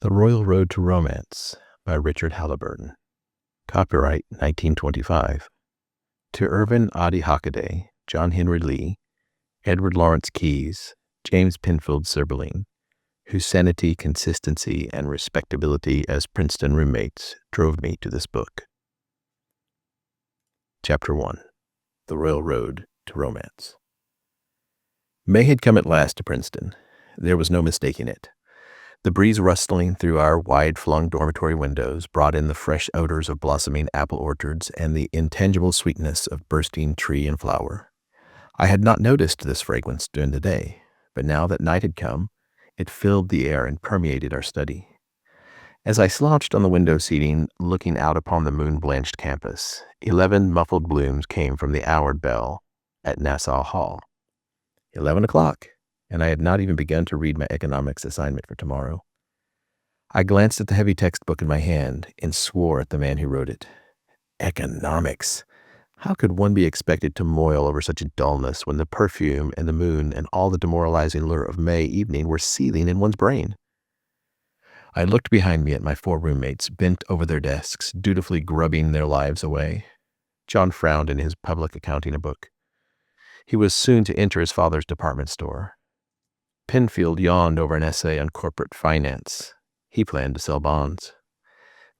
The Royal Road to Romance by Richard Halliburton. Copyright 1925. To Irvin Adi Hockaday, John Henry Lee, Edward Lawrence Keyes, James Penfield Sirberling, whose sanity, consistency, and respectability as Princeton roommates drove me to this book. Chapter 1. The Royal Road to Romance. May had come at last to Princeton. There was no mistaking it. The breeze rustling through our wide-flung dormitory windows brought in the fresh odors of blossoming apple orchards and the intangible sweetness of bursting tree and flower. I had not noticed this fragrance during the day, but now that night had come, it filled the air and permeated our study. As I slouched on the window seating, looking out upon the moon-blanched campus, 11 muffled blooms came from the hour bell at Nassau Hall. 11 o'clock. And I had not even begun to read my economics assignment for tomorrow. I glanced at the heavy textbook in my hand and swore at the man who wrote it. Economics! How could one be expected to moil over such a dullness when the perfume and the moon and all the demoralizing lure of May evening were seething in one's brain? I looked behind me at my 4 roommates, bent over their desks, dutifully grubbing their lives away. John frowned in his public accounting book. He was soon to enter his father's department store. Penfield yawned over an essay on corporate finance. He planned to sell bonds.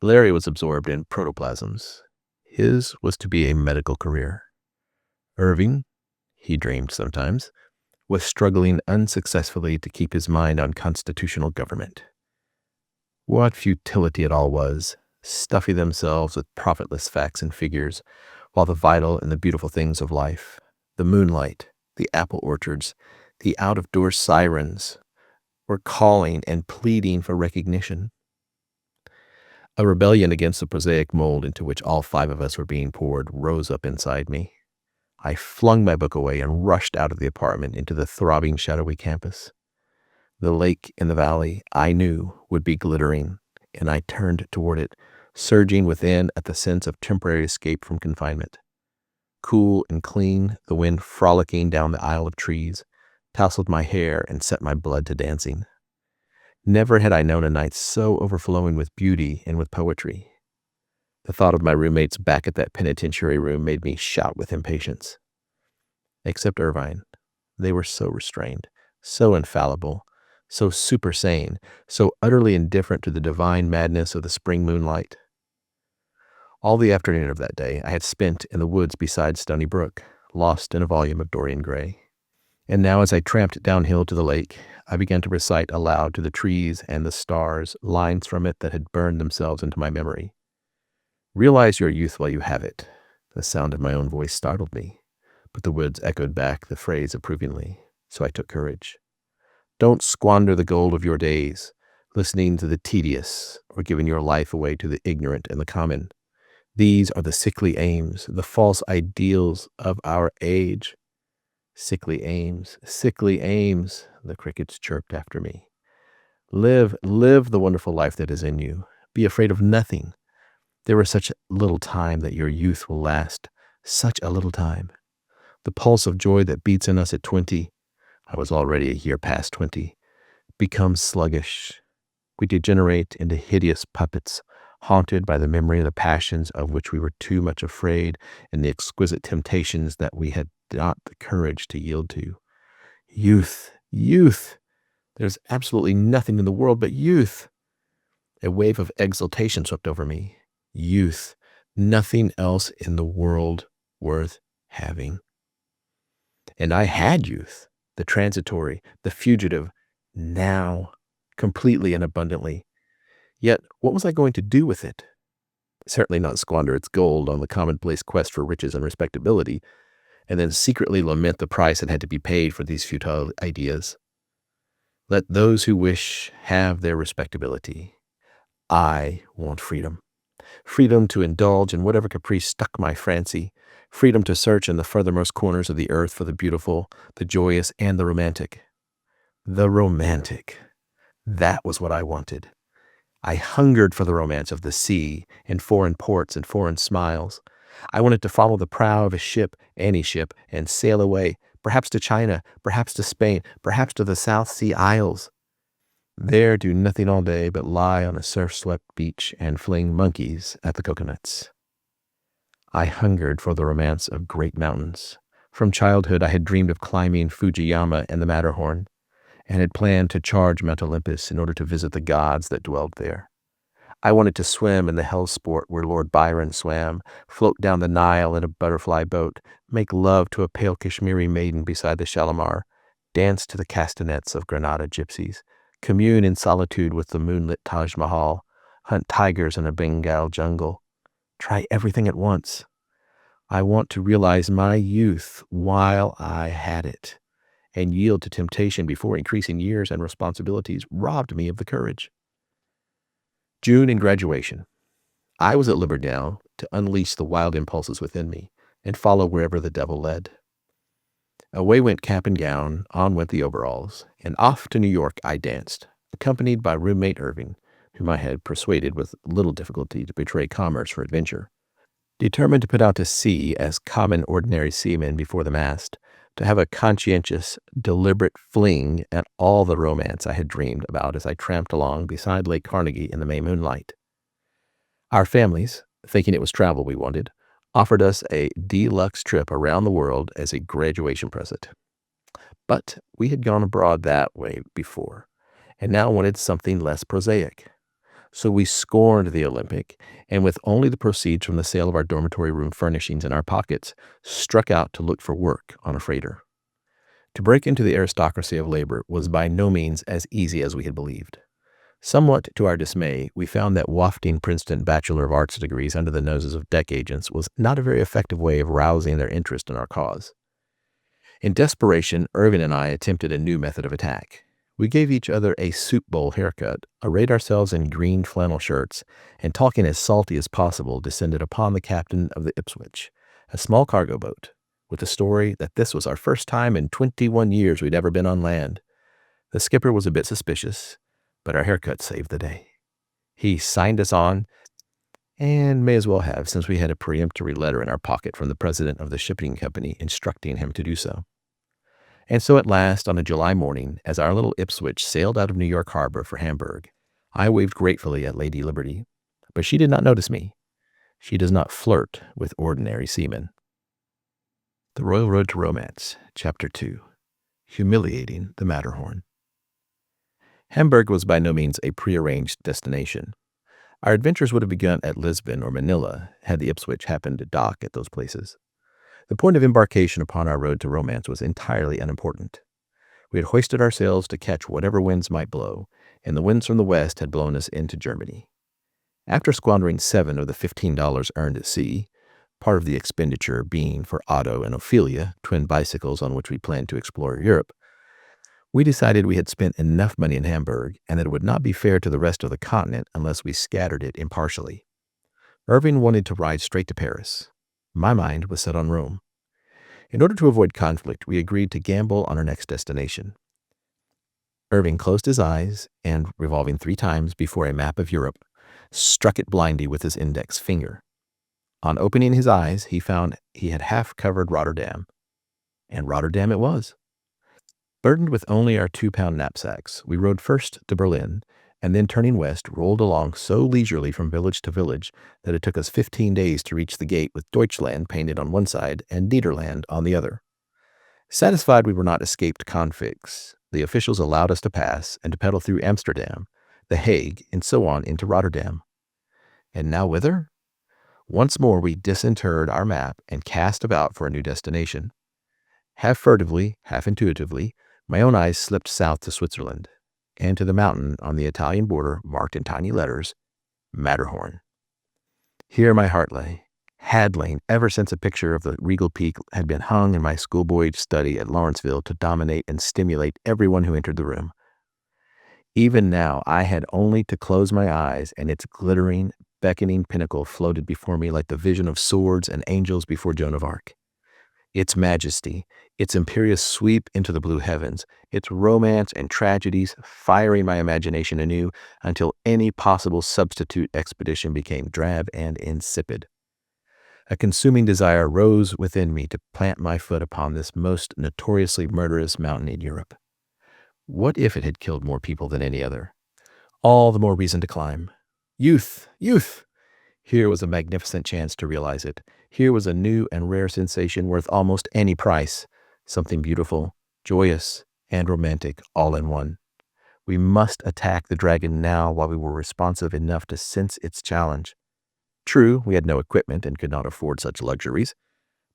Larry was absorbed in protoplasms. His was to be a medical career. Irving, he dreamed sometimes, was struggling unsuccessfully to keep his mind on constitutional government. What futility it all was, stuffing themselves with profitless facts and figures, while the vital and the beautiful things of life, the moonlight, the apple orchards, the out-of-door sirens, were calling and pleading for recognition. A rebellion against the prosaic mold into which all 5 of us were being poured rose up inside me. I flung my book away and rushed out of the apartment into the throbbing, shadowy campus. The lake in the valley, I knew, would be glittering, and I turned toward it, surging within at the sense of temporary escape from confinement. Cool and clean, the wind frolicking down the aisle of trees, tousled my hair and set my blood to dancing. Never had I known a night so overflowing with beauty and with poetry. The thought of my roommates back at that penitentiary room made me shout with impatience. Except Irvine. They were so restrained, so infallible, so super sane, so utterly indifferent to the divine madness of the spring moonlight. All the afternoon of that day I had spent in the woods beside Stony Brook, lost in a volume of Dorian Gray. And now as I tramped downhill to the lake, I began to recite aloud to the trees and the stars lines from it that had burned themselves into my memory. Realize your youth while you have it. The sound of my own voice startled me, but the woods echoed back the phrase approvingly, so I took courage. Don't squander the gold of your days, listening to the tedious or giving your life away to the ignorant and the common. These are the sickly aims, the false ideals of our age. Sickly aims, the crickets chirped after me. Live the wonderful life that is in you. Be afraid of nothing. There is such little time that your youth will last, such a little time. The pulse of joy that beats in us at 20, I was already a year past 20, becomes sluggish. We degenerate into hideous puppets, haunted by the memory of the passions of which we were too much afraid and the exquisite temptations that we had not the courage to yield to. Youth! There's absolutely nothing in the world but youth. A wave of exultation swept over me. Youth. Nothing else in the world worth having. And I had youth, the transitory, the fugitive, now, completely and abundantly. Yet, what was I going to do with it? Certainly not squander its gold on the commonplace quest for riches and respectability, and then secretly lament the price that had to be paid for these futile ideas. Let those who wish have their respectability. I want freedom. Freedom to indulge in whatever caprice struck my fancy. Freedom to search in the furthermost corners of the earth for the beautiful, the joyous, and the romantic. The romantic. That was what I wanted. I hungered for the romance of the sea and foreign ports and foreign smiles. I wanted to follow the prow of a ship, any ship, and sail away, perhaps to China, perhaps to Spain, perhaps to the South Sea Isles. There do nothing all day but lie on a surf-swept beach and fling monkeys at the coconuts. I hungered for the romance of great mountains. From childhood, I had dreamed of climbing Fujiyama and the Matterhorn, and had planned to charge Mount Olympus in order to visit the gods that dwelled there. I wanted to swim in the Hellesport where Lord Byron swam, float down the Nile in a butterfly boat, make love to a pale Kashmiri maiden beside the Shalimar, dance to the castanets of Granada gypsies, commune in solitude with the moonlit Taj Mahal, hunt tigers in a Bengal jungle, try everything at once. I want to realize my youth while I had it, and yield to temptation before increasing years and responsibilities robbed me of the courage. June in graduation. I was at liberty now to unleash the wild impulses within me and follow wherever the devil led. Away went cap and gown, on went the overalls, and off to New York I danced, accompanied by roommate Irving, whom I had persuaded with little difficulty to betray commerce for adventure. Determined to put out to sea as common ordinary seamen before the mast, to have a conscientious, deliberate fling at all the romance I had dreamed about as I tramped along beside Lake Carnegie in the May moonlight. Our families, thinking it was travel we wanted, offered us a deluxe trip around the world as a graduation present. But we had gone abroad that way before, and now wanted something less prosaic. So we scorned the Olympic, and with only the proceeds from the sale of our dormitory room furnishings in our pockets, struck out to look for work on a freighter. To break into the aristocracy of labor was by no means as easy as we had believed. Somewhat to our dismay, we found that wafting Princeton Bachelor of Arts degrees under the noses of deck agents was not a very effective way of rousing their interest in our cause. In desperation, Irvin and I attempted a new method of attack. We gave each other a soup bowl haircut, arrayed ourselves in green flannel shirts, and talking as salty as possible, descended upon the captain of the Ipswich, a small cargo boat, with the story that this was our first time in 21 years we'd ever been on land. The skipper was a bit suspicious, but our haircut saved the day. He signed us on, and may as well have, since we had a peremptory letter in our pocket from the president of the shipping company instructing him to do so. And so at last, on a July morning, as our little Ipswich sailed out of New York Harbor for Hamburg, I waved gratefully at Lady Liberty, but she did not notice me. She does not flirt with ordinary seamen. The Royal Road to Romance, Chapter 2. Humiliating the Matterhorn. Hamburg was by no means a prearranged destination. Our adventures would have begun at Lisbon or Manila had the Ipswich happened to dock at those places. The point of embarkation upon our road to romance was entirely unimportant. We had hoisted our sails to catch whatever winds might blow, and the winds from the west had blown us into Germany. After squandering $7 of the $15 earned at sea, part of the expenditure being for Otto and Ophelia, twin bicycles on which we planned to explore Europe, we decided we had spent enough money in Hamburg and that it would not be fair to the rest of the continent unless we scattered it impartially. Irving wanted to ride straight to Paris. My mind was set on Rome. In order to avoid conflict, we agreed to gamble on our next destination. Irving closed his eyes and, revolving 3 times before a map of Europe, struck it blindly with his index finger. On opening his eyes, he found he had half covered Rotterdam. And Rotterdam it was. Burdened with only our 2-pound knapsacks, we rode first to Berlin, and then turning west, rolled along so leisurely from village to village that it took us 15 days to reach the gate with Deutschland painted on one side and Niederland on the other. Satisfied we were not escaped convicts, the officials allowed us to pass and to pedal through Amsterdam, The Hague, and so on into Rotterdam. And now whither? Once more we disinterred our map and cast about for a new destination. Half furtively, half intuitively, my own eyes slipped south to Switzerland, and to the mountain on the Italian border marked in tiny letters, Matterhorn. Here my heart lay, had lain ever since a picture of the regal peak had been hung in my schoolboy study at Lawrenceville to dominate and stimulate everyone who entered the room. Even now I had only to close my eyes, and its glittering, beckoning pinnacle floated before me like the vision of swords and angels before Joan of Arc. Its majesty, its imperious sweep into the blue heavens, its romance and tragedies firing my imagination anew until any possible substitute expedition became drab and insipid. A consuming desire rose within me to plant my foot upon this most notoriously murderous mountain in Europe. What if it had killed more people than any other? All the more reason to climb. Youth! Youth! Here was a magnificent chance to realize it. Here was a new and rare sensation worth almost any price. Something beautiful, joyous, and romantic all in one. We must attack the dragon now while we were responsive enough to sense its challenge. True, we had no equipment and could not afford such luxuries,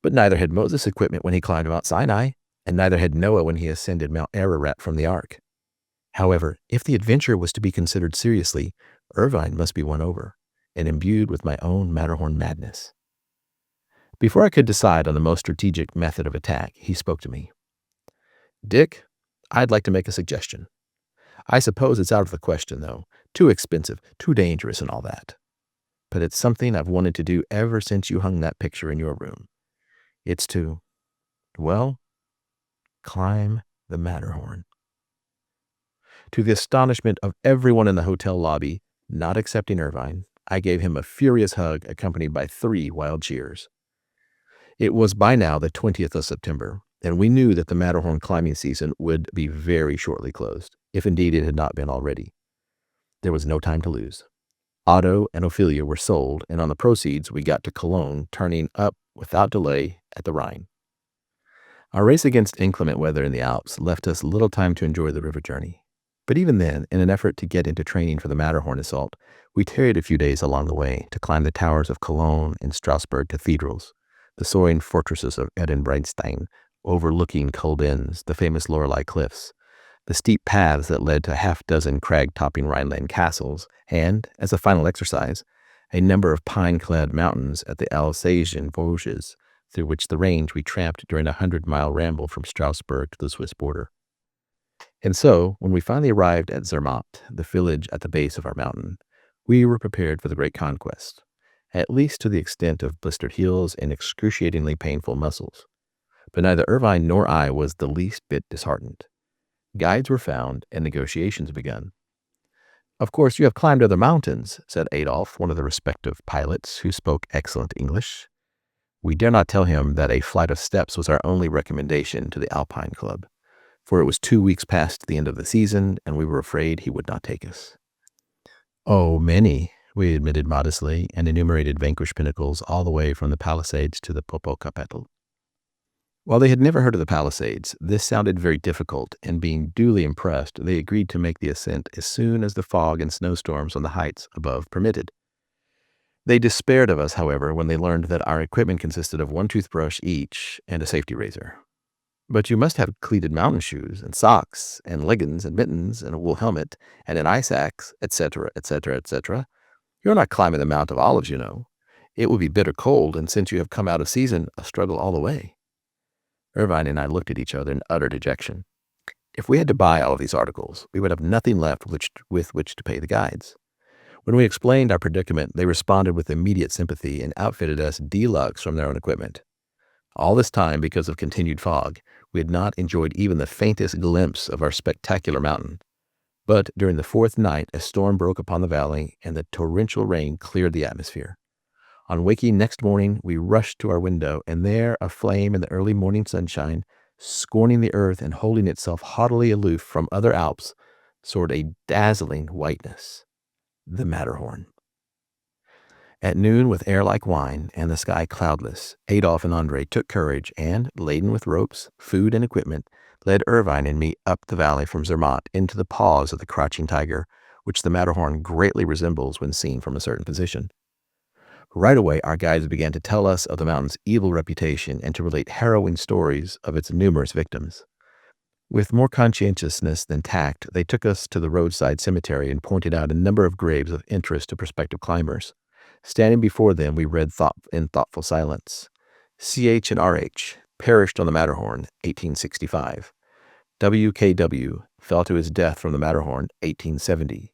but neither had Moses equipment when he climbed Mount Sinai, and neither had Noah when he ascended Mount Ararat from the ark. However, if the adventure was to be considered seriously, Irvine must be won over and imbued with my own Matterhorn madness. Before I could decide on the most strategic method of attack, he spoke to me. Dick, I'd like to make a suggestion. I suppose it's out of the question, though. Too expensive, too dangerous and all that. But it's something I've wanted to do ever since you hung that picture in your room. It's to, well, climb the Matterhorn. To the astonishment of everyone in the hotel lobby, not excepting Irvine, I gave him a furious hug accompanied by 3 wild cheers. It was by now the 20th of September, and we knew that the Matterhorn climbing season would be very shortly closed, if indeed it had not been already. There was no time to lose. Otto and Ophelia were sold, and on the proceeds we got to Cologne, turning up without delay at the Rhine. Our race against inclement weather in the Alps left us little time to enjoy the river journey. But even then, in an effort to get into training for the Matterhorn assault, we tarried a few days along the way to climb the towers of Cologne and Strasbourg cathedrals, the soaring fortresses of Ehrenbreitstein, overlooking Kulbins, the famous Lorelei cliffs, the steep paths that led to half-dozen crag-topping Rhineland castles, and, as a final exercise, a number of pine-clad mountains at the Alsatian Vosges, through which the range we tramped during a 100-mile ramble from Strasbourg to the Swiss border. And so, when we finally arrived at Zermatt, the village at the base of our mountain, we were prepared for the great conquest, at least to the extent of blistered heels and excruciatingly painful muscles. But neither Irvine nor I was the least bit disheartened. Guides were found and negotiations begun. Of course, you have climbed other mountains, said Adolf, one of the respective pilots, who spoke excellent English. We dare not tell him that a flight of steps was our only recommendation to the Alpine Club, for it was 2 weeks past the end of the season, and we were afraid he would not take us. Oh, many, we admitted modestly, and enumerated vanquished pinnacles all the way from the Palisades to the Popocatépetl. While they had never heard of the Palisades, this sounded very difficult, and being duly impressed, they agreed to make the ascent as soon as the fog and snowstorms on the heights above permitted. They despaired of us, however, when they learned that our equipment consisted of 1 toothbrush each and a safety razor. But you must have cleated mountain shoes, and socks, and leggings, and mittens, and a wool helmet, and an ice axe, etc., etc., etc. You're not climbing the Mount of Olives, you know. It will be bitter cold, and since you have come out of season, a struggle all the way. Irvine and I looked at each other in utter dejection. If we had to buy all of these articles, we would have nothing left with which to pay the guides. When we explained our predicament, they responded with immediate sympathy and outfitted us deluxe from their own equipment. All this time, because of continued fog, we had not enjoyed even the faintest glimpse of our spectacular mountain. But during the 4th night, a storm broke upon the valley, and the torrential rain cleared the atmosphere. On waking next morning, we rushed to our window, and there, aflame in the early morning sunshine, scorning the earth and holding itself haughtily aloof from other Alps, soared a dazzling whiteness, the Matterhorn. At noon, with air like wine and the sky cloudless, Adolf and Andre took courage and, laden with ropes, food, and equipment, led Irvine and me up the valley from Zermatt into the paws of the crouching tiger, which the Matterhorn greatly resembles when seen from a certain position. Right away, our guides began to tell us of the mountain's evil reputation and to relate harrowing stories of its numerous victims. With more conscientiousness than tact, they took us to the roadside cemetery and pointed out a number of graves of interest to prospective climbers. Standing before them, we read in thoughtful silence. C.H. and R.H. perished on the Matterhorn, 1865. W.K.W. fell to his death from the Matterhorn, 1870.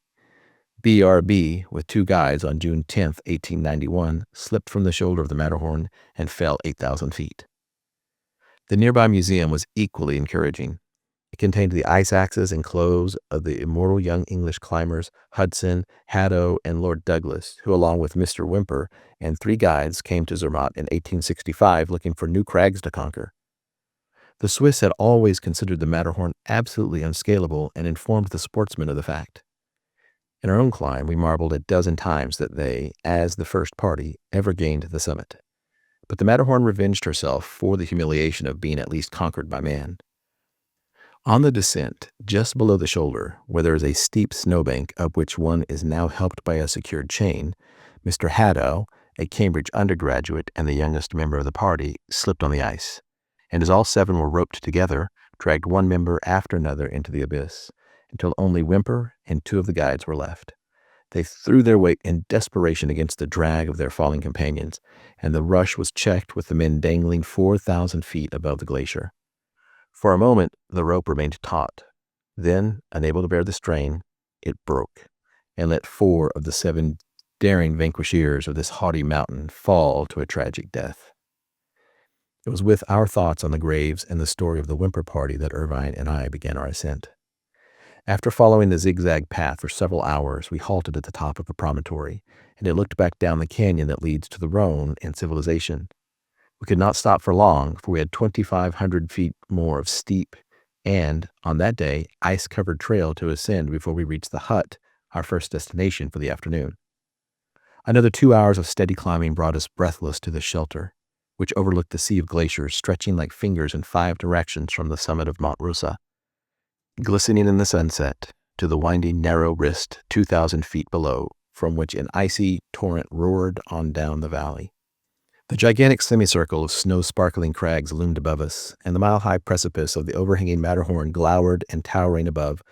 B.R.B., with 2 guides on June 10, 1891, slipped from the shoulder of the Matterhorn and fell 8,000 feet. The nearby museum was equally encouraging. It contained the ice axes and clothes of the immortal young English climbers Hudson, Haddo, and Lord Douglas, who, along with Mr. Whymper and 3 guides, came to Zermatt in 1865 looking for new crags to conquer. The Swiss had always considered the Matterhorn absolutely unscalable and informed the sportsmen of the fact. In our own climb, we marveled a dozen times that they, as the first party, ever gained the summit. But the Matterhorn revenged herself for the humiliation of being at least conquered by man. On the descent, just below the shoulder, where there is a steep snowbank up which one is now helped by a secured chain, Mr. Haddow, a Cambridge undergraduate and the youngest member of the party, slipped on the ice, and as all 7 were roped together, dragged one member after another into the abyss, until only Whymper and 2 of the guides were left. They threw their weight in desperation against the drag of their falling companions, and the rush was checked with the men dangling 4,000 feet above the glacier. For a moment, the rope remained taut. Then, unable to bear the strain, it broke, and let 4 of the 7 daring vanquishers of this haughty mountain fall to a tragic death. It was with our thoughts on the graves and the story of the Whymper party that Irvine and I began our ascent. After following the zigzag path for several hours, we halted at the top of a promontory, and it looked back down the canyon that leads to the Rhone and civilization. We could not stop for long, for we had 2,500 feet more of steep and, on that day, ice-covered trail to ascend before we reached the hut, our first destination for the afternoon. Another 2 hours of steady climbing brought us breathless to the shelter, which overlooked the sea of glaciers stretching like fingers in 5 directions from the summit of Mont Rosa, glistening in the sunset, to the winding narrow wrist 2,000 feet below, from which an icy torrent roared on down the valley. The gigantic semicircle of snow-sparkling crags loomed above us, and the mile-high precipice of the overhanging Matterhorn glowered and towering above,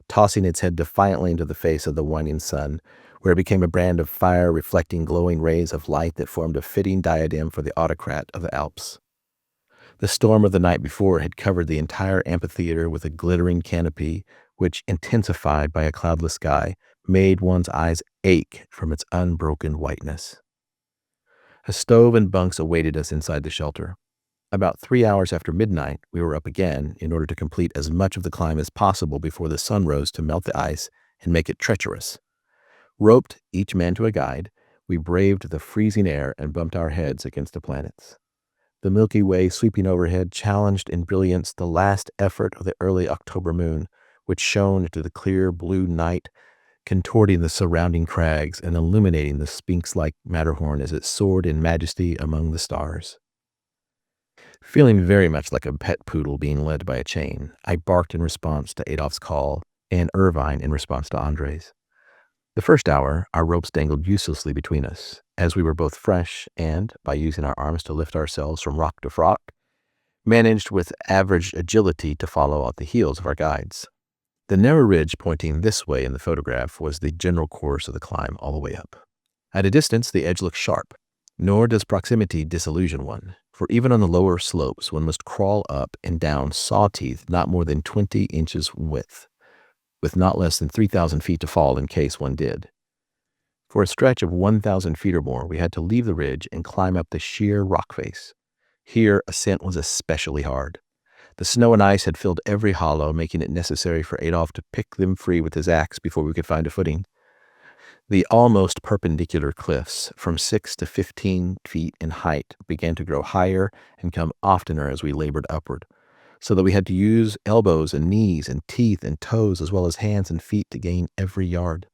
tossing its head defiantly into the face of the waning sun, where it became a brand of fire reflecting glowing rays of light that formed a fitting diadem for the autocrat of the Alps. The storm of the night before had covered the entire amphitheater with a glittering canopy, which, intensified by a cloudless sky, made one's eyes ache from its unbroken whiteness. A stove and bunks awaited us inside the shelter. About 3 hours after midnight, we were up again in order to complete as much of the climb as possible before the sun rose to melt the ice and make it treacherous. Roped, each man to a guide, we braved the freezing air and bumped our heads against the planets. The Milky Way sweeping overhead challenged in brilliance the last effort of the early October moon, which shone into the clear blue night, contorting the surrounding crags and illuminating the sphinx-like Matterhorn as it soared in majesty among the stars. Feeling very much like a pet poodle being led by a chain, I barked in response to Adolph's call and Irvine in response to Andre's. The first hour, our ropes dangled uselessly between us, as we were both fresh and, by using our arms to lift ourselves from rock to rock, managed with average agility to follow at the heels of our guides. The narrow ridge pointing this way in the photograph was the general course of the climb all the way up. At a distance, the edge looked sharp, nor does proximity disillusion one, for even on the lower slopes one must crawl up and down saw teeth not more than 20 inches width, with not less than 3,000 feet to fall in case one did. For a stretch of 1,000 feet or more, we had to leave the ridge and climb up the sheer rock face. Here, ascent was especially hard. The snow and ice had filled every hollow, making it necessary for Adolph to pick them free with his axe before we could find a footing. The almost perpendicular cliffs, from 6 to 15 feet in height, began to grow higher and come oftener as we labored upward, so that we had to use elbows and knees and teeth and toes as well as hands and feet to gain every yard.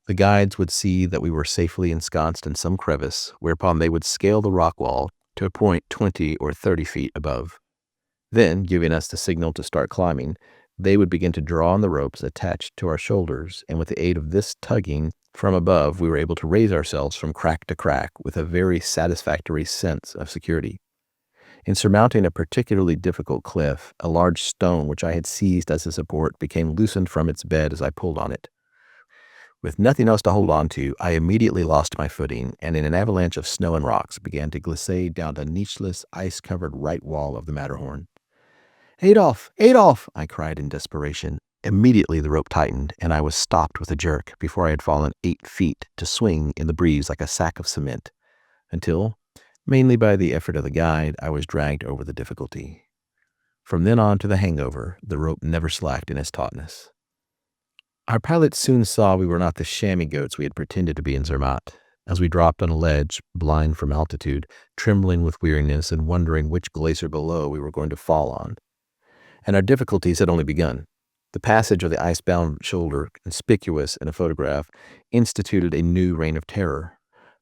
The guides would see that we were safely ensconced in some crevice, whereupon they would scale the rock wall to a point 20 or 30 feet above. Then, giving us the signal to start climbing, they would begin to draw on the ropes attached to our shoulders, and with the aid of this tugging from above, we were able to raise ourselves from crack to crack with a very satisfactory sense of security. In surmounting a particularly difficult cliff, a large stone which I had seized as a support became loosened from its bed as I pulled on it. With nothing else to hold on to, I immediately lost my footing, and in an avalanche of snow and rocks began to glissade down the nicheless, ice-covered right wall of the Matterhorn. "Adolph! Adolph!" I cried in desperation. Immediately the rope tightened, and I was stopped with a jerk before I had fallen 8 feet to swing in the breeze like a sack of cement, until, mainly by the effort of the guide, I was dragged over the difficulty. From then on to the hangover, the rope never slacked in its tautness. Our pilot soon saw we were not the chamois goats we had pretended to be in Zermatt, as we dropped on a ledge, blind from altitude, trembling with weariness and wondering which glacier below we were going to fall on. And our difficulties had only begun. The passage of the icebound shoulder, conspicuous in a photograph, instituted a new reign of terror.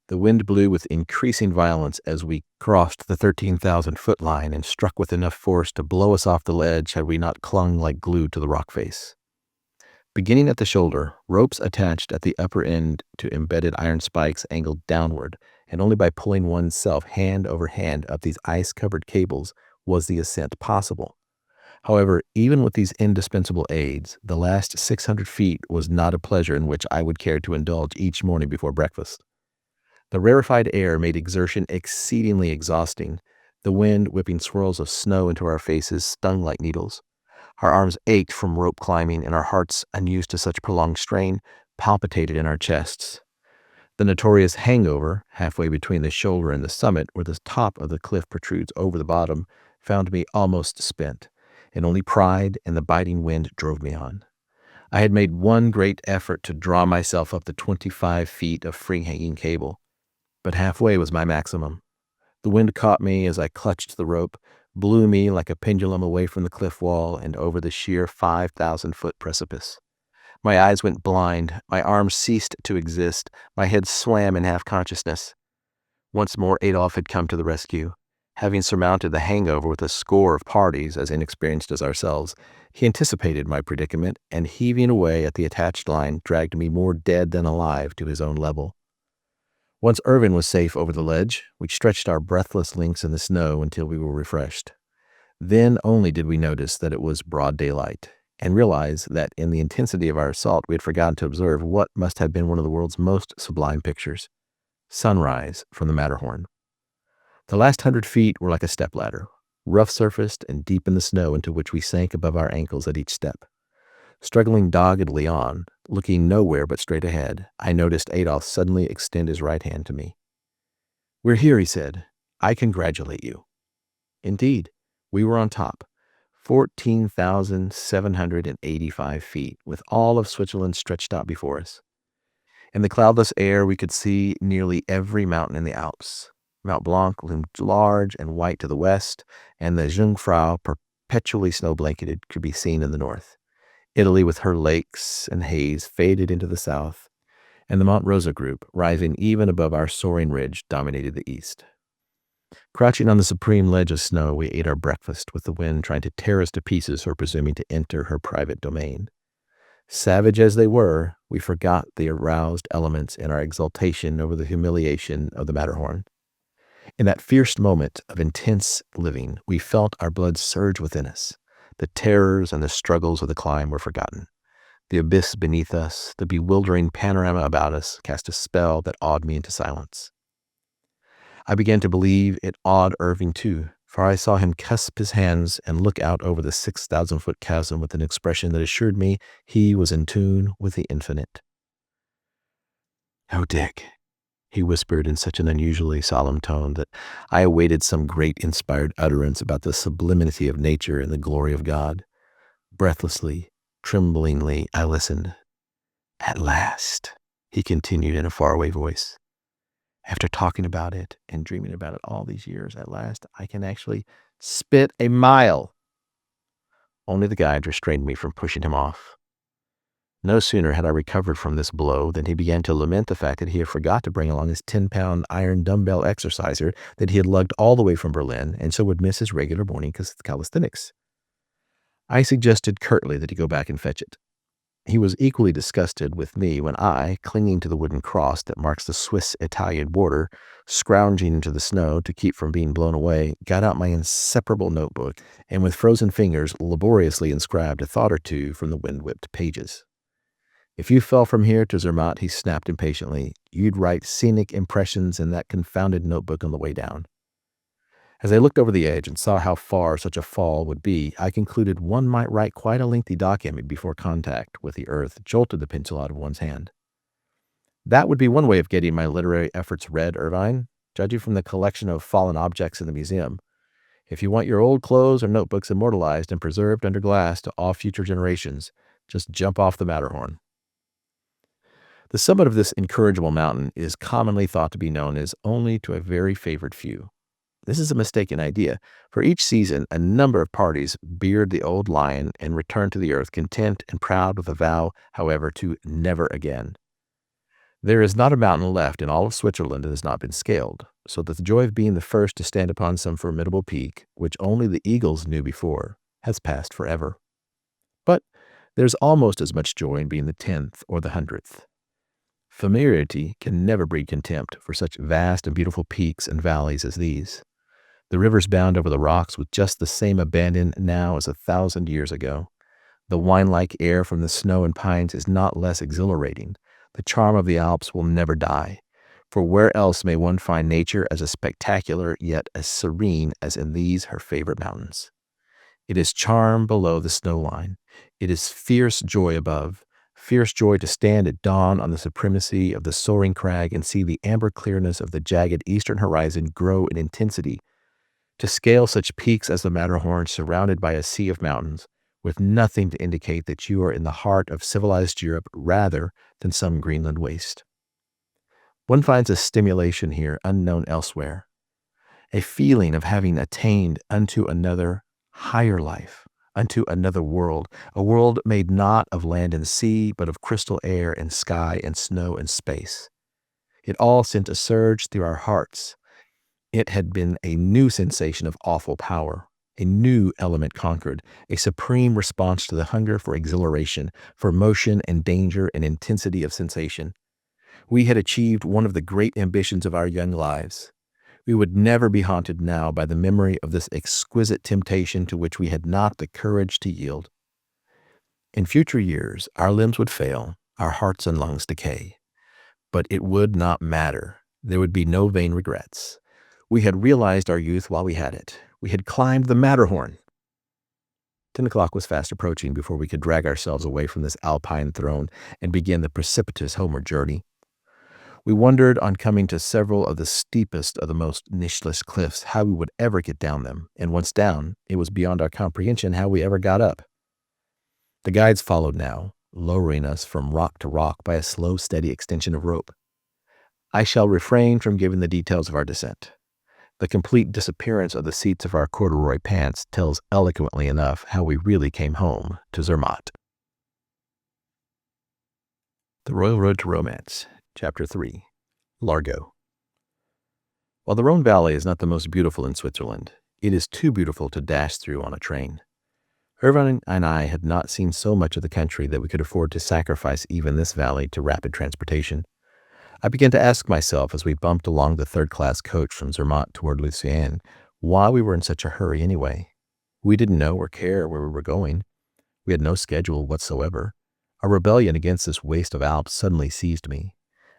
The wind blew with increasing violence as we crossed the 13,000-foot line and struck with enough force to blow us off the ledge had we not clung like glue to the rock face. Beginning at the shoulder, ropes attached at the upper end to embedded iron spikes angled downward, and only by pulling oneself hand over hand up these ice-covered cables was the ascent possible. However, even with these indispensable aids, the last 600 feet was not a pleasure in which I would care to indulge each morning before breakfast. The rarefied air made exertion exceedingly exhausting. The wind, whipping swirls of snow into our faces, stung like needles. Our arms ached from rope climbing, and our hearts, unused to such prolonged strain, palpitated in our chests. The notorious hangover, halfway between the shoulder and the summit, where the top of the cliff protrudes over the bottom, found me almost spent, and only pride and the biting wind drove me on. I had made one great effort to draw myself up the 25 feet of free-hanging cable, but halfway was my maximum. The wind caught me as I clutched the rope, blew me like a pendulum away from the cliff wall and over the sheer 5,000-foot precipice. My eyes went blind, my arms ceased to exist, my head swam in half-consciousness. Once more Adolf had come to the rescue. Having surmounted the hangover with a score of parties as inexperienced as ourselves, he anticipated my predicament and, heaving away at the attached line, dragged me more dead than alive to his own level. Once Irvin was safe over the ledge, we stretched our breathless lengths in the snow until we were refreshed. Then only did we notice that it was broad daylight, and realize that in the intensity of our assault we had forgotten to observe what must have been one of the world's most sublime pictures: sunrise from the Matterhorn. The last 100 feet were like a stepladder, rough-surfaced and deep in the snow into which we sank above our ankles at each step. Struggling doggedly on, looking nowhere but straight ahead, I noticed Adolf suddenly extend his right hand to me. "We're here," he said. "I congratulate you." Indeed, we were on top, 14,785 feet, with all of Switzerland stretched out before us. In the cloudless air, we could see nearly every mountain in the Alps. Mount Blanc loomed large and white to the west, and the Jungfrau, perpetually snow-blanketed, could be seen in the north. Italy with her lakes and haze faded into the south, and the Mont Rosa group, rising even above our soaring ridge, dominated the east. Crouching on the supreme ledge of snow, we ate our breakfast with the wind trying to tear us to pieces for presuming to enter her private domain. Savage as they were, we forgot the aroused elements in our exultation over the humiliation of the Matterhorn. In that fierce moment of intense living, we felt our blood surge within us. The terrors and the struggles of the climb were forgotten. The abyss beneath us, the bewildering panorama about us, cast a spell that awed me into silence. I began to believe it awed Irving too, for I saw him cusp his hands and look out over the 6,000-foot chasm with an expression that assured me he was in tune with the infinite. "Oh, Dick," he whispered in such an unusually solemn tone that I awaited some great inspired utterance about the sublimity of nature and the glory of God. Breathlessly, tremblingly, I listened. "At last," he continued in a faraway voice. "After talking about it and dreaming about it all these years, at last I can actually spit a mile." Only the guide restrained me from pushing him off. No sooner had I recovered from this blow than he began to lament the fact that he had forgot to bring along his 10-pound iron dumbbell exerciser that he had lugged all the way from Berlin, and so would miss his regular morning calisthenics. I suggested curtly that he go back and fetch it. He was equally disgusted with me when I, clinging to the wooden cross that marks the Swiss-Italian border, scrounging into the snow to keep from being blown away, got out my inseparable notebook and with frozen fingers laboriously inscribed a thought or two from the wind-whipped pages. "If you fell from here to Zermatt," he snapped impatiently, "you'd write scenic impressions in that confounded notebook on the way down." As I looked over the edge and saw how far such a fall would be, I concluded one might write quite a lengthy document before contact with the earth jolted the pencil out of one's hand. "That would be one way of getting my literary efforts read, Irvine, judging from the collection of fallen objects in the museum. If you want your old clothes or notebooks immortalized and preserved under glass to all future generations, just jump off the Matterhorn." The summit of this incorrigible mountain is commonly thought to be known as only to a very favored few. This is a mistaken idea. For each season, a number of parties beard the old lion and return to the earth, content and proud with a vow, however, to never again. There is not a mountain left in all of Switzerland that has not been scaled, so that the joy of being the first to stand upon some formidable peak, which only the eagles knew before, has passed forever. But there's almost as much joy in being the 10th or the 100th. Familiarity can never breed contempt for such vast and beautiful peaks and valleys as these. The rivers bound over the rocks with just the same abandon now as 1,000 years ago. The wine-like air from the snow and pines is not less exhilarating. The charm of the Alps will never die. For where else may one find nature as spectacular yet as serene as in these her favorite mountains? It is charm below the snow line. It is fierce joy above. Fierce joy to stand at dawn on the supremacy of the soaring crag and see the amber clearness of the jagged eastern horizon grow in intensity. To scale such peaks as the Matterhorn surrounded by a sea of mountains, with nothing to indicate that you are in the heart of civilized Europe rather than some Greenland waste. One finds a stimulation here unknown elsewhere, a feeling of having attained unto another higher life, unto another world, a world made not of land and sea, but of crystal air and sky and snow and space. It all sent a surge through our hearts. It had been a new sensation of awful power, a new element conquered, a supreme response to the hunger for exhilaration, for motion and danger and intensity of sensation. We had achieved one of the great ambitions of our young lives. We would never be haunted now by the memory of this exquisite temptation to which we had not the courage to yield. In future years, our limbs would fail, our hearts and lungs decay. But it would not matter. There would be no vain regrets. We had realized our youth while we had it. We had climbed the Matterhorn. 10 o'clock was fast approaching before we could drag ourselves away from this alpine throne and begin the precipitous homeward journey. We wondered on coming to several of the steepest of the most nicheless cliffs how we would ever get down them, and once down, it was beyond our comprehension how we ever got up. The guides followed now, lowering us from rock to rock by a slow, steady extension of rope. I shall refrain from giving the details of our descent. The complete disappearance of the seats of our corduroy pants tells eloquently enough how we really came home to Zermatt. The Royal Road to Romance, Chapter 3, Largo. While the Rhone Valley is not the most beautiful in Switzerland, it is too beautiful to dash through on a train. Irvine and I had not seen so much of the country that we could afford to sacrifice even this valley to rapid transportation. I began to ask myself as we bumped along the third-class coach from Zermatt toward Lucerne why we were in such a hurry anyway. We didn't know or care where we were going. We had no schedule whatsoever. A rebellion against this waste of Alps suddenly seized me.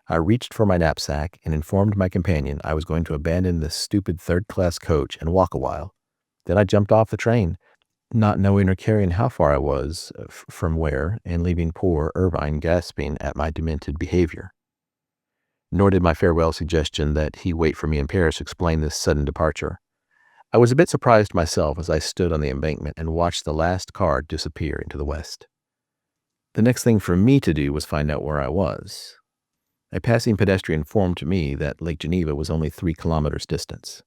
I reached for my knapsack and informed my companion I was going to abandon this stupid third-class coach and walk a while. Then I jumped off the train, not knowing or caring how far I was from where, and leaving poor Irvine gasping at my demented behavior. Nor did my farewell suggestion that he wait for me in Paris explain this sudden departure. I was a bit surprised myself as I stood on the embankment and watched the last car disappear into the west. The next thing for me to do was find out where I was. A passing pedestrian informed me that Lake Geneva was only 3 kilometers distant.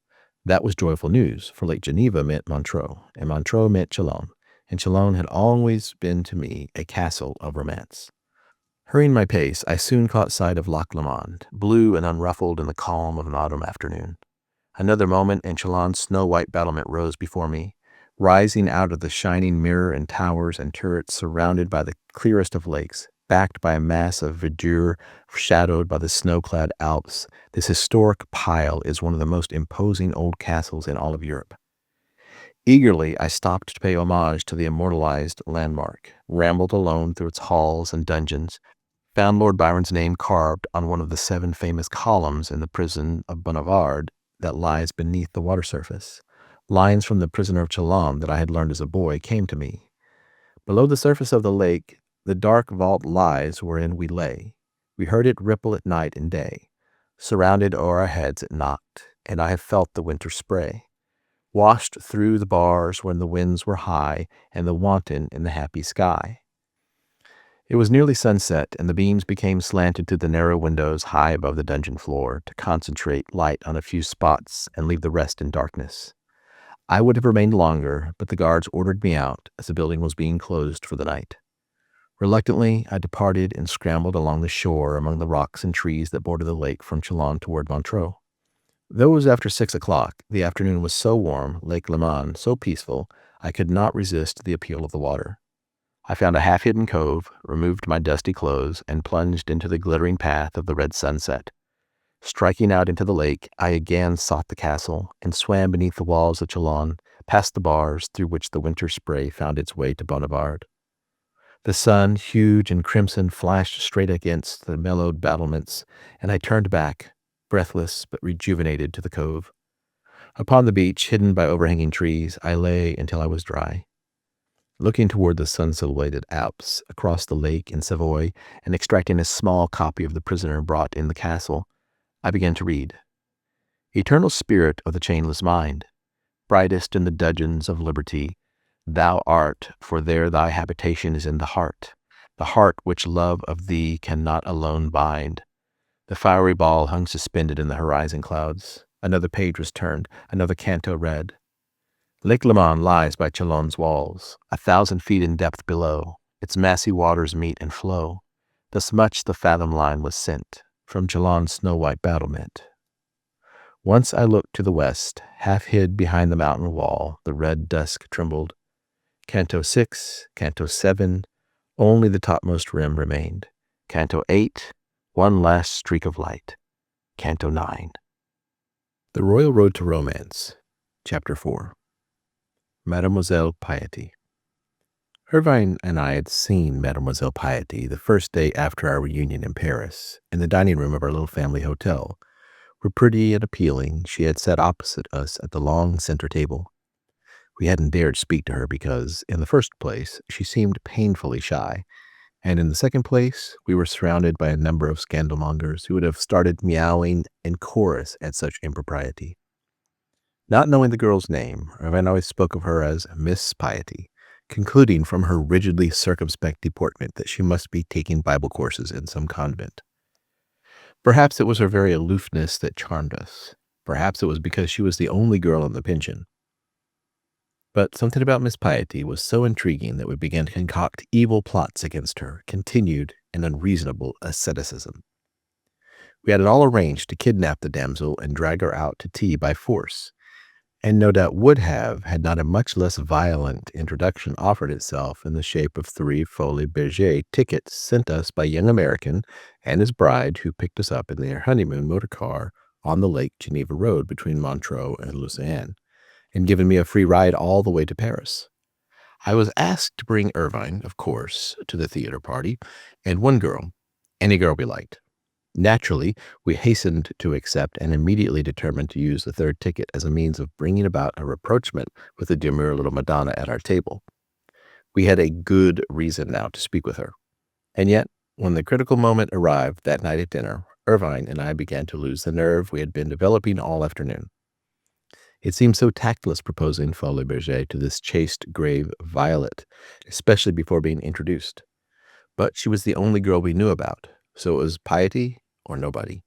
That was joyful news, for Lake Geneva meant Montreux, and Montreux meant Chalon, and Chalon had always been to me a castle of romance. Hurrying my pace, I soon caught sight of Lac Léman, blue and unruffled in the calm of an autumn afternoon. Another moment, and Chalon's snow-white battlement rose before me, rising out of the shining mirror and towers and turrets surrounded by the clearest of lakes, backed by a mass of verdure, shadowed by the snow-clad Alps. This historic pile is one of the most imposing old castles in all of Europe. Eagerly, I stopped to pay homage to the immortalized landmark, rambled alone through its halls and dungeons, found Lord Byron's name carved on one of the 7 famous columns in the prison of Bonnivard that lies beneath the water surface. Lines from The Prisoner of Chalon that I had learned as a boy came to me. Below the surface of the lake, the dark vault lies wherein we lay. We heard it ripple at night and day. Surrounded o'er our heads it knocked, and I have felt the winter spray. Washed through the bars when the winds were high, and the wanton in the happy sky. It was nearly sunset, and the beams became slanted through the narrow windows high above the dungeon floor to concentrate light on a few spots and leave the rest in darkness. I would have remained longer, but the guards ordered me out as the building was being closed for the night. Reluctantly, I departed and scrambled along the shore among the rocks and trees that border the lake from Chalon toward Montreux. Though it was after 6 o'clock, the afternoon was so warm, Lake Leman so peaceful, I could not resist the appeal of the water. I found a half-hidden cove, removed my dusty clothes, and plunged into the glittering path of the red sunset. Striking out into the lake, I again sought the castle and swam beneath the walls of Chalon, past the bars through which the winter spray found its way to Bonnivard. The sun, huge and crimson, flashed straight against the mellowed battlements, and I turned back, breathless but rejuvenated, to the cove. Upon the beach, hidden by overhanging trees, I lay until I was dry. Looking toward the sun-silhouetted Alps, across the lake in Savoy, and extracting a small copy of The Prisoner brought in the castle, I began to read. Eternal Spirit of the chainless mind, brightest in the dungeons of liberty, thou art, for there thy habitation is in the heart which love of thee cannot alone bind. The fiery ball hung suspended in the horizon clouds. Another page was turned, another canto read. Lake Leman lies by Chalon's walls, 1,000 feet in depth below. Its massy waters meet and flow. Thus much the fathom line was sent from Chalon's snow-white battlement. Once I looked to the west, half hid behind the mountain wall, the red dusk trembled. Canto 6, Canto 7, only the topmost rim remained. Canto 8, one last streak of light. Canto 9. The Royal Road to Romance, Chapter 4. Mademoiselle Piety. Irvine and I had seen Mademoiselle Piety the first day after our reunion in Paris, in the dining room of our little family hotel, where, pretty and appealing, she had sat opposite us at the long center table. We hadn't dared speak to her because, in the first place, she seemed painfully shy, and in the second place, we were surrounded by a number of scandalmongers who would have started meowing in chorus at such impropriety. Not knowing the girl's name, Irvine always spoke of her as Miss Piety, concluding from her rigidly circumspect deportment that she must be taking Bible courses in some convent. Perhaps it was her very aloofness that charmed us. Perhaps it was because she was the only girl in the pension. But something about Miss Piety was so intriguing that we began to concoct evil plots against her, continued and unreasonable asceticism. We had it all arranged to kidnap the damsel and drag her out to tea by force, and no doubt would have had not a much less violent introduction offered itself in the shape of 3 Folies Bergère tickets sent us by a young American and his bride, who picked us up in their honeymoon motor car on the Lake Geneva Road between Montreux and Lucerne, and given me a free ride all the way to Paris. I was asked to bring Irvine, of course, to the theater party, and one girl, any girl we liked. Naturally, we hastened to accept and immediately determined to use the 3rd ticket as a means of bringing about a rapprochement with the demure little Madonna at our table. We had a good reason now to speak with her. And yet, when the critical moment arrived that night at dinner, Irvine and I began to lose the nerve we had been developing all afternoon. It seemed so tactless proposing Folies Bergère to this chaste, grave Violet, especially before being introduced. But she was the only girl we knew about, so it was Piety or nobody.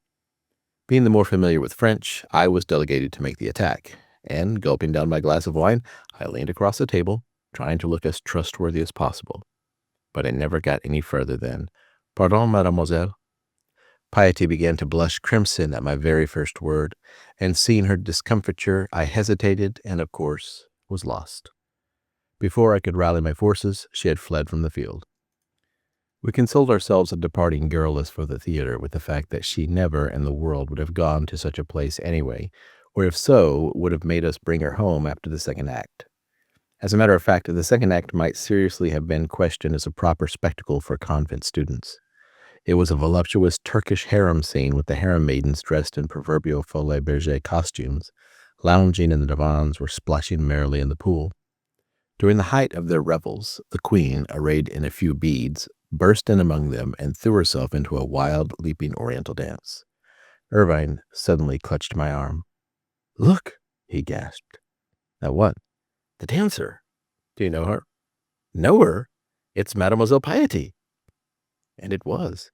Being the more familiar with French, I was delegated to make the attack, and gulping down my glass of wine, I leaned across the table, trying to look as trustworthy as possible. But I never got any further than, "Pardon, mademoiselle." Piety began to blush crimson at my very first word, and seeing her discomfiture, I hesitated and, of course, was lost. Before I could rally my forces, she had fled from the field. We consoled ourselves at departing garrulous for the theater with the fact that she never in the world would have gone to such a place anyway, or if so, would have made us bring her home after the second act. As a matter of fact, the second act might seriously have been questioned as a proper spectacle for convent students. It was a voluptuous Turkish harem scene with the harem maidens dressed in proverbial Folies Bergère costumes, lounging in the divans or splashing merrily in the pool. During the height of their revels, the queen, arrayed in a few beads, burst in among them and threw herself into a wild, leaping oriental dance. Irvine suddenly clutched my arm. "Look," he gasped. "At what?" "The dancer. Do you know her?" "Know her? It's Mademoiselle Piety." And it was.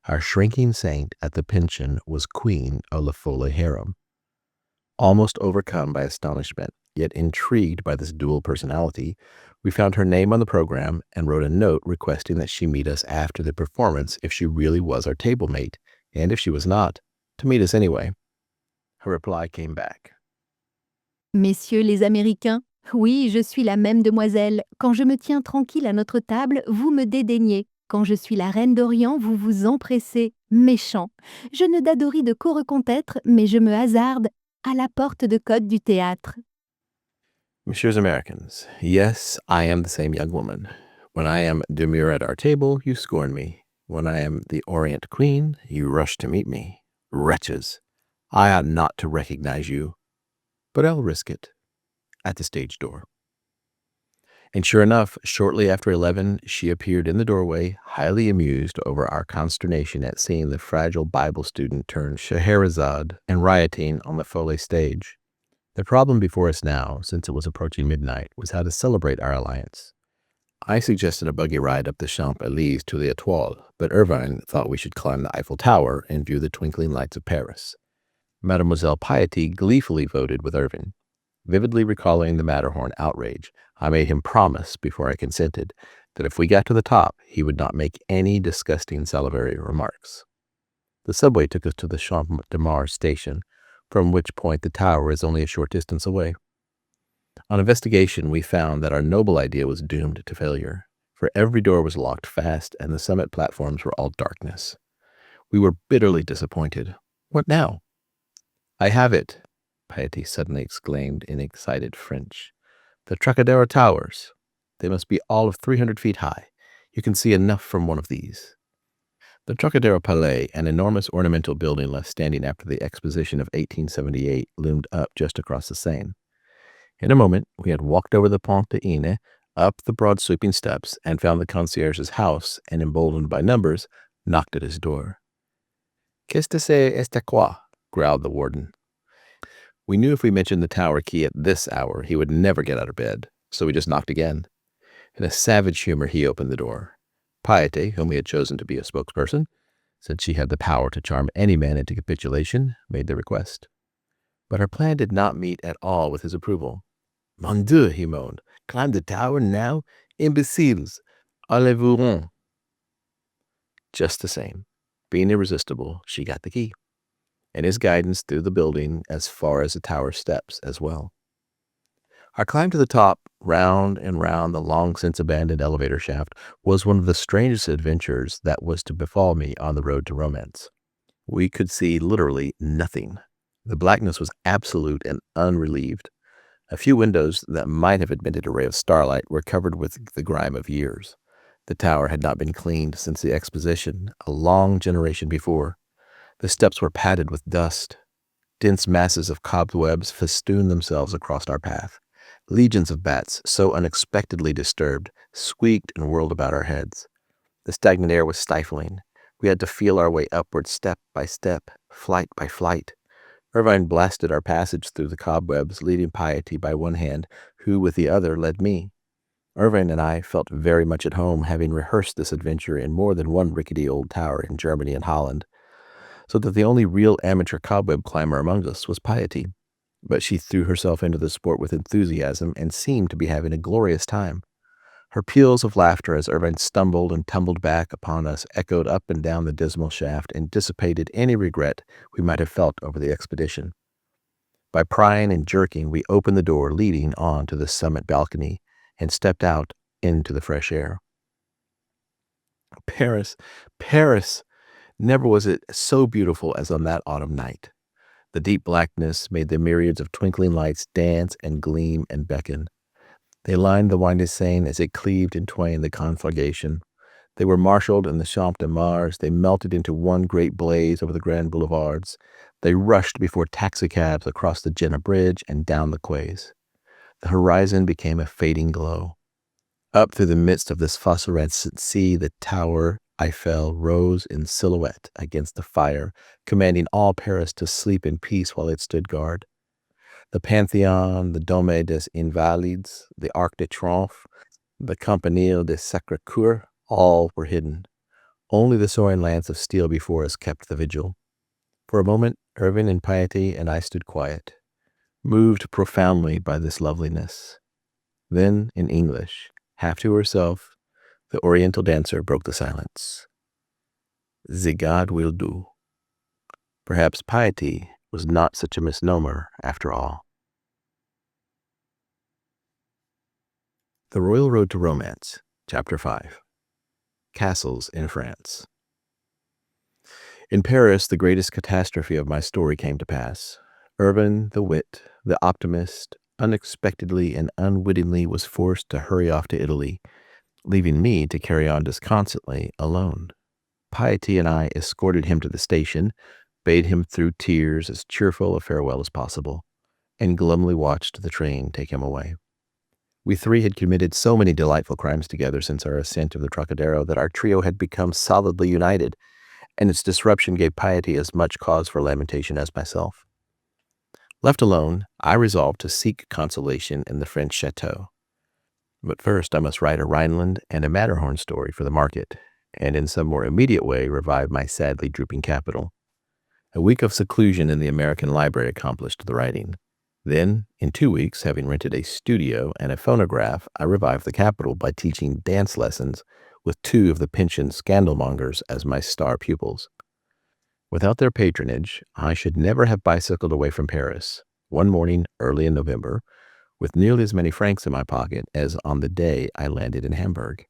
Our shrinking saint at the pension was queen of the Folle harem. Almost overcome by astonishment, yet intrigued by this dual personality, we found her name on the program and wrote a note requesting that she meet us after the performance if she really was our table mate, and if she was not, to meet us anyway. Her reply came back. Messieurs les Américains, oui, je suis la même demoiselle. Quand je me tiens tranquille à notre table, vous me dédaignez. Quand je suis la reine d'Orient, vous vous empressez. Méchant. Je ne d'adoris de qu'au reconnaître, mais je me hasarde à la porte de côte du théâtre. Messieurs Americans, yes, I am the same young woman. When I am demure at our table, you scorn me. When I am the Orient Queen, you rush to meet me. Wretches, I ought not to recognize you, but I'll risk it. At the stage door. And sure enough, shortly after 11, she appeared in the doorway, highly amused over our consternation at seeing the fragile Bible student turn Scheherazade and rioting on the Folle stage. The problem before us now, since it was approaching midnight, was how to celebrate our alliance. I suggested a buggy ride up the Champs-Élysées to the Étoile, but Irvine thought we should climb the Eiffel Tower and view the twinkling lights of Paris. Mademoiselle Piety gleefully voted with Irvine. Vividly recalling the Matterhorn outrage, I made him promise, before I consented, that if we got to the top, he would not make any disgusting salivary remarks. The subway took us to the Champ de Mars station, from which point the tower is only a short distance away. On investigation, we found that our noble idea was doomed to failure, for every door was locked fast and the summit platforms were all darkness. We were bitterly disappointed. What now? I have it, Piety suddenly exclaimed in excited French. The Trocadero Towers. They must be all of 300 feet high. You can see enough from one of these. The Trocadero Palais, an enormous ornamental building left standing after the Exposition of 1878, loomed up just across the Seine. In a moment, we had walked over the Pont de Ine, up the broad sweeping steps, and found the concierge's house, and emboldened by numbers, knocked at his door. Qu'est-ce que c'est quoi? Growled the warden. We knew if we mentioned the tower key at this hour, he would never get out of bed, so we just knocked again. In a savage humor, he opened the door. Piety, whom we had chosen to be a spokesperson, since she had the power to charm any man into capitulation, made the request. But her plan did not meet at all with his approval. Mon Dieu, he moaned. Climb the tower now? Imbeciles! Allez-vous-en! Just the same, being irresistible, she got the key, and his guidance through the building as far as the tower steps as well. Our climb to the top, round and round the long since abandoned elevator shaft, was one of the strangest adventures that was to befall me on the road to romance. We could see literally nothing. The blackness was absolute and unrelieved. A few windows that might have admitted a ray of starlight were covered with the grime of years. The tower had not been cleaned since the Exposition, a long generation before. The steps were padded with dust. Dense masses of cobwebs festooned themselves across our path. Legions of bats, so unexpectedly disturbed, squeaked and whirled about our heads. The stagnant air was stifling. We had to feel our way upward step by step, flight by flight. Irvine blasted our passage through the cobwebs, leading Piety by one hand, who with the other led me. Irvine and I felt very much at home, having rehearsed this adventure in more than one rickety old tower in Germany and Holland, so that the only real amateur cobweb climber among us was Piety. But she threw herself into the sport with enthusiasm and seemed to be having a glorious time. Her peals of laughter as Irvine stumbled and tumbled back upon us echoed up and down the dismal shaft and dissipated any regret we might have felt over the expedition. By prying and jerking, we opened the door leading on to the summit balcony and stepped out into the fresh air. Paris, Paris! Never was it so beautiful as on that autumn night. The deep blackness made the myriads of twinkling lights dance and gleam and beckon. They lined the winding Seine as it cleaved in twain the conflagration. They were marshaled in the Champ de Mars. They melted into one great blaze over the grand boulevards. They rushed before taxicabs across the Jena Bridge and down the quays. The horizon became a fading glow. Up through the midst of this phosphorescent sea, the tower Eiffel rose in silhouette against the fire, commanding all Paris to sleep in peace while it stood guard. The Pantheon, the Dôme des Invalides, the Arc de Triomphe, the Campanile de Sacré-Cœur, all were hidden. Only the soaring lance of steel before us kept the vigil. For a moment, Irving and Piety and I stood quiet, moved profoundly by this loveliness. Then, in English, half to herself, the Oriental dancer broke the silence. "The God will do." Perhaps piety was not such a misnomer after all. The Royal Road to Romance, Chapter 5. Castles in France. In Paris, the greatest catastrophe of my story came to pass. Urban, the wit, the optimist, unexpectedly and unwittingly was forced to hurry off to Italy, leaving me to carry on disconsolately alone. Piety and I escorted him to the station, bade him through tears as cheerful a farewell as possible, and glumly watched the train take him away. We three had committed so many delightful crimes together since our ascent of the Trocadero that our trio had become solidly united, and its disruption gave Piety as much cause for lamentation as myself. Left alone, I resolved to seek consolation in the French chateau. But first I must write a Rhineland and a Matterhorn story for the market, and in some more immediate way revive my sadly drooping capital. A week of seclusion in the American library accomplished the writing. Then, in 2 weeks, having rented a studio and a phonograph, I revived the capital by teaching dance lessons with 2 of the pensioned scandalmongers as my star pupils. Without their patronage, I should never have bicycled away from Paris, one morning early in November, with nearly as many francs in my pocket as on the day I landed in Hamburg.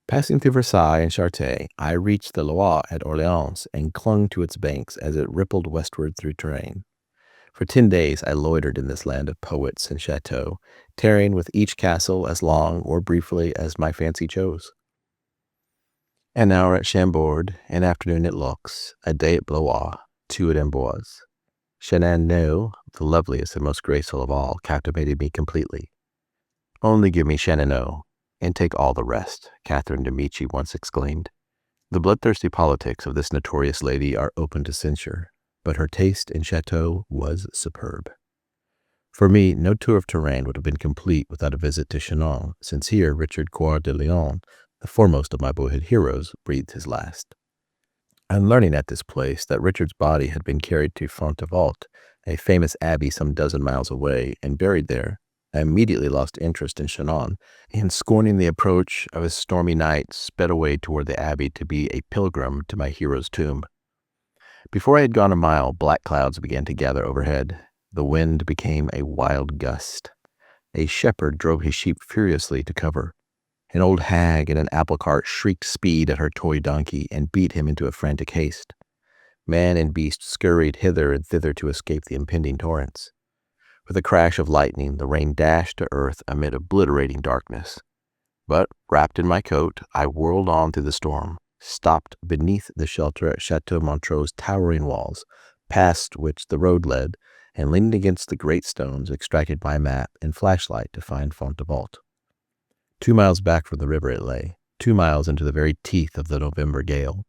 Passing through Versailles and Chartres, I reached the Loire at Orleans and clung to its banks as it rippled westward through Touraine. For 10 days I loitered in this land of poets and chateaux, tarrying with each castle as long or briefly as my fancy chose. An hour at Chambord, an afternoon at Laux, a day at Blois, 2 at Amboise. Shenandoah, the loveliest and most graceful of all, captivated me completely. "Only give me Shenandoah, and take all the rest," Catherine de Medici once exclaimed. The bloodthirsty politics of this notorious lady are open to censure, but her taste in chateau was superb. For me, no tour of Touraine would have been complete without a visit to Chinon, since here Richard Coeur de Lion, the foremost of my boyhood heroes, breathed his last. On learning at this place that Richard's body had been carried to Fontevraud, a famous abbey some dozen miles away, and buried there, I immediately lost interest in Chinon, and scorning the approach of a stormy night, sped away toward the abbey to be a pilgrim to my hero's tomb. Before I had gone a mile, black clouds began to gather overhead. The wind became a wild gust. A shepherd drove his sheep furiously to cover. An old hag in an apple cart shrieked speed at her toy donkey and beat him into a frantic haste. Man and beast scurried hither and thither to escape the impending torrents. With a crash of lightning, the rain dashed to earth amid obliterating darkness. But, wrapped in my coat, I whirled on through the storm, stopped beneath the shelter at Chateau Montreux's towering walls, past which the road led, and leaning against the great stones, extracted my map and flashlight to find Fontevraud. 2 miles back from the river it lay, 2 miles into the very teeth of the November gale.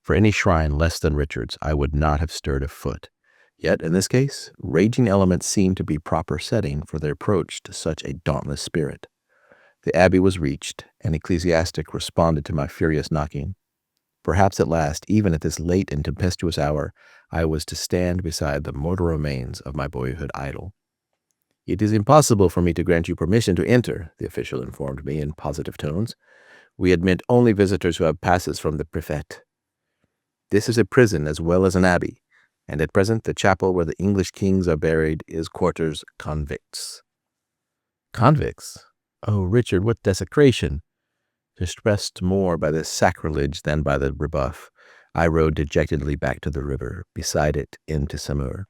For any shrine less than Richard's, I would not have stirred a foot. Yet, in this case, raging elements seemed to be proper setting for the approach to such a dauntless spirit. The abbey was reached. An ecclesiastic responded to my furious knocking. Perhaps at last, even at this late and tempestuous hour, I was to stand beside the mortal remains of my boyhood idol. "It is impossible for me to grant you permission to enter," the official informed me in positive tones. "We admit only visitors who have passes from the prefect. This is a prison as well as an abbey, and at present the chapel where the English kings are buried is quarters convicts." Convicts? Oh, Richard, what desecration! Distressed more by this sacrilege than by the rebuff, I rode dejectedly back to the river, beside it into Saumur.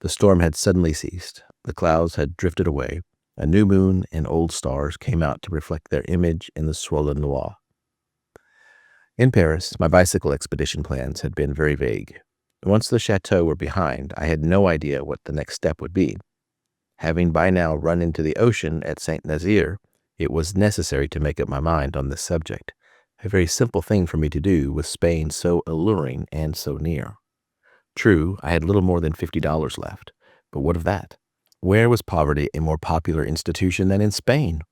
The storm had suddenly ceased. The clouds had drifted away. A new moon and old stars came out to reflect their image in the swollen Loire. In Paris, my bicycle expedition plans had been very vague. Once the chateaux were behind, I had no idea what the next step would be. Having by now run into the ocean at Saint-Nazaire, it was necessary to make up my mind on this subject, a very simple thing for me to do with Spain so alluring and so near. True, I had little more than $50 left, but what of that? Where was poverty a more popular institution than in Spain?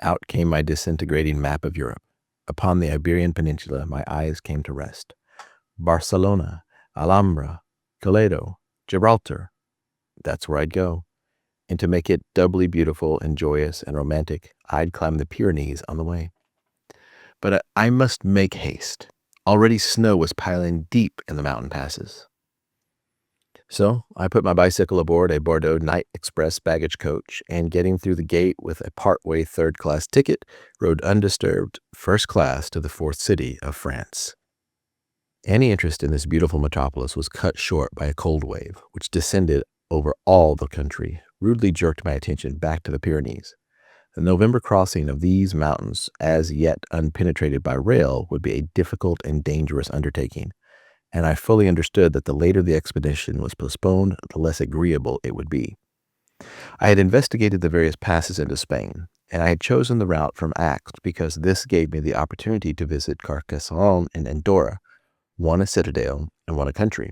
Out came my disintegrating map of Europe. Upon the Iberian Peninsula, my eyes came to rest. Barcelona, Alhambra, Toledo, Gibraltar. That's where I'd go. And to make it doubly beautiful and joyous and romantic, I'd climb the Pyrenees on the way. But I must make haste. Already snow was piling deep in the mountain passes. So I put my bicycle aboard a Bordeaux night express baggage coach and, getting through the gate with a partway third-class ticket, rode undisturbed first class to the fourth city of France. Any interest in this beautiful metropolis was cut short by a cold wave, which descended over all the country, rudely jerked my attention back to the Pyrenees. The November crossing of these mountains, as yet unpenetrated by rail, would be a difficult and dangerous undertaking, and I fully understood that the later the expedition was postponed, the less agreeable it would be. I had investigated the various passes into Spain, and I had chosen the route from Aix because this gave me the opportunity to visit Carcassonne and Andorra, one a citadel and one a country,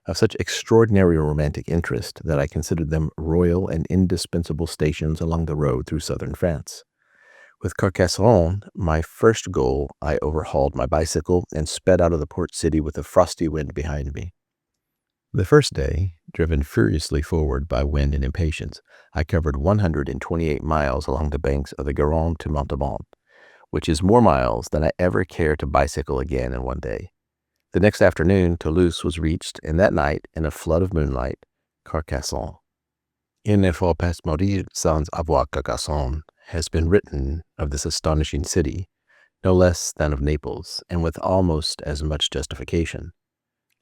of such extraordinary romantic interest that I considered them royal and indispensable stations along the road through southern France. With Carcassonne, my first goal, I overhauled my bicycle and sped out of the port city with a frosty wind behind me. The first day, driven furiously forward by wind and impatience, I covered 128 miles along the banks of the Garonne to Montauban, which is more miles than I ever care to bicycle again in one day. The next afternoon, Toulouse was reached, and that night, in a flood of moonlight, Carcassonne. Il ne faut pas mourir sans avoir Carcassonne has been written of this astonishing city, no less than of Naples, and with almost as much justification.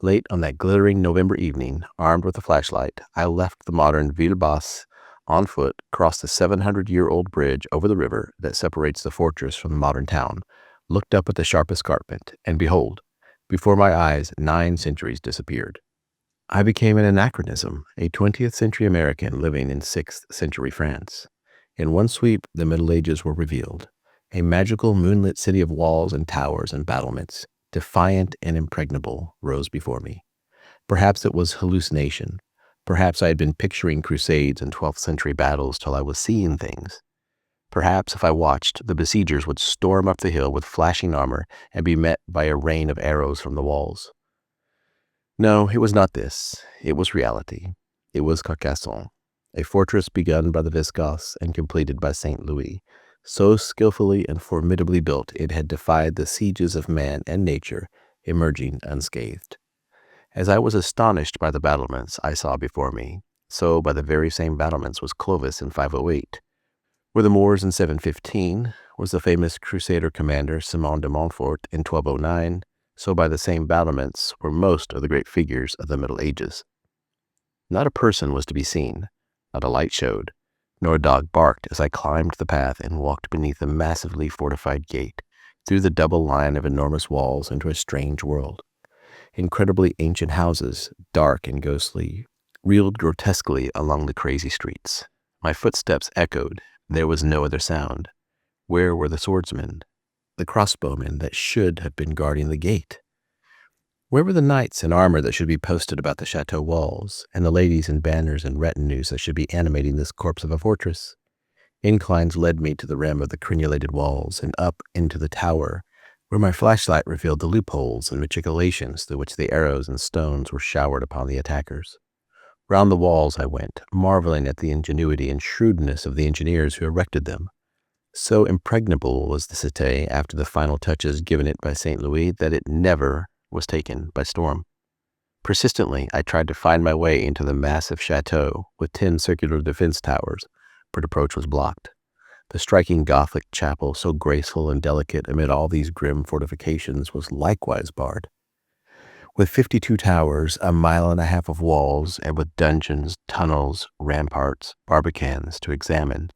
Late on that glittering November evening, armed with a flashlight, I left the modern Ville Basse on foot, crossed the 700-year-old bridge over the river that separates the fortress from the modern town, looked up at the sharp escarpment, and behold, before my eyes, 9 centuries disappeared. I became an anachronism, a 20th century American living in 6th century France. In one sweep, the Middle Ages were revealed, a magical moonlit city of walls and towers and battlements, defiant and impregnable, rose before me. Perhaps it was hallucination. Perhaps I had been picturing crusades and 12th century battles till I was seeing things. Perhaps if I watched, the besiegers would storm up the hill with flashing armor and be met by a rain of arrows from the walls. No, it was not this. It was reality. It was Carcassonne, a fortress begun by the Visigoths and completed by St. Louis. So skillfully and formidably built, it had defied the sieges of man and nature, emerging unscathed. As I was astonished by the battlements I saw before me, so by the very same battlements was Clovis in 508. Were the Moors in 715, was the famous Crusader commander Simon de Montfort in 1209, so by the same battlements were most of the great figures of the Middle Ages. Not a person was to be seen, not a light showed, nor a dog barked as I climbed the path and walked beneath the massively fortified gate, through the double line of enormous walls into a strange world. Incredibly ancient houses, dark and ghostly, reeled grotesquely along the crazy streets. My footsteps echoed. There was no other sound. Where were the swordsmen, the crossbowmen that should have been guarding the gate? Where were the knights in armor that should be posted about the chateau walls, and the ladies in banners and retinues that should be animating this corpse of a fortress? Inclines led me to the rim of the crenulated walls and up into the tower, where my flashlight revealed the loopholes and matriculations through which the arrows and stones were showered upon the attackers. Round the walls I went, marveling at the ingenuity and shrewdness of the engineers who erected them. So impregnable was the cité after the final touches given it by St. Louis that it never was taken by storm. Persistently, I tried to find my way into the massive chateau with 10 circular defense towers, but approach was blocked. The striking Gothic chapel, so graceful and delicate amid all these grim fortifications, was likewise barred. With 52 towers, a mile and a half of walls, and with dungeons, tunnels, ramparts, barbicans to examine,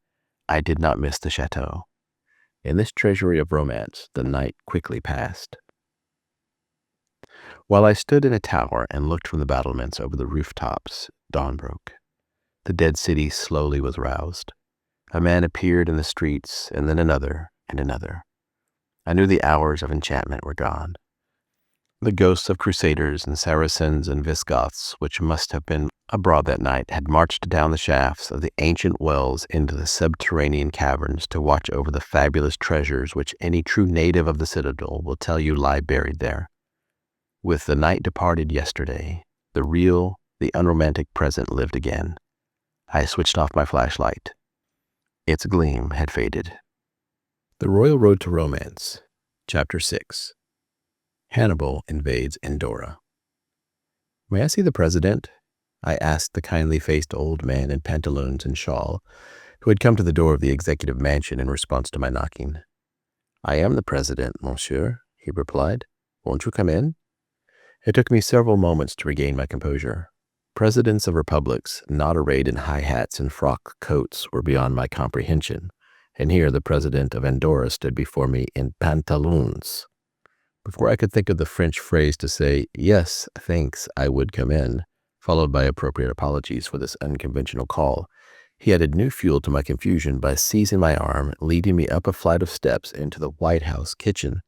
I did not miss the chateau. In this treasury of romance, the night quickly passed. While I stood in a tower and looked from the battlements over the rooftops, dawn broke. The dead city slowly was roused. A man appeared in the streets, and then another and another. I knew the hours of enchantment were gone. The ghosts of crusaders and Saracens and Visigoths, which must have been abroad that night, had marched down the shafts of the ancient wells into the subterranean caverns to watch over the fabulous treasures which any true native of the citadel will tell you lie buried there. With the night departed yesterday, the real, the unromantic present lived again. I switched off my flashlight. Its gleam had faded. The Royal Road to Romance, Chapter 6. Hannibal invades Andorra. "May I see the president?" I asked the kindly-faced old man in pantaloons and shawl, who had come to the door of the executive mansion in response to my knocking. "I am the president, monsieur," he replied. "Won't you come in?" It took me several moments to regain my composure. Presidents of republics, not arrayed in high hats and frock coats, were beyond my comprehension, and here the president of Andorra stood before me in pantaloons. Before I could think of the French phrase to say, "Yes, thanks, I would come in," followed by appropriate apologies for this unconventional call, he added new fuel to my confusion by seizing my arm, leading me up a flight of steps into the White House kitchen,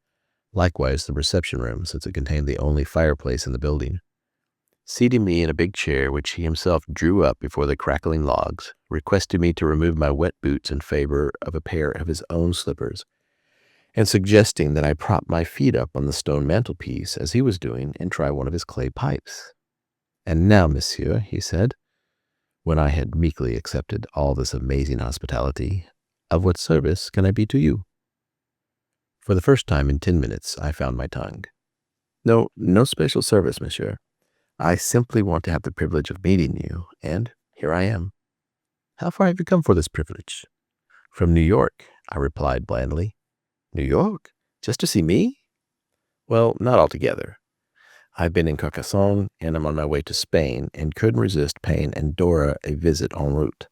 likewise the reception room, since it contained the only fireplace in the building. Seating me in a big chair, which he himself drew up before the crackling logs, requested me to remove my wet boots in favor of a pair of his own slippers, and suggesting that I prop my feet up on the stone mantelpiece, as he was doing, and try one of his clay pipes. "And now, monsieur," he said, when I had meekly accepted all this amazing hospitality, "of what service can I be to you?" For the first time in 10 minutes, I found my tongue. No special service, monsieur. I simply want to have the privilege of meeting you, and here I am." "How far have you come for this privilege?" "From New York," I replied blandly. "New York? Just to see me?" "Well, not altogether. I've been in Carcassonne, and I'm on my way to Spain, and couldn't resist paying Andorra a visit en route.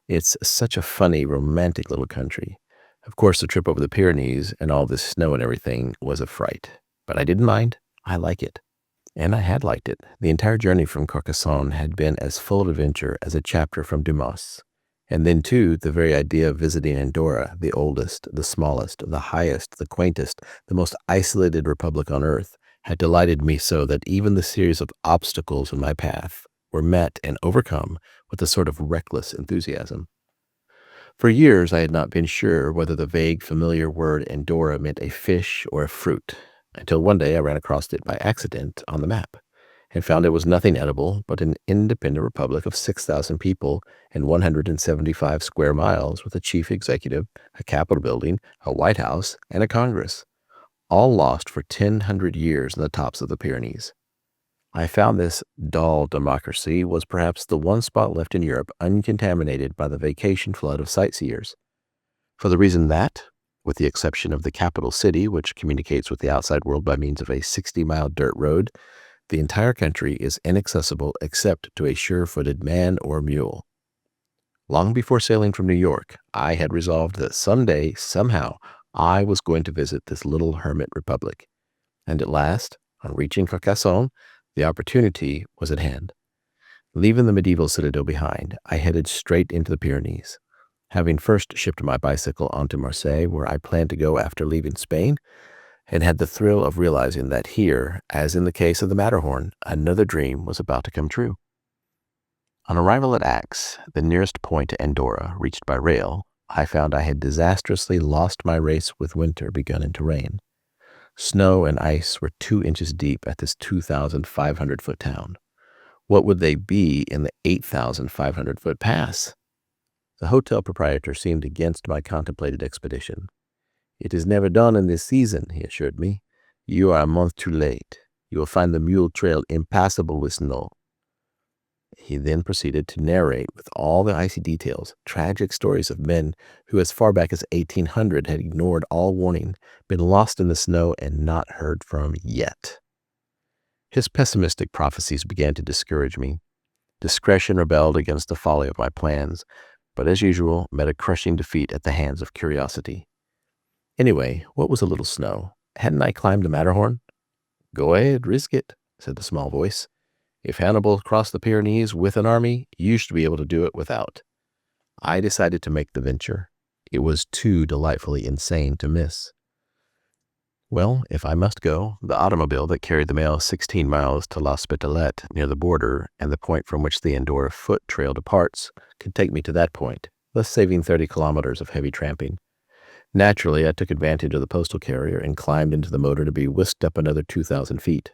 It's such a funny, romantic little country. Of course, the trip over the Pyrenees and all this snow and everything was a fright, but I didn't mind. I like it." And I had liked it. The entire journey from Carcassonne had been as full of adventure as a chapter from Dumas. And then, too, the very idea of visiting Andorra, the oldest, the smallest, the highest, the quaintest, the most isolated republic on earth, had delighted me so that even the series of obstacles in my path were met and overcome with a sort of reckless enthusiasm. For years I had not been sure whether the vague, familiar word Andorra meant a fish or a fruit, until one day I ran across it by accident on the map, and found it was nothing edible but an independent republic of 6,000 people and 175 square miles, with a chief executive, a capitol building, a White House, and a Congress, all lost for 1,000 years in the tops of the Pyrenees. I found this dull democracy was perhaps the one spot left in Europe uncontaminated by the vacation flood of sightseers, for the reason that, with the exception of the capital city, which communicates with the outside world by means of a 60-mile dirt road, the entire country is inaccessible except to a sure-footed man or mule. Long before sailing from New York, I had resolved that someday, somehow, I was going to visit this little hermit republic. And at last, on reaching Carcassonne, the opportunity was at hand. Leaving the medieval citadel behind, I headed straight into the Pyrenees. Having first shipped my bicycle onto Marseille, where I planned to go after leaving Spain, and had the thrill of realizing that here, as in the case of the Matterhorn, another dream was about to come true. On arrival at Aix, the nearest point to Andorra, reached by rail, I found I had disastrously lost my race with winter beginning to rain. Snow and ice were 2 inches deep at this 2,500-foot town. What would they be in the 8,500-foot pass? The hotel proprietor seemed against my contemplated expedition. "It is never done in this season," he assured me. "You are a month too late. You will find the mule trail impassable with snow." He then proceeded to narrate with all the icy details tragic stories of men who as far back as 1800 had ignored all warning, been lost in the snow, and not heard from yet. His pessimistic prophecies began to discourage me. Discretion rebelled against the folly of my plans, but as usual met a crushing defeat at the hands of curiosity. Anyway, what was a little snow? Hadn't I climbed the Matterhorn? "Go ahead, risk it," said the small voice. "If Hannibal crossed the Pyrenees with an army, you should be able to do it without." I decided to make the venture. It was too delightfully insane to miss. Well, if I must go, the automobile that carried the mail 16 miles to L'Hospitalet near the border and the point from which the Andorra foot trail departs could take me to that point, thus saving 30 kilometers of heavy tramping. Naturally, I took advantage of the postal carrier and climbed into the motor to be whisked up another 2,000 feet.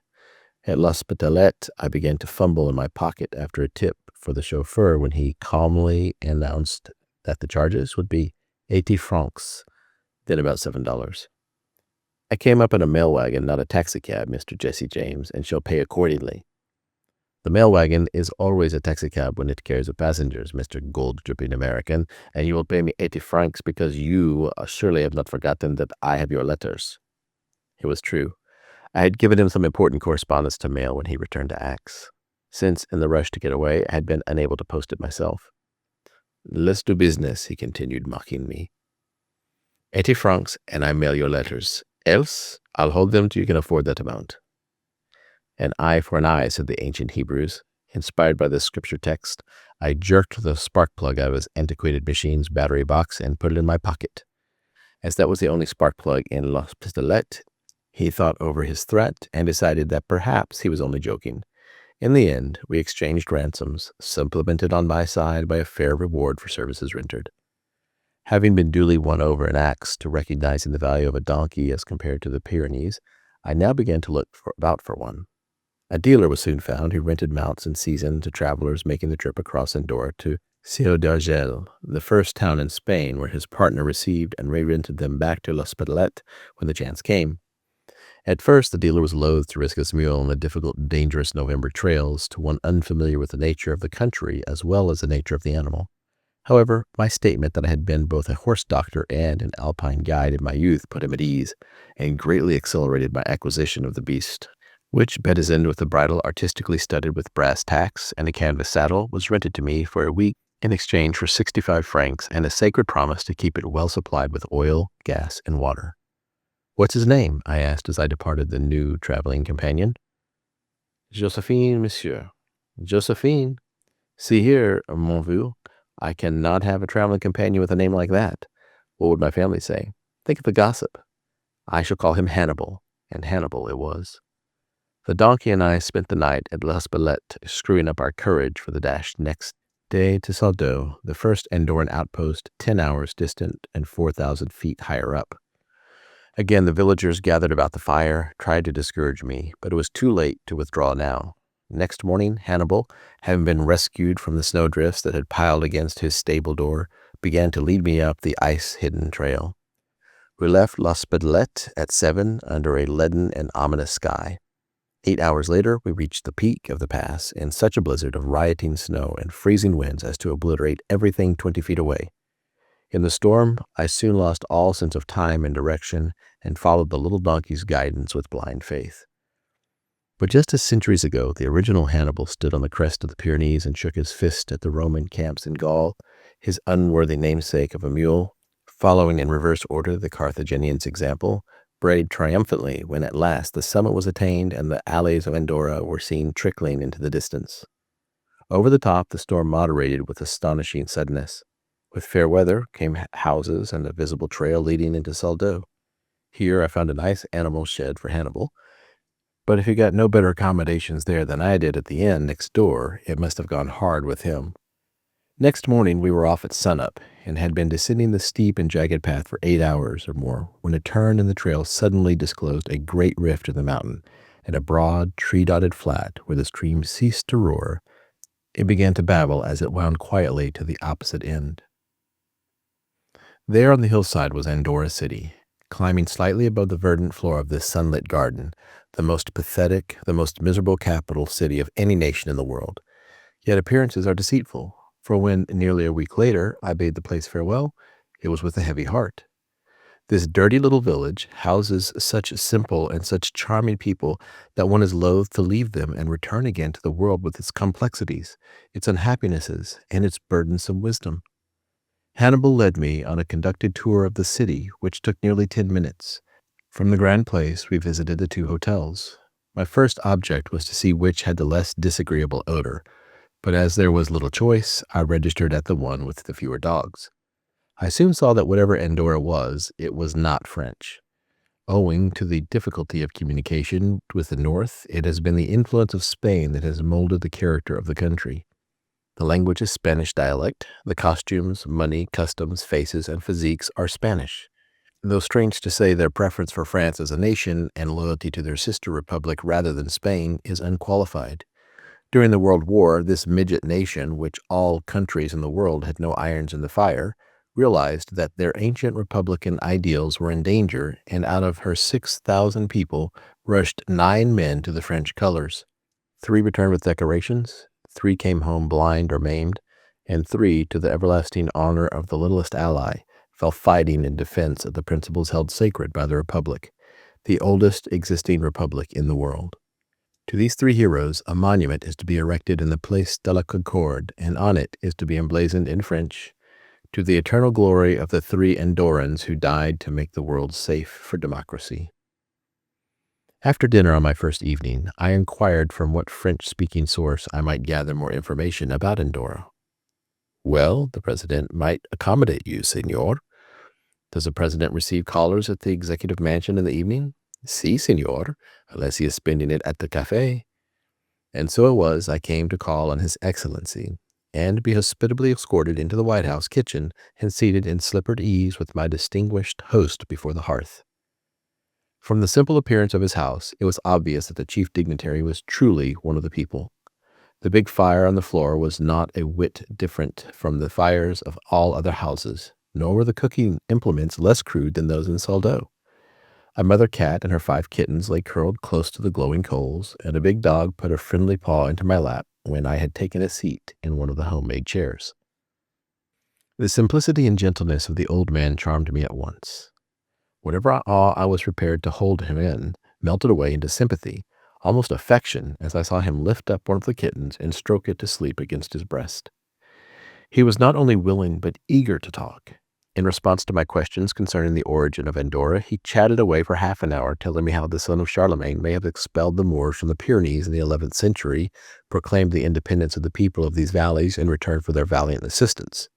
At L'Hospitalet, I began to fumble in my pocket after a tip for the chauffeur when he calmly announced that the charges would be 80 francs, then about $7. I came up in a mail wagon, not a taxicab, Mr. Jesse James, and shall pay accordingly. The mail wagon is always a taxicab when it carries passengers, Mr. Gold-dripping American, and you will pay me 80 francs because you surely have not forgotten that I have your letters. It was true. I had given him some important correspondence to mail when he returned to Aix, since in the rush to get away I had been unable to post it myself. Let's do business, he continued, mocking me. 80 francs, and I mail your letters. Else, I'll hold them till you can afford that amount. An eye for an eye, said the ancient Hebrews. Inspired by this scripture text, I jerked the spark plug out of his antiquated machine's battery box and put it in my pocket. As that was the only spark plug in L'Hospitalet, he thought over his threat and decided that perhaps he was only joking. In the end, we exchanged ransoms, supplemented on my side by a fair reward for services rendered. Having been duly won over in Aix to recognizing the value of a donkey as compared to the Pyrenees, I now began to look about for one. A dealer was soon found who rented mounts in season to travelers making the trip across Andorra to Ciudad d'Urgell, the first town in Spain where his partner received and re-rented them back to L'Hospitalet when the chance came. At first, the dealer was loath to risk his mule on the difficult, dangerous November trails to one unfamiliar with the nature of the country as well as the nature of the animal. However, my statement that I had been both a horse doctor and an alpine guide in my youth put him at ease, and greatly accelerated my acquisition of the beast, which, bedizened with a bridle artistically studded with brass tacks and a canvas saddle, was rented to me for a week in exchange for 65 francs and a sacred promise to keep it well supplied with oil, gas, and water. What's his name? I asked as I departed the new traveling companion. Josephine, monsieur. Josephine. See here, mon vieux. I cannot have a traveling companion with a name like that. What would my family say? Think of the gossip. I shall call him Hannibal, and Hannibal it was. The donkey and I spent the night at L'Hospitalet, screwing up our courage for the dash next day to Saldo, the first Andorran outpost 10 hours distant and 4,000 feet higher up. Again, the villagers gathered about the fire, tried to discourage me, but it was too late to withdraw now. Next morning, Hannibal, having been rescued from the snowdrifts that had piled against his stable door, began to lead me up the ice-hidden trail. We left L'Hospitalet at 7 under a leaden and ominous sky. 8 hours later, we reached the peak of the pass in such a blizzard of rioting snow and freezing winds as to obliterate everything 20 feet away. In the storm, I soon lost all sense of time and direction and followed the little donkey's guidance with blind faith. But just as centuries ago, the original Hannibal stood on the crest of the Pyrenees and shook his fist at the Roman camps in Gaul, his unworthy namesake of a mule, following in reverse order the Carthaginian's example, brayed triumphantly when at last the summit was attained and the alleys of Andorra were seen trickling into the distance. Over the top, the storm moderated with astonishing suddenness. With fair weather came houses and a visible trail leading into Saldo. Here I found a nice animal shed for Hannibal, but if he got no better accommodations there than I did at the inn next door, it must have gone hard with him. Next morning we were off at sunup and had been descending the steep and jagged path for 8 hours or more when a turn in the trail suddenly disclosed a great rift in the mountain and a broad, tree-dotted flat where the stream ceased to roar. It began to babble as it wound quietly to the opposite end. There on the hillside was Andorra City, climbing slightly above the verdant floor of this sunlit garden, the most pathetic, the most miserable capital city of any nation in the world. Yet appearances are deceitful, for when, nearly a week later, I bade the place farewell, it was with a heavy heart. This dirty little village houses such simple and such charming people that one is loath to leave them and return again to the world with its complexities, its unhappinesses, and its burdensome wisdom. Hannibal led me on a conducted tour of the city, which took nearly 10 minutes. From the Grand Place, we visited the 2 hotels. My first object was to see which had the less disagreeable odor, but as there was little choice, I registered at the one with the fewer dogs. I soon saw that whatever Andorra was, it was not French. Owing to the difficulty of communication with the North, it has been the influence of Spain that has molded the character of the country. The language is Spanish dialect. The costumes, money, customs, faces, and physiques are Spanish. Though strange to say, their preference for France as a nation and loyalty to their sister republic rather than Spain is unqualified. During the World War, this midget nation, which all countries in the world had no irons in the fire, realized that their ancient republican ideals were in danger, and out of her 6,000 people rushed 9 men to the French colors. 3 returned with decorations, 3 came home blind or maimed, and 3, to the everlasting honor of the littlest ally, fell fighting in defense of the principles held sacred by the Republic, the oldest existing republic in the world. To these 3 heroes, a monument is to be erected in the Place de la Concorde, and on it is to be emblazoned in French, "To the eternal glory of the 3 Andorrans who died to make the world safe for democracy." After dinner on my first evening, I inquired from what French-speaking source I might gather more information about Andorra. "Well, the president might accommodate you, senor." "Does the president receive callers at the executive mansion in the evening?" "Si, senor, unless he is spending it at the café." And so it was I came to call on His Excellency, and be hospitably escorted into the White House kitchen and seated in slippered ease with my distinguished host before the hearth. From the simple appearance of his house, it was obvious that the chief dignitary was truly one of the people. The big fire on the floor was not a whit different from the fires of all other houses, nor were the cooking implements less crude than those in Saldo. A mother cat and her 5 kittens lay curled close to the glowing coals, and a big dog put a friendly paw into my lap when I had taken a seat in one of the homemade chairs. The simplicity and gentleness of the old man charmed me at once. Whatever awe I was prepared to hold him in melted away into sympathy, almost affection, as I saw him lift up one of the kittens and stroke it to sleep against his breast. He was not only willing but eager to talk. In response to my questions concerning the origin of Andorra, he chatted away for half an hour, telling me how the son of Charlemagne may have expelled the Moors from the Pyrenees in the 11th century, proclaimed the independence of the people of these valleys in return for their valiant assistance.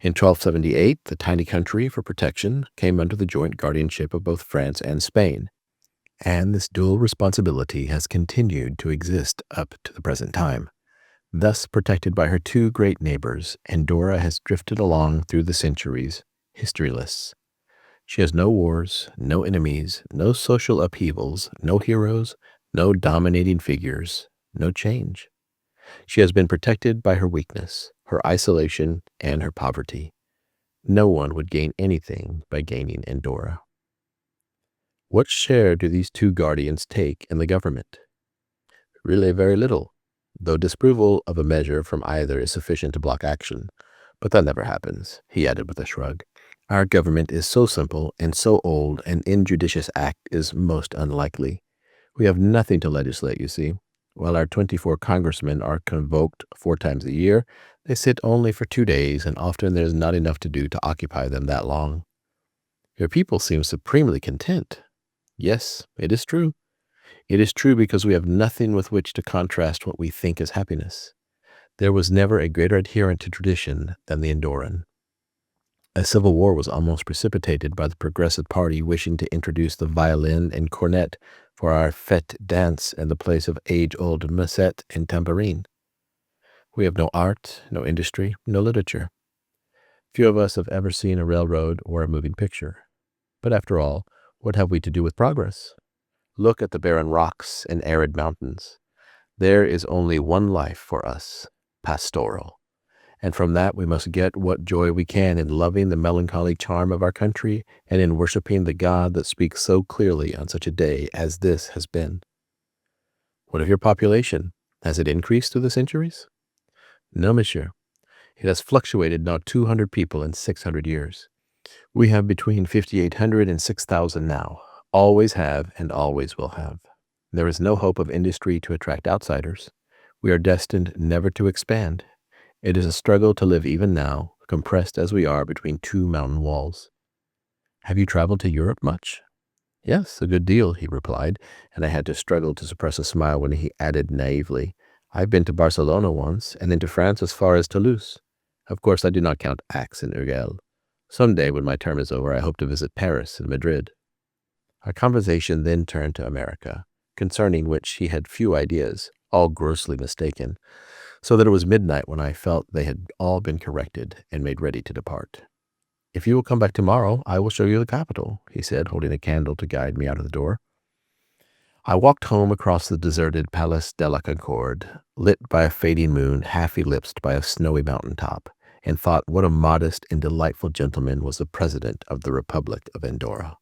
In 1278, the tiny country, for protection, came under the joint guardianship of both France and Spain, and this dual responsibility has continued to exist up to the present time. Thus protected by her 2 great neighbors, Andorra has drifted along through the centuries, historyless. She has no wars, no enemies, no social upheavals, no heroes, no dominating figures, no change. She has been protected by her weakness, her isolation, and her poverty. No one would gain anything by gaining Andorra. What share do these 2 guardians take in the government? Really very little, though disapproval of a measure from either is sufficient to block action. But that never happens, he added with a shrug. Our government is so simple and so old, an injudicious act is most unlikely. We have nothing to legislate, you see. While our 24 congressmen are convoked 4 times a year, they sit only for 2 days, and often there is not enough to do to occupy them that long. Your people seem supremely content. Yes, it is true. It is true because we have nothing with which to contrast what we think is happiness. There was never a greater adherent to tradition than the Andorran. A civil war was almost precipitated by the Progressive Party wishing to introduce the violin and cornet for our fête dance in the place of age-old musette and tambourine. We have no art, no industry, no literature. Few of us have ever seen a railroad or a moving picture. But after all, what have we to do with progress? Look at the barren rocks and arid mountains. There is only one life for us, pastoral. And from that we must get what joy we can in loving the melancholy charm of our country and in worshiping the God that speaks so clearly on such a day as this has been. What of your population? Has it increased through the centuries? No, monsieur. It has fluctuated not 200 people in 600 years. We have between 5,800 and 6,000 now, always have and always will have. There is no hope of industry to attract outsiders. We are destined never to expand. It is a struggle to live even now, compressed as we are between 2 mountain walls. Have you traveled to Europe much? Yes, a good deal, he replied, and I had to struggle to suppress a smile when he added naively, I've been to Barcelona once, and then to France as far as Toulouse. Of course, I do not count Aix and Wehrl. Some day, when my term is over, I hope to visit Paris and Madrid. Our conversation then turned to America, concerning which he had few ideas, all grossly mistaken, so that it was midnight when I felt they had all been corrected and made ready to depart. "If you will come back tomorrow, I will show you the capital," he said, holding a candle to guide me out of the door. I walked home across the deserted Place de la Concorde, lit by a fading moon, half eclipsed by a snowy mountain top, and thought what a modest and delightful gentleman was the President of the Republic of Andorra.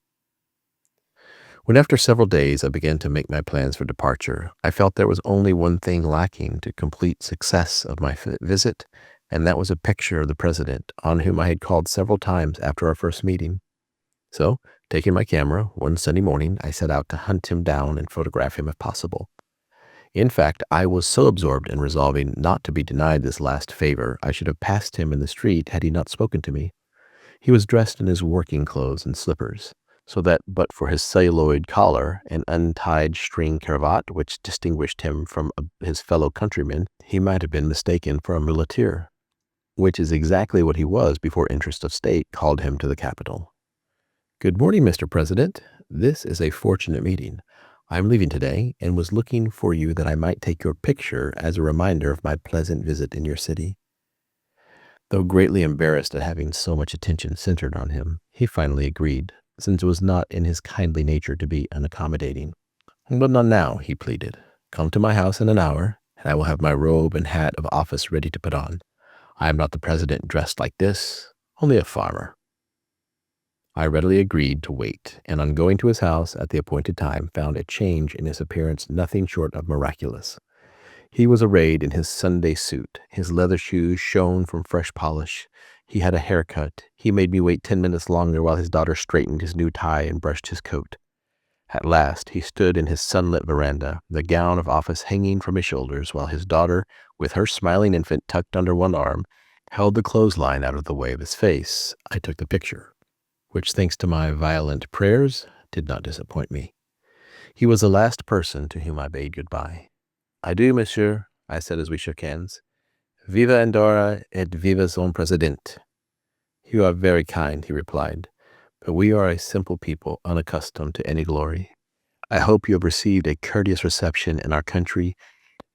When after several days I began to make my plans for departure, I felt there was only one thing lacking to complete success of my visit, and that was a picture of the President, on whom I had called several times after our first meeting. So, taking my camera, one sunny morning, I set out to hunt him down and photograph him if possible. In fact, I was so absorbed in resolving not to be denied this last favor, I should have passed him in the street had he not spoken to me. He was dressed in his working clothes and slippers, so that but for his celluloid collar and untied string cravat which distinguished him from his fellow countrymen, he might have been mistaken for a muleteer, which is exactly what he was before interest of state called him to the capital. "Good morning, Mr. President. This is a fortunate meeting. I am leaving today and was looking for you that I might take your picture as a reminder of my pleasant visit in your city." Though greatly embarrassed at having so much attention centered on him, he finally agreed, since it was not in his kindly nature to be unaccommodating. "But not now," he pleaded. "Come to my house in an hour, and I will have my robe and hat of office ready to put on. I am not the President dressed like this, only a farmer." I readily agreed to wait, and on going to his house at the appointed time, found a change in his appearance nothing short of miraculous. He was arrayed in his Sunday suit. His leather shoes shone from fresh polish. He had a haircut. He made me wait 10 minutes longer while his daughter straightened his new tie and brushed his coat. At last, he stood in his sunlit veranda, the gown of office hanging from his shoulders, while his daughter, with her smiling infant tucked under one arm, held the clothesline out of the way of his face. I took the picture, which, thanks to my violent prayers, did not disappoint me. He was the last person to whom I bade goodbye. "Adieu, monsieur," I said as we shook hands. "Viva Andorra et viva son president." "You are very kind," he replied, "but we are a simple people unaccustomed to any glory. I hope you have received a courteous reception in our country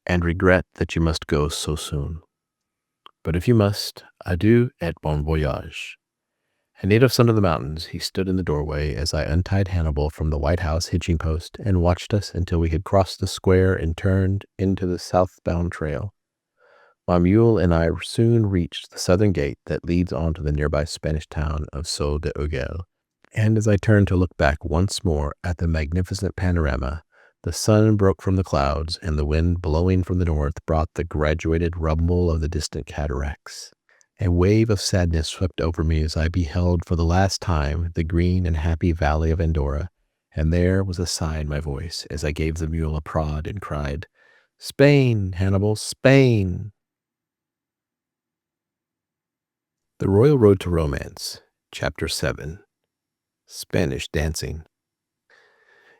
and regret that you must go so soon. But if you must, adieu et bon voyage." A native son of the mountains, he stood in the doorway as I untied Hannibal from the White House hitching post and watched us until we had crossed the square and turned into the southbound trail. My mule and I soon reached the southern gate that leads on to the nearby Spanish town of Sol de Urgel, and as I turned to look back once more at the magnificent panorama, the sun broke from the clouds and the wind blowing from the north brought the graduated rumble of the distant cataracts. A wave of sadness swept over me as I beheld for the last time the green and happy valley of Andorra, and there was a sigh in my voice as I gave the mule a prod and cried, "Spain, Hannibal, Spain!" The Royal Road to Romance, Chapter 7. Spanish Dancing.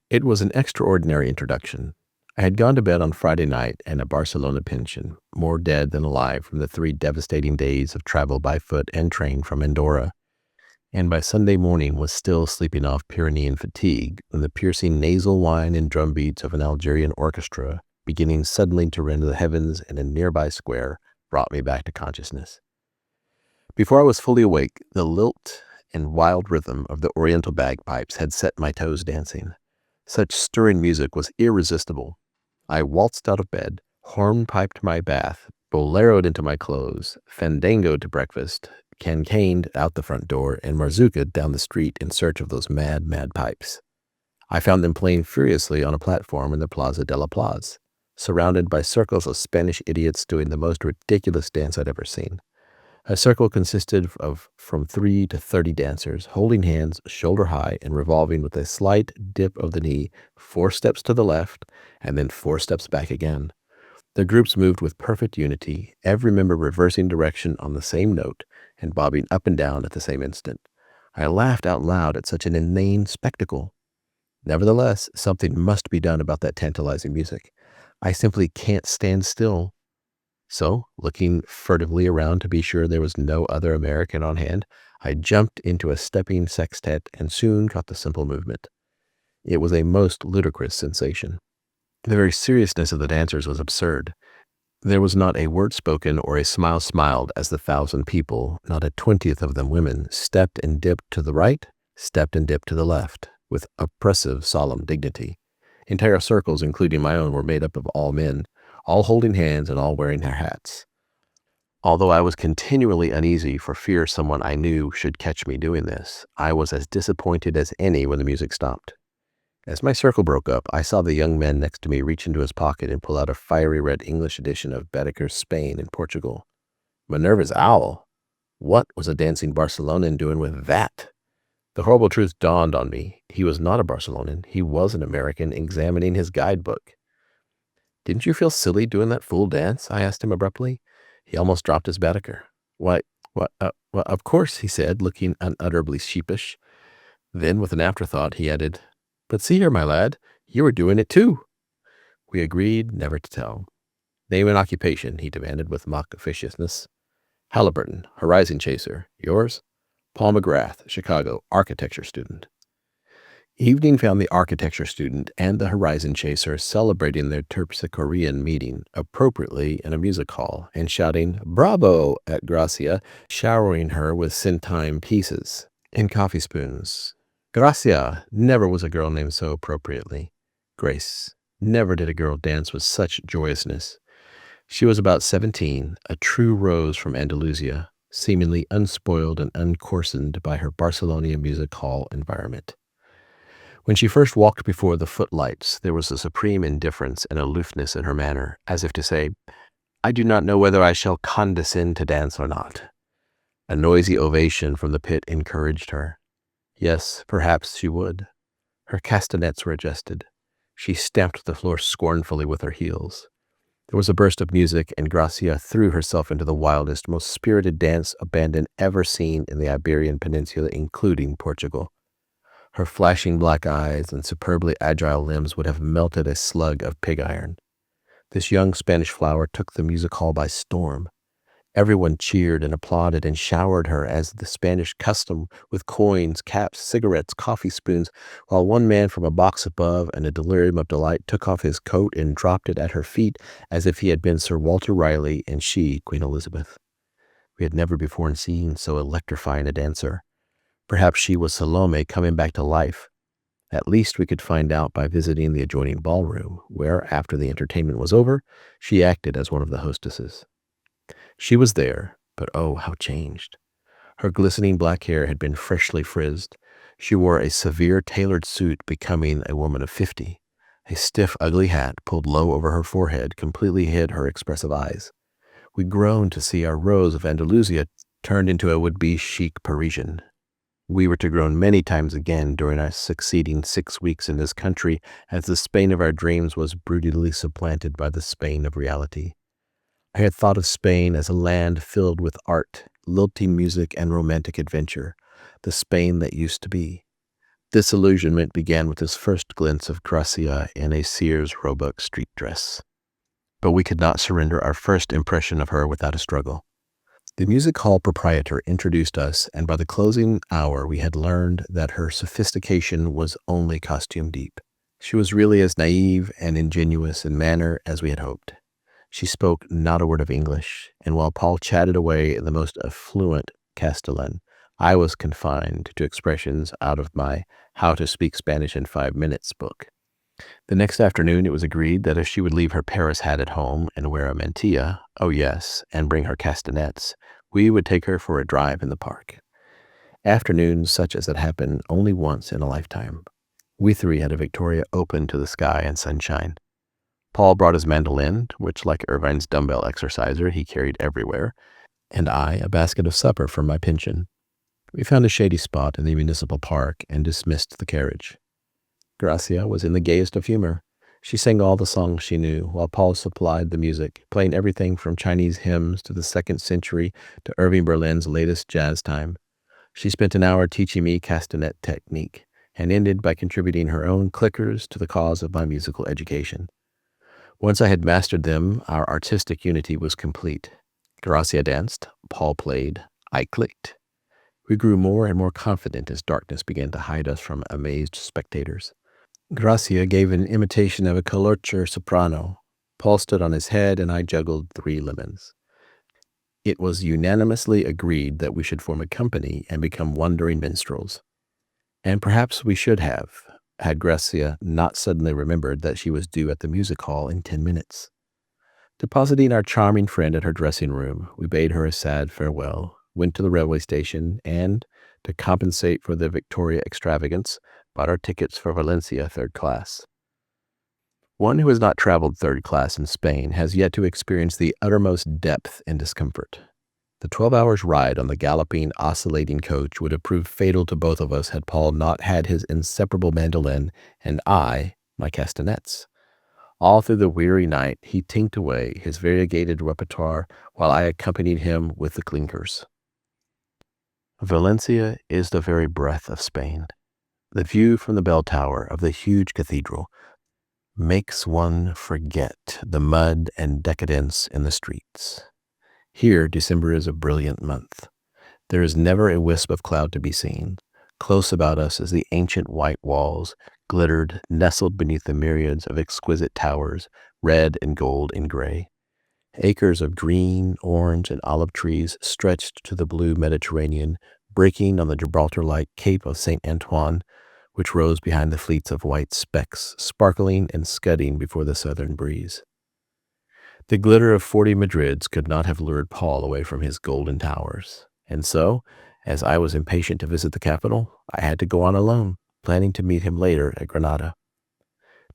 It was an extraordinary introduction. I had gone to bed on Friday night in a Barcelona pension, more dead than alive from the 3 devastating days of travel by foot and train from Andorra, and by Sunday morning was still sleeping off Pyrenean fatigue when the piercing nasal whine and drum beats of an Algerian orchestra, beginning suddenly to rend the heavens in a nearby square, brought me back to consciousness. Before I was fully awake, the lilt and wild rhythm of the oriental bagpipes had set my toes dancing. Such stirring music was irresistible. I waltzed out of bed, hornpiped my bath, boleroed into my clothes, fandangoed to breakfast, cancaned out the front door, and marzookaed down the street in search of those mad pipes. I found them playing furiously on a platform in the Plaza de la Paz, surrounded by circles of Spanish idiots doing the most ridiculous dance I'd ever seen. A circle consisted of from 3 to 30 dancers, holding hands shoulder high and revolving with a slight dip of the knee, 4 steps to the left, and then 4 steps back again. The groups moved with perfect unity, every member reversing direction on the same note and bobbing up and down at the same instant. I laughed out loud at such an inane spectacle. Nevertheless, something must be done about that tantalizing music. I simply can't stand still. So, looking furtively around to be sure there was no other American on hand, I jumped into a stepping sextet and soon caught the simple movement. It was a most ludicrous sensation. The very seriousness of the dancers was absurd. There was not a word spoken or a smile smiled as the 1,000 people, not a 20th of them women, stepped and dipped to the right, stepped and dipped to the left, with oppressive solemn dignity. Entire circles, including my own, were made up of all men, all holding hands and all wearing their hats. Although I was continually uneasy for fear someone I knew should catch me doing this, I was as disappointed as any when the music stopped. As my circle broke up, I saw the young man next to me reach into his pocket and pull out a fiery red English edition of Baedeker's Spain and Portugal. Minerva's Owl! What was a dancing Barcelonan doing with that? The horrible truth dawned on me. He was not a Barcelonan. He was an American examining his guidebook. "Didn't you feel silly doing that fool dance?" I asked him abruptly. He almost dropped his Baedeker. Well, of course," he said, looking unutterably sheepish. Then, with an afterthought, he added, "But see here, my lad, you were doing it too." We agreed never to tell. "Name and occupation," he demanded with mock officiousness. "Halliburton, horizon chaser. Yours?" "Paul McGrath, Chicago, architecture student." Evening found the architecture student and the horizon chaser celebrating their terpsichorean meeting, appropriately in a music hall, and shouting "Bravo" at Gracia, showering her with centime pieces and coffee spoons. Gracia, never was a girl named so appropriately. Grace, never did a girl dance with such joyousness. She was about 17, a true rose from Andalusia, seemingly unspoiled and uncoarsened by her Barcelona music hall environment. When she first walked before the footlights, there was a supreme indifference and aloofness in her manner, as if to say, "I do not know whether I shall condescend to dance or not." A noisy ovation from the pit encouraged her. Yes, perhaps she would. Her castanets were adjusted. She stamped the floor scornfully with her heels. There was a burst of music, and Gracia threw herself into the wildest, most spirited dance abandon ever seen in the Iberian Peninsula, including Portugal. Her flashing black eyes and superbly agile limbs would have melted a slug of pig iron. This young Spanish flower took the music hall by storm. Everyone cheered and applauded and showered her as the Spanish custom with coins, caps, cigarettes, coffee spoons, while one man from a box above, in a delirium of delight, took off his coat and dropped it at her feet as if he had been Sir Walter Raleigh and she Queen Elizabeth. We had never before seen so electrifying a dancer. Perhaps she was Salome coming back to life. At least we could find out by visiting the adjoining ballroom, where, after the entertainment was over, she acted as one of the hostesses. She was there, but oh, how changed. Her glistening black hair had been freshly frizzed. She wore a severe tailored suit becoming a woman of 50. A stiff, ugly hat, pulled low over her forehead, completely hid her expressive eyes. We groaned to see our Rose of Andalusia turned into a would-be chic Parisian. We were to groan many times again during our succeeding 6 weeks in this country, as the Spain of our dreams was brutally supplanted by the Spain of reality. I had thought of Spain as a land filled with art, lilting music, and romantic adventure, the Spain that used to be. Disillusionment began with this first glimpse of Gracia in a Sears Roebuck street dress. But we could not surrender our first impression of her without a struggle. The music hall proprietor introduced us, and by the closing hour we had learned that her sophistication was only costume deep. She was really as naive and ingenuous in manner as we had hoped. She spoke not a word of English, and while Paul chatted away in the most affluent Castellan, I was confined to expressions out of my How to Speak Spanish in 5 Minutes book. The next afternoon it was agreed that if she would leave her Paris hat at home and wear a mantilla, oh yes, and bring her castanets, we would take her for a drive in the park. Afternoons such as that happen only once in a lifetime. We three had a Victoria open to the sky and sunshine. Paul brought his mandolin, which, like Irvine's dumbbell exerciser, he carried everywhere, and I a basket of supper from my pension. We found a shady spot in the municipal park and dismissed the carriage. Gracia was in the gayest of humor. She sang all the songs she knew, while Paul supplied the music, playing everything from Chinese hymns to the 2nd century to Irving Berlin's latest jazz time. She spent an hour teaching me castanet technique, and ended by contributing her own clickers to the cause of my musical education. Once I had mastered them, our artistic unity was complete. Gracia danced, Paul played, I clicked. We grew more and more confident as darkness began to hide us from amazed spectators. Gracia gave an imitation of a colourcher soprano. Paul stood on his head, and I juggled 3 lemons. It was unanimously agreed that we should form a company and become wandering minstrels. And perhaps we should have, had Gracia not suddenly remembered that she was due at the music hall in 10 minutes. Depositing our charming friend at her dressing room, we bade her a sad farewell, went to the railway station, and, to compensate for the Victoria extravagance, bought our tickets for Valencia 3rd class. One who has not traveled 3rd class in Spain has yet to experience the uttermost depth and discomfort. The 12 hours' ride on the galloping, oscillating coach would have proved fatal to both of us had Paul not had his inseparable mandolin and I my castanets. All through the weary night, he tinked away his variegated repertoire while I accompanied him with the clinkers. Valencia is the very breath of Spain. The view from the bell tower of the huge cathedral makes one forget the mud and decadence in the streets. Here, December is a brilliant month. There is never a wisp of cloud to be seen. Close about us as the ancient white walls glittered, nestled beneath the myriads of exquisite towers, red and gold and gray. Acres of green, orange, and olive trees stretched to the blue Mediterranean, breaking on the Gibraltar-like Cape of St. Antoine, which rose behind the fleets of white specks, sparkling and scudding before the southern breeze. The glitter of 40 Madrids could not have lured Paul away from his golden towers. And so, as I was impatient to visit the capital, I had to go on alone, planning to meet him later at Granada.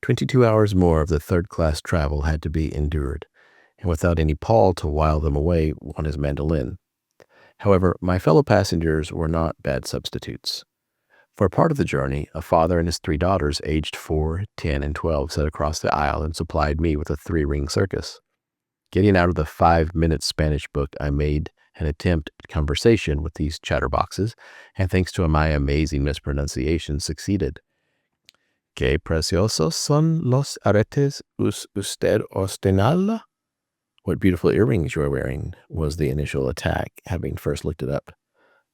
22 hours more of the 3rd class travel had to be endured, and without any Paul to while them away on his mandolin. However, my fellow passengers were not bad substitutes. For part of the journey, a father and his 3 daughters, aged 4, 10, and 12, sat across the aisle and supplied me with a 3-ring circus. Getting out of the 5-minute Spanish book, I made an attempt at conversation with these chatterboxes, and thanks to my amazing mispronunciation, succeeded. ¿Qué preciosos son los aretes usted ostena? What beautiful earrings you are wearing, was the initial attack, having first looked it up.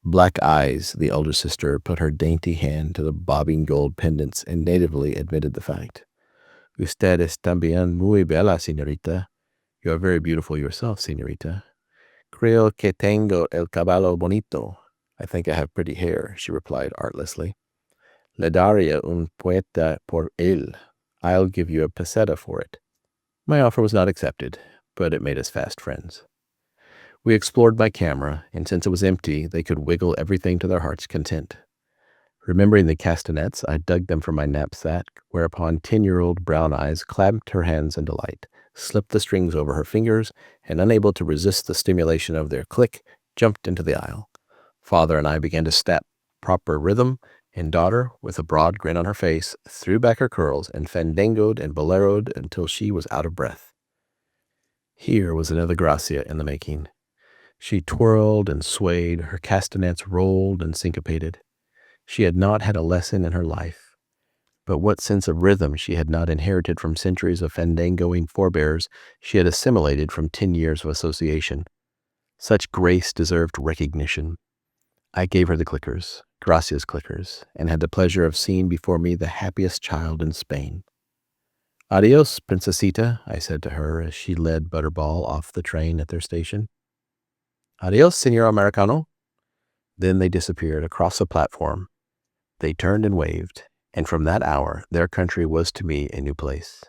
Black Eyes, the elder sister, put her dainty hand to the bobbing gold pendants and natively admitted the fact. Usted es también muy bella, señorita. You are very beautiful yourself, señorita. Creo que tengo el cabello bonito. I think I have pretty hair, she replied artlessly. Le daría un poeta por él. I'll give you a peseta for it. My offer was not accepted, but it made us fast friends. We explored my camera, and since it was empty, they could wiggle everything to their heart's content. Remembering the castanets, I dug them from my knapsack, whereupon 10-year-old Brown Eyes clapped her hands in delight, slipped the strings over her fingers, and unable to resist the stimulation of their click, jumped into the aisle. Father and I began to step proper rhythm, and daughter, with a broad grin on her face, threw back her curls and fandangoed and boleroed until she was out of breath. Here was another Gracia in the making. She twirled and swayed, her castanets rolled and syncopated. She had not had a lesson in her life. But what sense of rhythm she had not inherited from centuries of fandangoing forebears she had assimilated from 10 years of association. Such grace deserved recognition. I gave her the clickers, Gracia's clickers, and had the pleasure of seeing before me the happiest child in Spain. Adios, Princesita, I said to her as she led Butterball off the train at their station. Adios, Señor Americano. Then they disappeared across the platform. They turned and waved, and from that hour their country was to me a new place.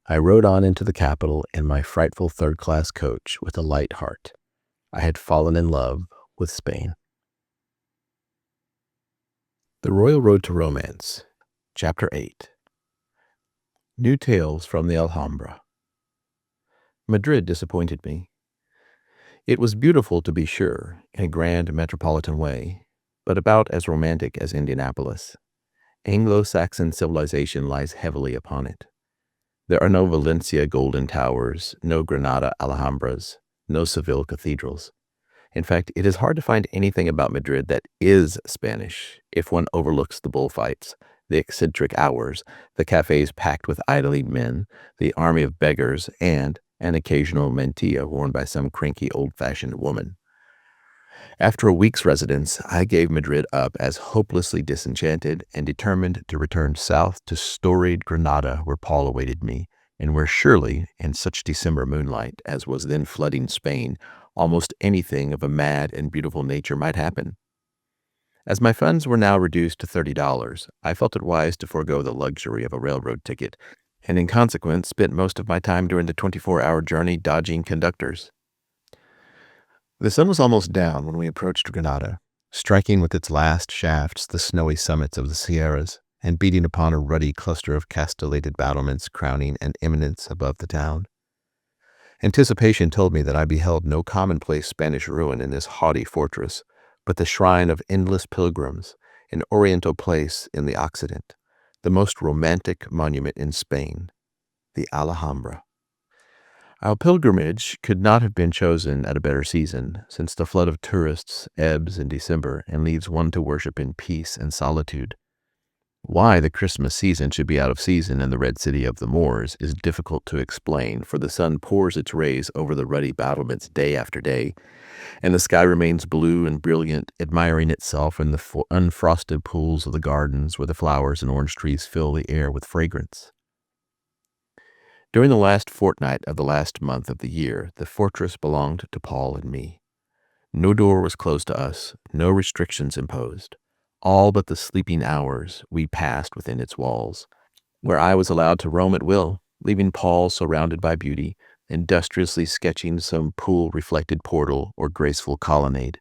I rode on into the capital in my frightful 3rd-class coach with a light heart. I had fallen in love with Spain. The Royal Road to Romance, Chapter 8. New Tales from the Alhambra. Madrid disappointed me. It was beautiful, to be sure, in a grand metropolitan way, but about as romantic as Indianapolis. Anglo-Saxon civilization lies heavily upon it. There are no Valencia golden towers, no Granada Alhambras, no Seville cathedrals. In fact, it is hard to find anything about Madrid that is Spanish, if one overlooks the bullfights, the eccentric hours, the cafes packed with idling men, the army of beggars, and an occasional mantilla worn by some cranky old-fashioned woman. After a week's residence, I gave Madrid up as hopelessly disenchanted and determined to return south to storied Granada, where Paul awaited me, and where surely, in such December moonlight as was then flooding Spain, almost anything of a mad and beautiful nature might happen. As my funds were now reduced to $30, I felt it wise to forego the luxury of a railroad ticket, and in consequence spent most of my time during the 24-hour journey dodging conductors. The sun was almost down when we approached Granada, striking with its last shafts the snowy summits of the Sierras, and beating upon a ruddy cluster of castellated battlements crowning an eminence above the town. Anticipation told me that I beheld no commonplace Spanish ruin in this haughty fortress, but the shrine of endless pilgrims, an oriental place in the Occident, the most romantic monument in Spain, the Alhambra. Our pilgrimage could not have been chosen at a better season, since the flood of tourists ebbs in December and leaves one to worship in peace and solitude. Why the Christmas season should be out of season in the red city of the Moors is difficult to explain, for the sun pours its rays over the ruddy battlements day after day, and the sky remains blue and brilliant, admiring itself in the unfrosted pools of the gardens where the flowers and orange trees fill the air with fragrance. During the last fortnight of the last month of the year, the fortress belonged to Paul and me. No door was closed to us, no restrictions imposed. All but the sleeping hours we passed within its walls, where I was allowed to roam at will, leaving Paul surrounded by beauty, industriously sketching some pool-reflected portal or graceful colonnade.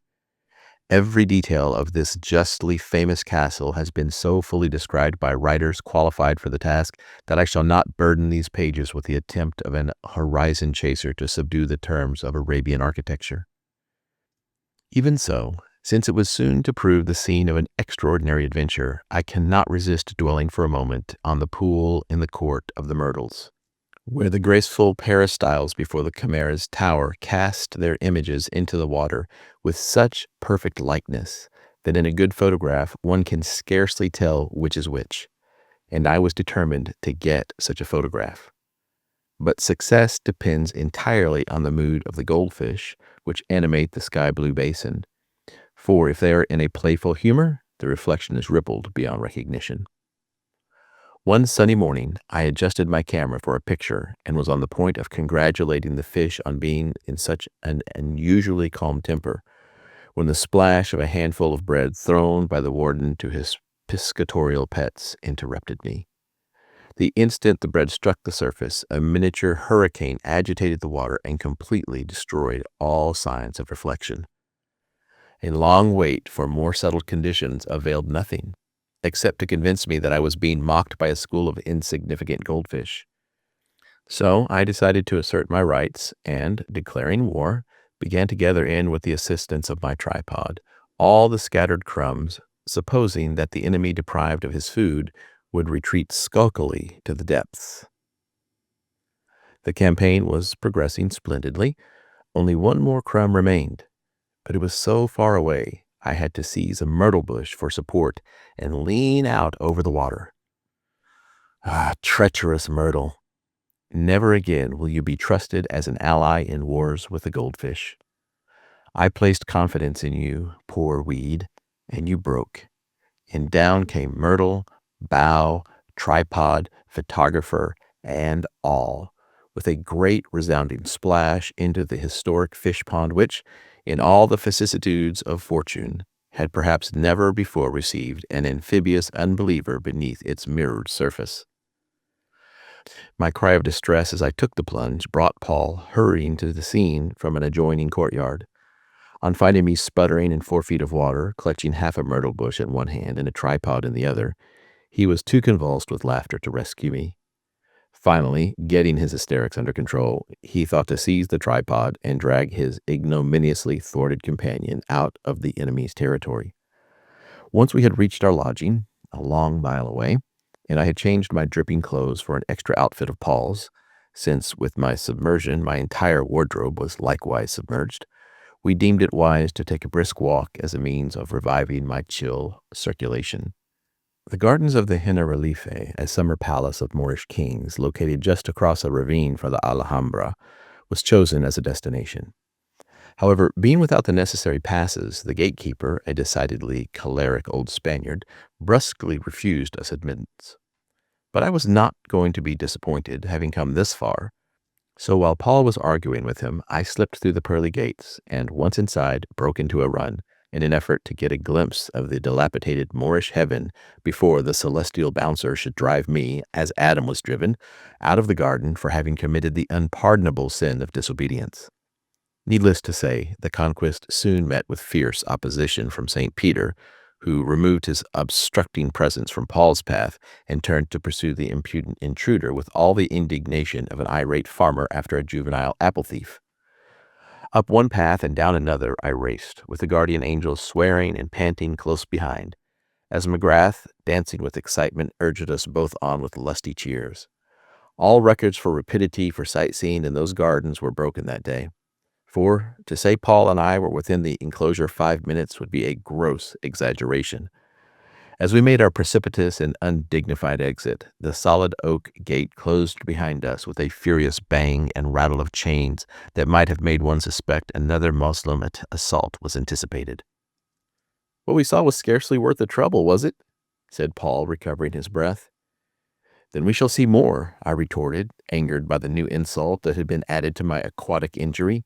Every detail of this justly famous castle has been so fully described by writers qualified for the task that I shall not burden these pages with the attempt of an horizon chaser to subdue the terms of Arabian architecture. Even so, since it was soon to prove the scene of an extraordinary adventure, I cannot resist dwelling for a moment on the pool in the court of the Myrtles, where the graceful peristyles before the Chimera's tower cast their images into the water with such perfect likeness that in a good photograph one can scarcely tell which is which, and I was determined to get such a photograph. But success depends entirely on the mood of the goldfish which animate the sky-blue basin, for if they are in a playful humor, the reflection is rippled beyond recognition. One sunny morning, I adjusted my camera for a picture and was on the point of congratulating the fish on being in such an unusually calm temper, when the splash of a handful of bread thrown by the warden to his piscatorial pets interrupted me. The instant the bread struck the surface, a miniature hurricane agitated the water and completely destroyed all signs of reflection. A long wait for more settled conditions availed nothing, except to convince me that I was being mocked by a school of insignificant goldfish. So I decided to assert my rights and, declaring war, began to gather in, with the assistance of my tripod, all the scattered crumbs, supposing that the enemy deprived of his food would retreat skulkily to the depths. The campaign was progressing splendidly. Only one more crumb remained, but it was so far away I had to seize a myrtle bush for support and lean out over the water. Ah, treacherous myrtle! Never again will you be trusted as an ally in wars with the goldfish. I placed confidence in you, poor weed, and you broke. And down came myrtle, bough, tripod, photographer, and all, with a great resounding splash into the historic fish pond which, in all the vicissitudes of fortune, had perhaps never before received an amphibious unbeliever beneath its mirrored surface. My cry of distress as I took the plunge brought Paul hurrying to the scene from an adjoining courtyard. On finding me sputtering in 4 feet of water, clutching half a myrtle bush in one hand and a tripod in the other, he was too convulsed with laughter to rescue me. Finally, getting his hysterics under control, he thought to seize the tripod and drag his ignominiously thwarted companion out of the enemy's territory. Once we had reached our lodging, a long mile away, and I had changed my dripping clothes for an extra outfit of Paul's, since with my submersion my entire wardrobe was likewise submerged, we deemed it wise to take a brisk walk as a means of reviving my chill circulation. The gardens of the Generalife, a summer palace of Moorish kings located just across a ravine from the Alhambra, was chosen as a destination. However, being without the necessary passes, the gatekeeper, a decidedly choleric old Spaniard, brusquely refused us admittance. But I was not going to be disappointed, having come this far. So while Paul was arguing with him, I slipped through the pearly gates, and once inside, broke into a run, in an effort to get a glimpse of the dilapidated Moorish heaven before the celestial bouncer should drive me, as Adam was driven, out of the garden for having committed the unpardonable sin of disobedience. Needless to say, the conquest soon met with fierce opposition from St. Peter, who removed his obstructing presence from Paul's path and turned to pursue the impudent intruder with all the indignation of an irate farmer after a juvenile apple thief. Up one path and down another I raced, with the guardian angel swearing and panting close behind, as McGrath, dancing with excitement, urged us both on with lusty cheers. All records for rapidity for sightseeing in those gardens were broken that day. For to say Paul and I were within the enclosure 5 minutes would be a gross exaggeration. As we made our precipitous and undignified exit, the solid oak gate closed behind us with a furious bang and rattle of chains that might have made one suspect another Moslem assault was anticipated. "What we saw was scarcely worth the trouble, was it?" said Paul, recovering his breath. "Then we shall see more," I retorted, angered by the new insult that had been added to my aquatic injury.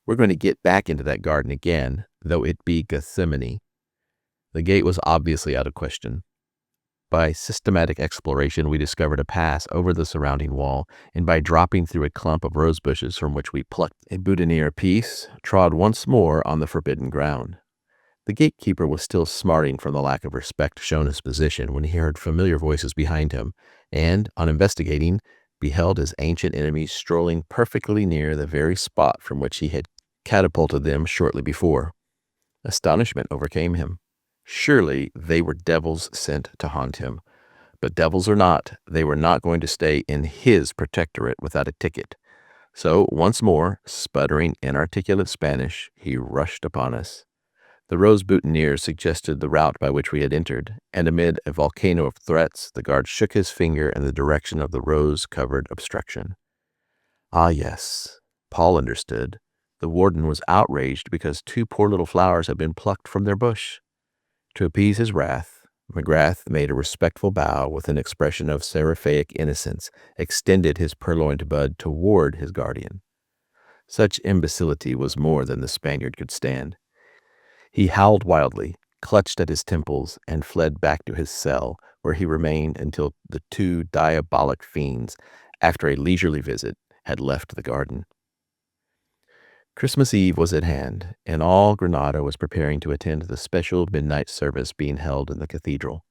"We're going to get back into that garden again, though it be Gethsemane." The gate was obviously out of question. By systematic exploration, we discovered a pass over the surrounding wall, and by dropping through a clump of rose bushes from which we plucked a boutonniere piece, trod once more on the forbidden ground. The gatekeeper was still smarting from the lack of respect shown his position when he heard familiar voices behind him, and, on investigating, beheld his ancient enemies strolling perfectly near the very spot from which he had catapulted them shortly before. Astonishment overcame him. Surely they were devils sent to haunt him. But devils or not, they were not going to stay in his protectorate without a ticket. So, once more, sputtering inarticulate Spanish, he rushed upon us. The rose boutonniere suggested the route by which we had entered, and amid a volcano of threats, the guard shook his finger in the direction of the rose-covered obstruction. Ah, yes, Paul understood. The warden was outraged because 2 poor little flowers had been plucked from their bush. To appease his wrath, McGrath made a respectful bow with an expression of seraphic innocence, extended his purloined bud toward his guardian. Such imbecility was more than the Spaniard could stand. He howled wildly, clutched at his temples, and fled back to his cell, where he remained until the 2 diabolic fiends, after a leisurely visit, had left the garden. Christmas Eve was at hand, and all Granada was preparing to attend the special midnight service being held in the cathedral.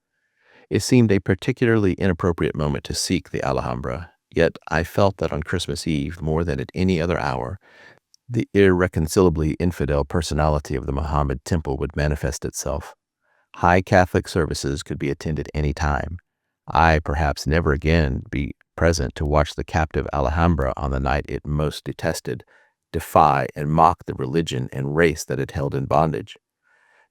It seemed a particularly inappropriate moment to seek the Alhambra, yet I felt that on Christmas Eve, more than at any other hour, the irreconcilably infidel personality of the Mohammed temple would manifest itself. High Catholic services could be attended any time. I perhaps never again be present to watch the captive Alhambra on the night it most detested, defy and mock the religion and race that it held in bondage.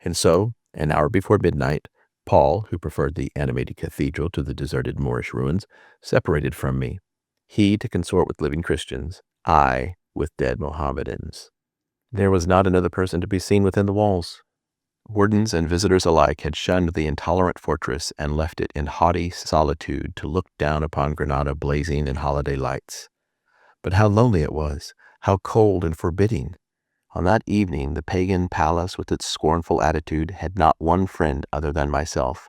And so, an hour before midnight, Paul, who preferred the animated cathedral to the deserted Moorish ruins, separated from me, he to consort with living Christians, I with dead Mohammedans. There was not another person to be seen within the walls. Wardens and visitors alike had shunned the intolerant fortress and left it in haughty solitude to look down upon Granada blazing in holiday lights. But how lonely it was! How cold and forbidding! On that evening, the pagan palace with its scornful attitude had not one friend other than myself,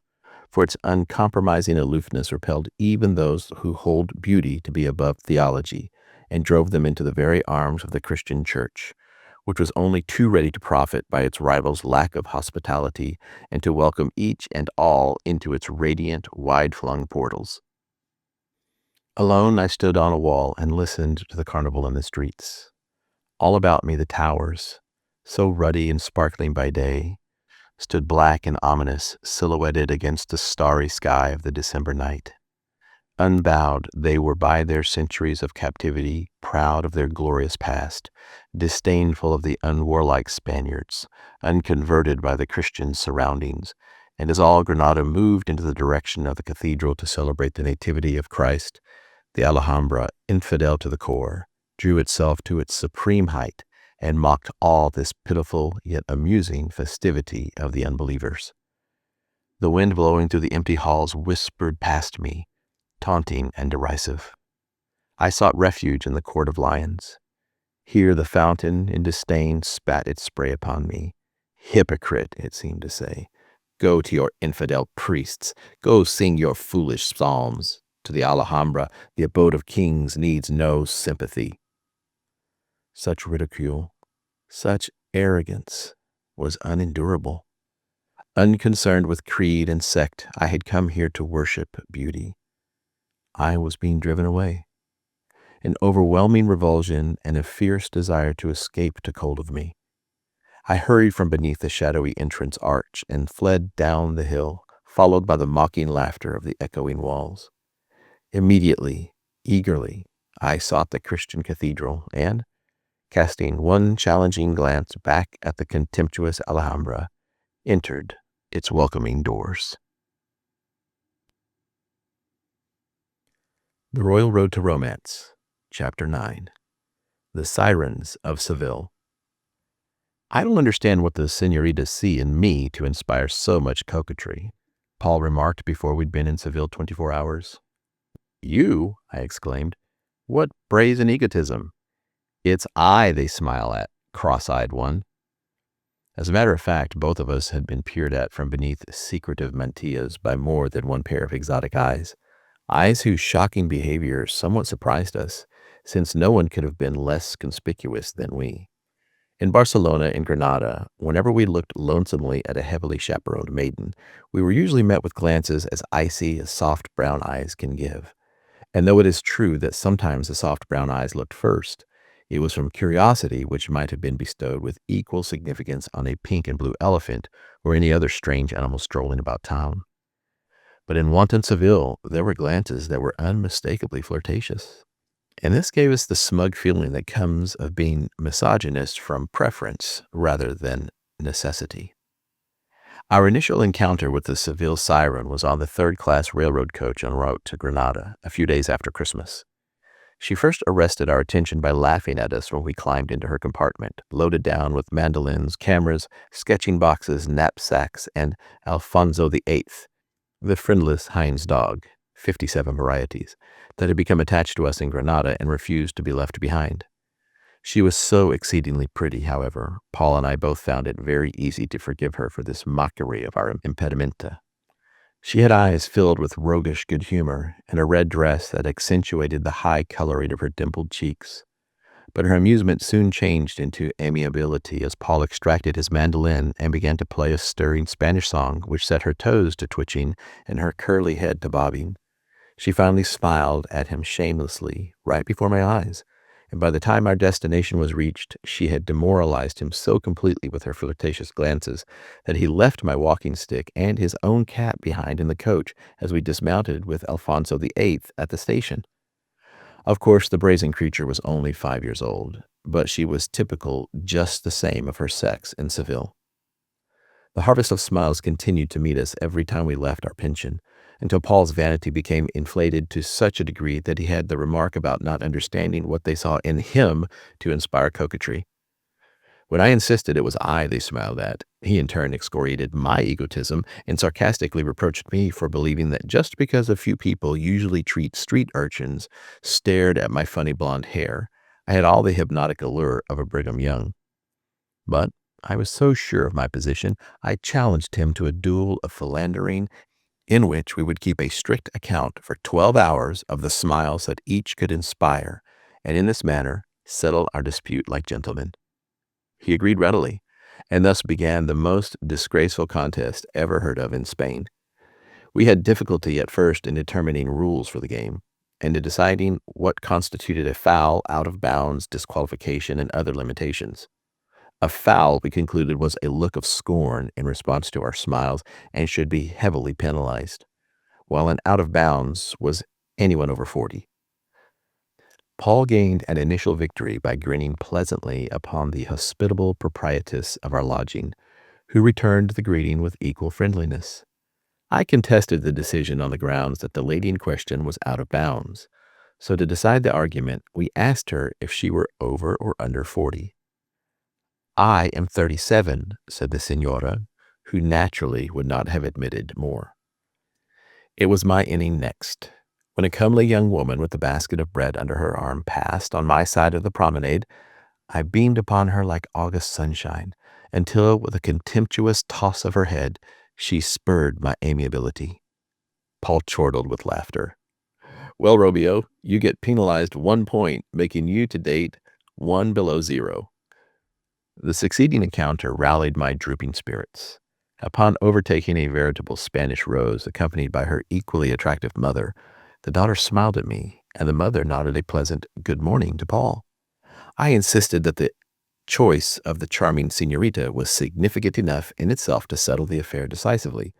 for its uncompromising aloofness repelled even those who hold beauty to be above theology, and drove them into the very arms of the Christian Church, which was only too ready to profit by its rivals' lack of hospitality and to welcome each and all into its radiant, wide-flung portals. Alone, I stood on a wall and listened to the carnival in the streets. All about me the towers, so ruddy and sparkling by day, stood black and ominous, silhouetted against the starry sky of the December night. Unbowed, they were by their centuries of captivity, proud of their glorious past, disdainful of the unwarlike Spaniards, unconverted by the Christian surroundings, and as all Granada moved into the direction of the cathedral to celebrate the nativity of Christ, the Alhambra, infidel to the core, drew itself to its supreme height, and mocked all this pitiful yet amusing festivity of the unbelievers. The wind blowing through the empty halls whispered past me, taunting and derisive. I sought refuge in the court of lions. Here the fountain in disdain spat its spray upon me. Hypocrite, it seemed to say. Go to your infidel priests. Go sing your foolish psalms. To the Alhambra, the abode of kings, needs no sympathy. Such ridicule, such arrogance was unendurable. Unconcerned with creed and sect, I had come here to worship beauty. I was being driven away. An overwhelming revulsion and a fierce desire to escape took hold of me. I hurried from beneath the shadowy entrance arch and fled down the hill, followed by the mocking laughter of the echoing walls. Immediately, eagerly, I sought the Christian cathedral and, casting one challenging glance back at the contemptuous Alhambra, entered its welcoming doors. The Royal Road to Romance, Chapter 9. The Sirens of Seville. I don't understand what the senoritas see in me to inspire so much coquetry, Paul remarked before we'd been in Seville 24 hours. You, I exclaimed. What brazen egotism. It's I they smile at, cross-eyed one. As a matter of fact, both of us had been peered at from beneath secretive mantillas by more than one pair of exotic eyes whose shocking behavior somewhat surprised us, since no one could have been less conspicuous than we. In Barcelona and Granada, whenever we looked lonesomely at a heavily chaperoned maiden, we were usually met with glances as icy as soft brown eyes can give. And though it is true that sometimes the soft brown eyes looked first, it was from curiosity which might have been bestowed with equal significance on a pink and blue elephant or any other strange animal strolling about town. But in wanton Seville, there were glances that were unmistakably flirtatious. And this gave us the smug feeling that comes of being misogynist from preference rather than necessity. Our initial encounter with the Seville siren was on the third-class railroad coach en route to Granada a few days after Christmas. She first arrested our attention by laughing at us when we climbed into her compartment, loaded down with mandolins, cameras, sketching boxes, knapsacks, and Alfonso VIII, the friendless Heinz dog, 57 varieties, that had become attached to us in Granada and refused to be left behind. She was so exceedingly pretty, however, Paul and I both found it very easy to forgive her for this mockery of our impedimenta. She had eyes filled with roguish good humor and a red dress that accentuated the high coloring of her dimpled cheeks. But her amusement soon changed into amiability as Paul extracted his mandolin and began to play a stirring Spanish song which set her toes to twitching and her curly head to bobbing. She finally smiled at him shamelessly right before my eyes, and by the time our destination was reached, she had demoralized him so completely with her flirtatious glances that he left my walking stick and his own cat behind in the coach as we dismounted with Alfonso VIII at the station. Of course, the brazen creature was only 5 years old, but she was typical just the same of her sex in Seville. The harvest of smiles continued to meet us every time we left our pension, until Paul's vanity became inflated to such a degree that he had the remark about not understanding what they saw in him to inspire coquetry. When I insisted it was I they smiled at, he in turn excoriated my egotism and sarcastically reproached me for believing that just because a few people usually treat street urchins stared at my funny blonde hair, I had all the hypnotic allure of a Brigham Young. But I was so sure of my position, I challenged him to a duel of philandering in which we would keep a strict account for 12 hours of the smiles that each could inspire, and in this manner settle our dispute like gentlemen. He agreed readily, and thus began the most disgraceful contest ever heard of in Spain. We had difficulty at first in determining rules for the game, and in deciding what constituted a foul, out of bounds, disqualification, and other limitations. A foul, we concluded, was a look of scorn in response to our smiles and should be heavily penalized, while an out of bounds was anyone over 40. Paul gained an initial victory by grinning pleasantly upon the hospitable proprietress of our lodging, who returned the greeting with equal friendliness. I contested the decision on the grounds that the lady in question was out of bounds, so to decide the argument, we asked her if she were over or under 40. I am 37, said the Signora, who naturally would not have admitted more. It was my inning next. When a comely young woman with a basket of bread under her arm passed on my side of the promenade, I beamed upon her like August sunshine, until, with a contemptuous toss of her head, she spurred my amiability. Paul chortled with laughter. Well, Romeo, you get penalized 1 point, making you to date 1 below 0. The succeeding encounter rallied my drooping spirits. Upon overtaking a veritable Spanish rose accompanied by her equally attractive mother, the daughter smiled at me, and the mother nodded a pleasant good morning to Paul. I insisted that the choice of the charming señorita was significant enough in itself to settle the affair decisively.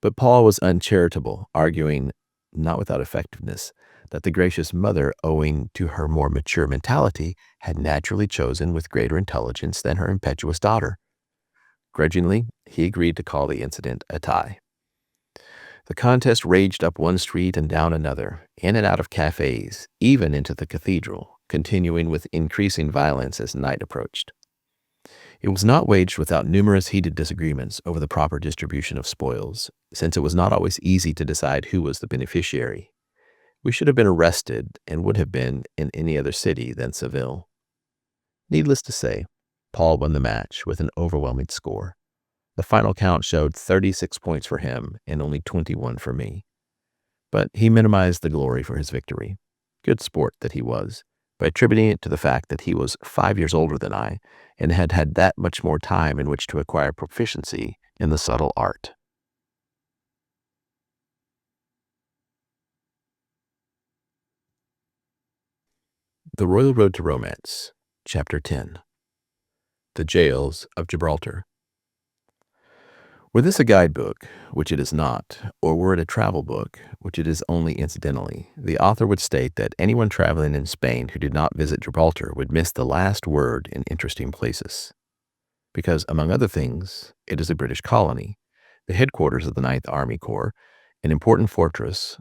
But Paul was uncharitable, arguing, not without effectiveness, that the gracious mother, owing to her more mature mentality, had naturally chosen with greater intelligence than her impetuous daughter. Grudgingly, he agreed to call the incident a tie. The contest raged up one street and down another, in and out of cafes, even into the cathedral, continuing with increasing violence as night approached. It was not waged without numerous heated disagreements over the proper distribution of spoils, since it was not always easy to decide who was the beneficiary. We should have been arrested and would have been in any other city than Seville. Needless to say, Paul won the match with an overwhelming score. The final count showed 36 points for him and only 21 for me. But he minimized the glory for his victory. Good sport that he was, by attributing it to the fact that he was 5 years older than I and had had that much more time in which to acquire proficiency in the subtle art. The Royal Road to Romance, Chapter 10. The Jails of Gibraltar. Were this a guidebook, which it is not, or were it a travel book, which it is only incidentally, the author would state that anyone traveling in Spain who did not visit Gibraltar would miss the last word in interesting places. Because, among other things, it is a British colony, the headquarters of the 9th Army Corps, an important fortress,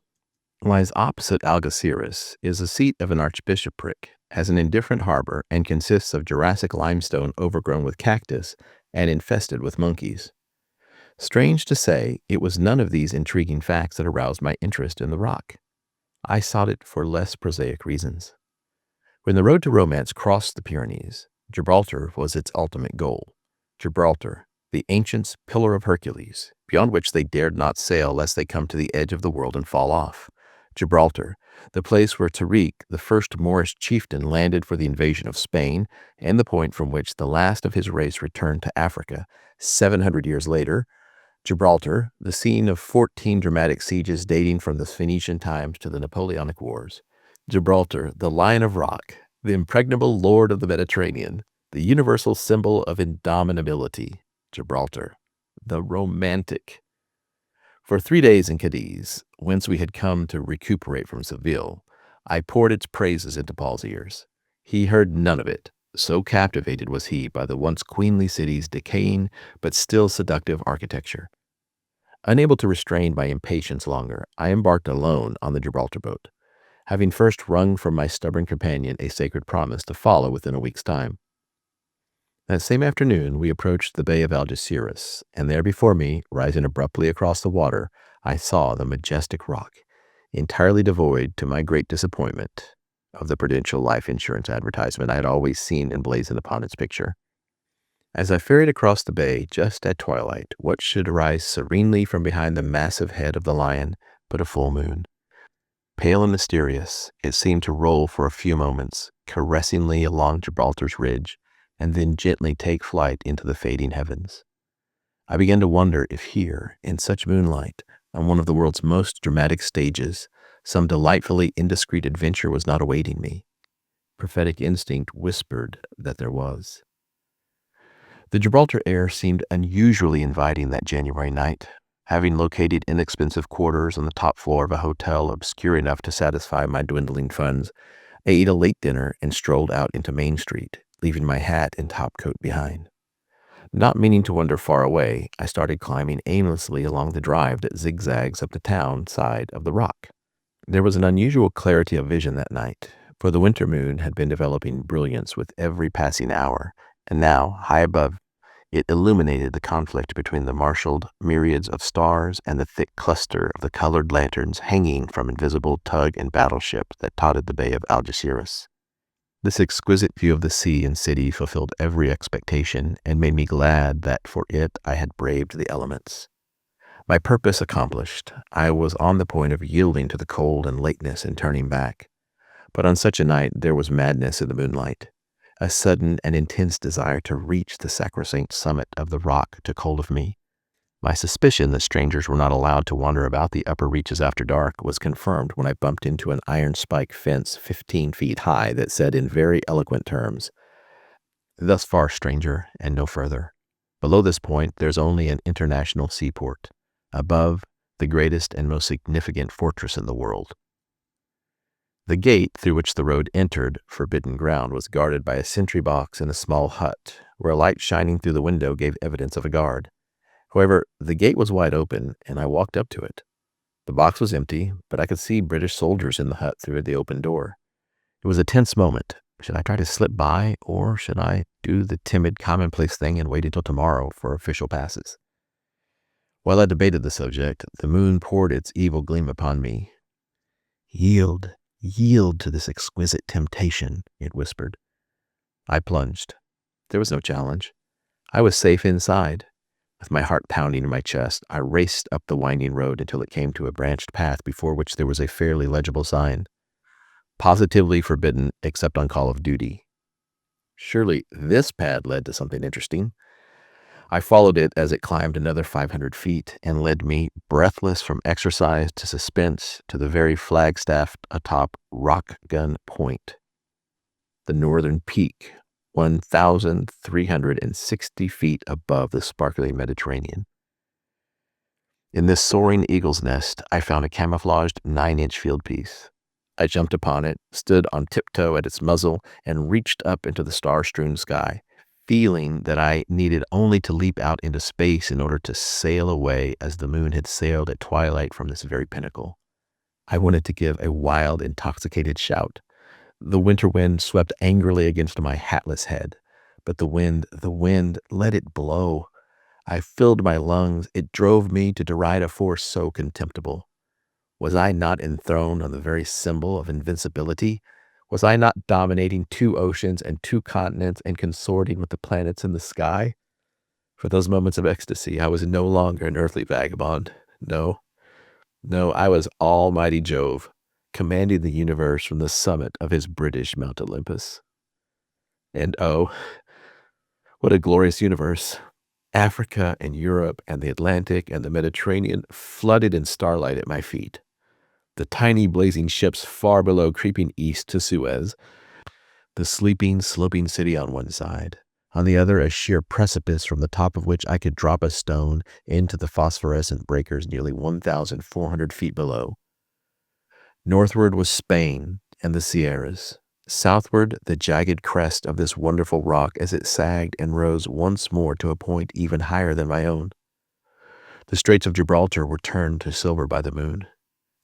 lies opposite Algeciras, is the seat of an archbishopric, has an indifferent harbor, and consists of Jurassic limestone overgrown with cactus and infested with monkeys. Strange to say, it was none of these intriguing facts that aroused my interest in the rock. I sought it for less prosaic reasons. When the road to romance crossed the Pyrenees, Gibraltar was its ultimate goal. Gibraltar, the ancients' pillar of Hercules, beyond which they dared not sail lest they come to the edge of the world and fall off. Gibraltar, the place where Tariq, the first Moorish chieftain, landed for the invasion of Spain, and the point from which the last of his race returned to Africa 700 years later. Gibraltar, the scene of 14 dramatic sieges dating from the Phoenician times to the Napoleonic Wars. Gibraltar, the Lion of Rock, the impregnable lord of the Mediterranean, the universal symbol of indomitability. Gibraltar, the romantic. For 3 days in Cadiz, whence we had come to recuperate from Seville, I poured its praises into Paul's ears. He heard none of it, so captivated was he by the once queenly city's decaying but still seductive architecture. Unable to restrain my impatience longer, I embarked alone on the Gibraltar boat, having first wrung from my stubborn companion a sacred promise to follow within a week's time. That same afternoon, we approached the Bay of Algeciras, and there before me, rising abruptly across the water, I saw the majestic rock, entirely devoid, to my great disappointment, of the Prudential life insurance advertisement I had always seen emblazoned upon its picture. As I ferried across the bay just at twilight, what should arise serenely from behind the massive head of the lion but a full moon? Pale and mysterious, it seemed to roll for a few moments, caressingly along Gibraltar's ridge, and then gently take flight into the fading heavens. I began to wonder if here, in such moonlight, on one of the world's most dramatic stages, some delightfully indiscreet adventure was not awaiting me. Prophetic instinct whispered that there was. The Gibraltar air seemed unusually inviting that January night. Having located inexpensive quarters on the top floor of a hotel obscure enough to satisfy my dwindling funds, I ate a late dinner and strolled out into Main Street, leaving my hat and topcoat behind. Not meaning to wander far away, I started climbing aimlessly along the drive that zigzags up the town side of the rock. There was an unusual clarity of vision that night, for the winter moon had been developing brilliance with every passing hour, and now, high above, it illuminated the conflict between the marshaled myriads of stars and the thick cluster of the colored lanterns hanging from invisible tug and battleship that dotted the bay of Algeciras. This exquisite view of the sea and city fulfilled every expectation and made me glad that for it I had braved the elements. My purpose accomplished, I was on the point of yielding to the cold and lateness and turning back. But on such a night there was madness in the moonlight. A sudden and intense desire to reach the sacrosanct summit of the rock took hold of me. My suspicion that strangers were not allowed to wander about the upper reaches after dark was confirmed when I bumped into an iron spike fence 15 feet high that said in very eloquent terms, "Thus far, stranger, and no further. Below this point there's only an international seaport. Above, the greatest and most significant fortress in the world." The gate through which the road entered forbidden ground was guarded by a sentry box in a small hut, where a light shining through the window gave evidence of a guard. However, the gate was wide open, and I walked up to it. The box was empty, but I could see British soldiers in the hut through the open door. It was a tense moment. Should I try to slip by, or should I do the timid, commonplace thing and wait until tomorrow for official passes? While I debated the subject, the moon poured its evil gleam upon me. "Yield, yield to this exquisite temptation," it whispered. I plunged. There was no challenge. I was safe inside. With my heart pounding in my chest, I raced up the winding road until it came to a branched path before which there was a fairly legible sign. "Positively forbidden except on call of duty." Surely this path led to something interesting. I followed it as it climbed another 500 feet and led me, breathless from exercise to suspense, to the very flagstaff atop Rock Gun Point, the northern peak, 1,360 feet above the sparkling Mediterranean. In this soaring eagle's nest, I found a camouflaged 9-inch field piece. I jumped upon it, stood on tiptoe at its muzzle, and reached up into the star-strewn sky, feeling that I needed only to leap out into space in order to sail away as the moon had sailed at twilight from this very pinnacle. I wanted to give a wild, intoxicated shout. The winter wind swept angrily against my hatless head. But the wind, let it blow. I filled my lungs. It drove me to deride a force so contemptible. Was I not enthroned on the very symbol of invincibility? Was I not dominating 2 oceans and 2 continents and consorting with the planets in the sky? For those moments of ecstasy, I was no longer an earthly vagabond. No, I was Almighty Jove, commanding the universe from the summit of his British Mount Olympus. And oh, what a glorious universe! Africa and Europe and the Atlantic and the Mediterranean flooded in starlight at my feet. The tiny blazing ships far below creeping east to Suez, the sleeping, sloping city on one side, on the other a sheer precipice from the top of which I could drop a stone into the phosphorescent breakers nearly 1,400 feet below. Northward was Spain and the Sierras, southward the jagged crest of this wonderful rock as it sagged and rose once more to a point even higher than my own. The Straits of Gibraltar were turned to silver by the moon.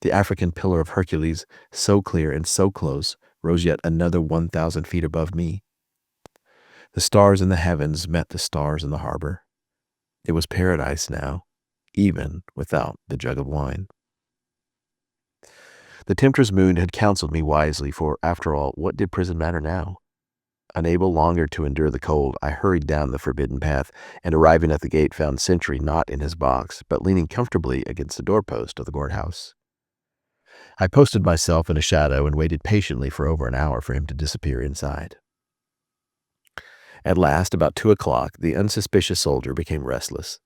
The African Pillar of Hercules, so clear and so close, rose yet another 1,000 feet above me. The stars in the heavens met the stars in the harbor. It was paradise now, even without the jug of wine. The tempter's moon had counseled me wisely, for, after all, what did prison matter now? Unable longer to endure the cold, I hurried down the forbidden path, and arriving at the gate found Sentry not in his box, but leaning comfortably against the doorpost of the guardhouse. I posted myself in a shadow and waited patiently for over an hour for him to disappear inside. At last, about 2 o'clock, the unsuspicious soldier became restless,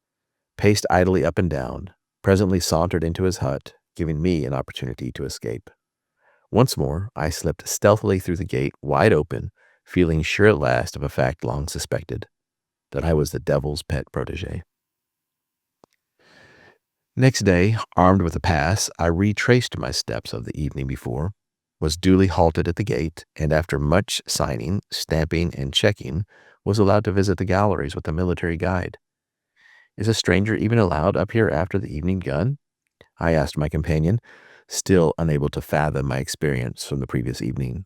paced idly up and down, presently sauntered into his hut, giving me an opportunity to escape. Once more, I slipped stealthily through the gate, wide open, feeling sure at last of a fact long suspected, that I was the devil's pet protege. Next day, armed with a pass, I retraced my steps of the evening before, was duly halted at the gate, and after much signing, stamping, and checking, was allowed to visit the galleries with a military guide. "Is a stranger even allowed up here after the evening gun?" I asked my companion, still unable to fathom my experience from the previous evening.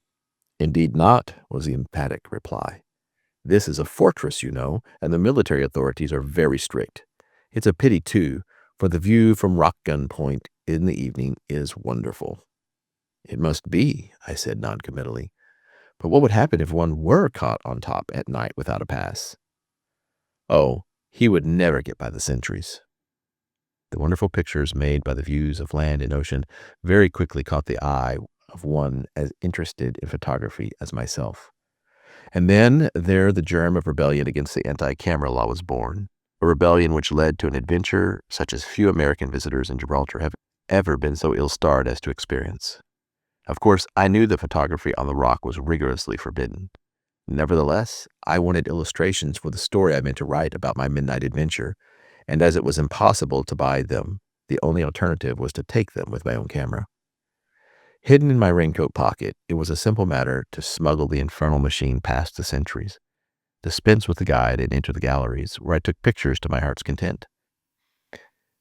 "Indeed not," was the emphatic reply. This is a fortress, you know, and the military authorities are very strict. It's a pity, too, for the view from Rockgun Point in the evening is wonderful." "It must be," I said noncommittally. "But what would happen if one were caught on top at night without a pass?" "Oh, he would never get by the sentries." The wonderful pictures made by the views of land and ocean very quickly caught the eye of one as interested in photography as myself. And then there the germ of rebellion against the anti-camera law was born, a rebellion which led to an adventure such as few American visitors in Gibraltar have ever been so ill-starred as to experience. Of course, I knew that photography on the rock was rigorously forbidden. Nevertheless, I wanted illustrations for the story I meant to write about my midnight adventure, and as it was impossible to buy them, the only alternative was to take them with my own camera. Hidden in my raincoat pocket, it was a simple matter to smuggle the infernal machine past the sentries, dispense with the guide, and enter the galleries, where I took pictures to my heart's content.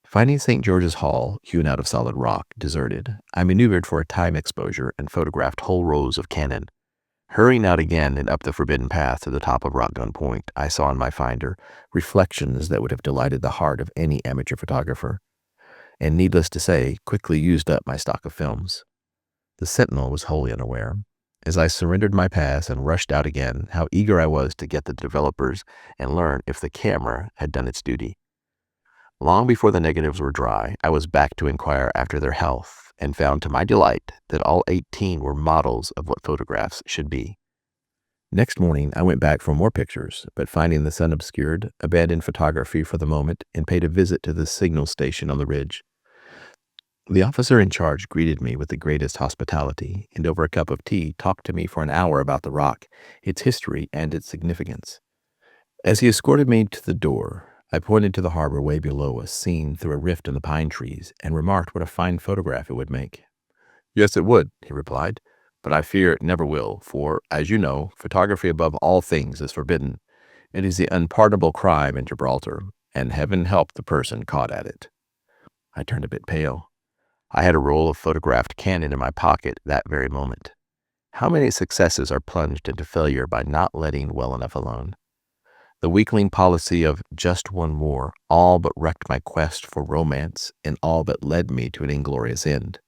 Finding St. George's Hall, hewn out of solid rock, deserted, I maneuvered for a time exposure and photographed whole rows of cannon. Hurrying out again and up the forbidden path to the top of Rockgun Point, I saw in my finder reflections that would have delighted the heart of any amateur photographer, and needless to say, quickly used up my stock of films. The sentinel was wholly unaware. As I surrendered my pass and rushed out again, how eager I was to get the developers and learn if the camera had done its duty. Long before the negatives were dry, I was back to inquire after their health, and found to my delight that all 18 were models of what photographs should be. Next morning, I went back for more pictures, but finding the sun obscured, abandoned photography for the moment and paid a visit to the signal station on the ridge. The officer in charge greeted me with the greatest hospitality, and over a cup of tea talked to me for an hour about the rock, its history, and its significance. As he escorted me to the door, I pointed to the harbor way below us, seen through a rift in the pine trees, and remarked what a fine photograph it would make. "Yes, it would," he replied, "but I fear it never will, for, as you know, photography above all things is forbidden. It is the unpardonable crime in Gibraltar, and heaven help the person caught at it." I turned a bit pale. I had a roll of photographed cannon in my pocket that very moment. How many successes are plunged into failure by not letting well enough alone? The weakling policy of "just one more" all but wrecked my quest for romance and all but led me to an inglorious end.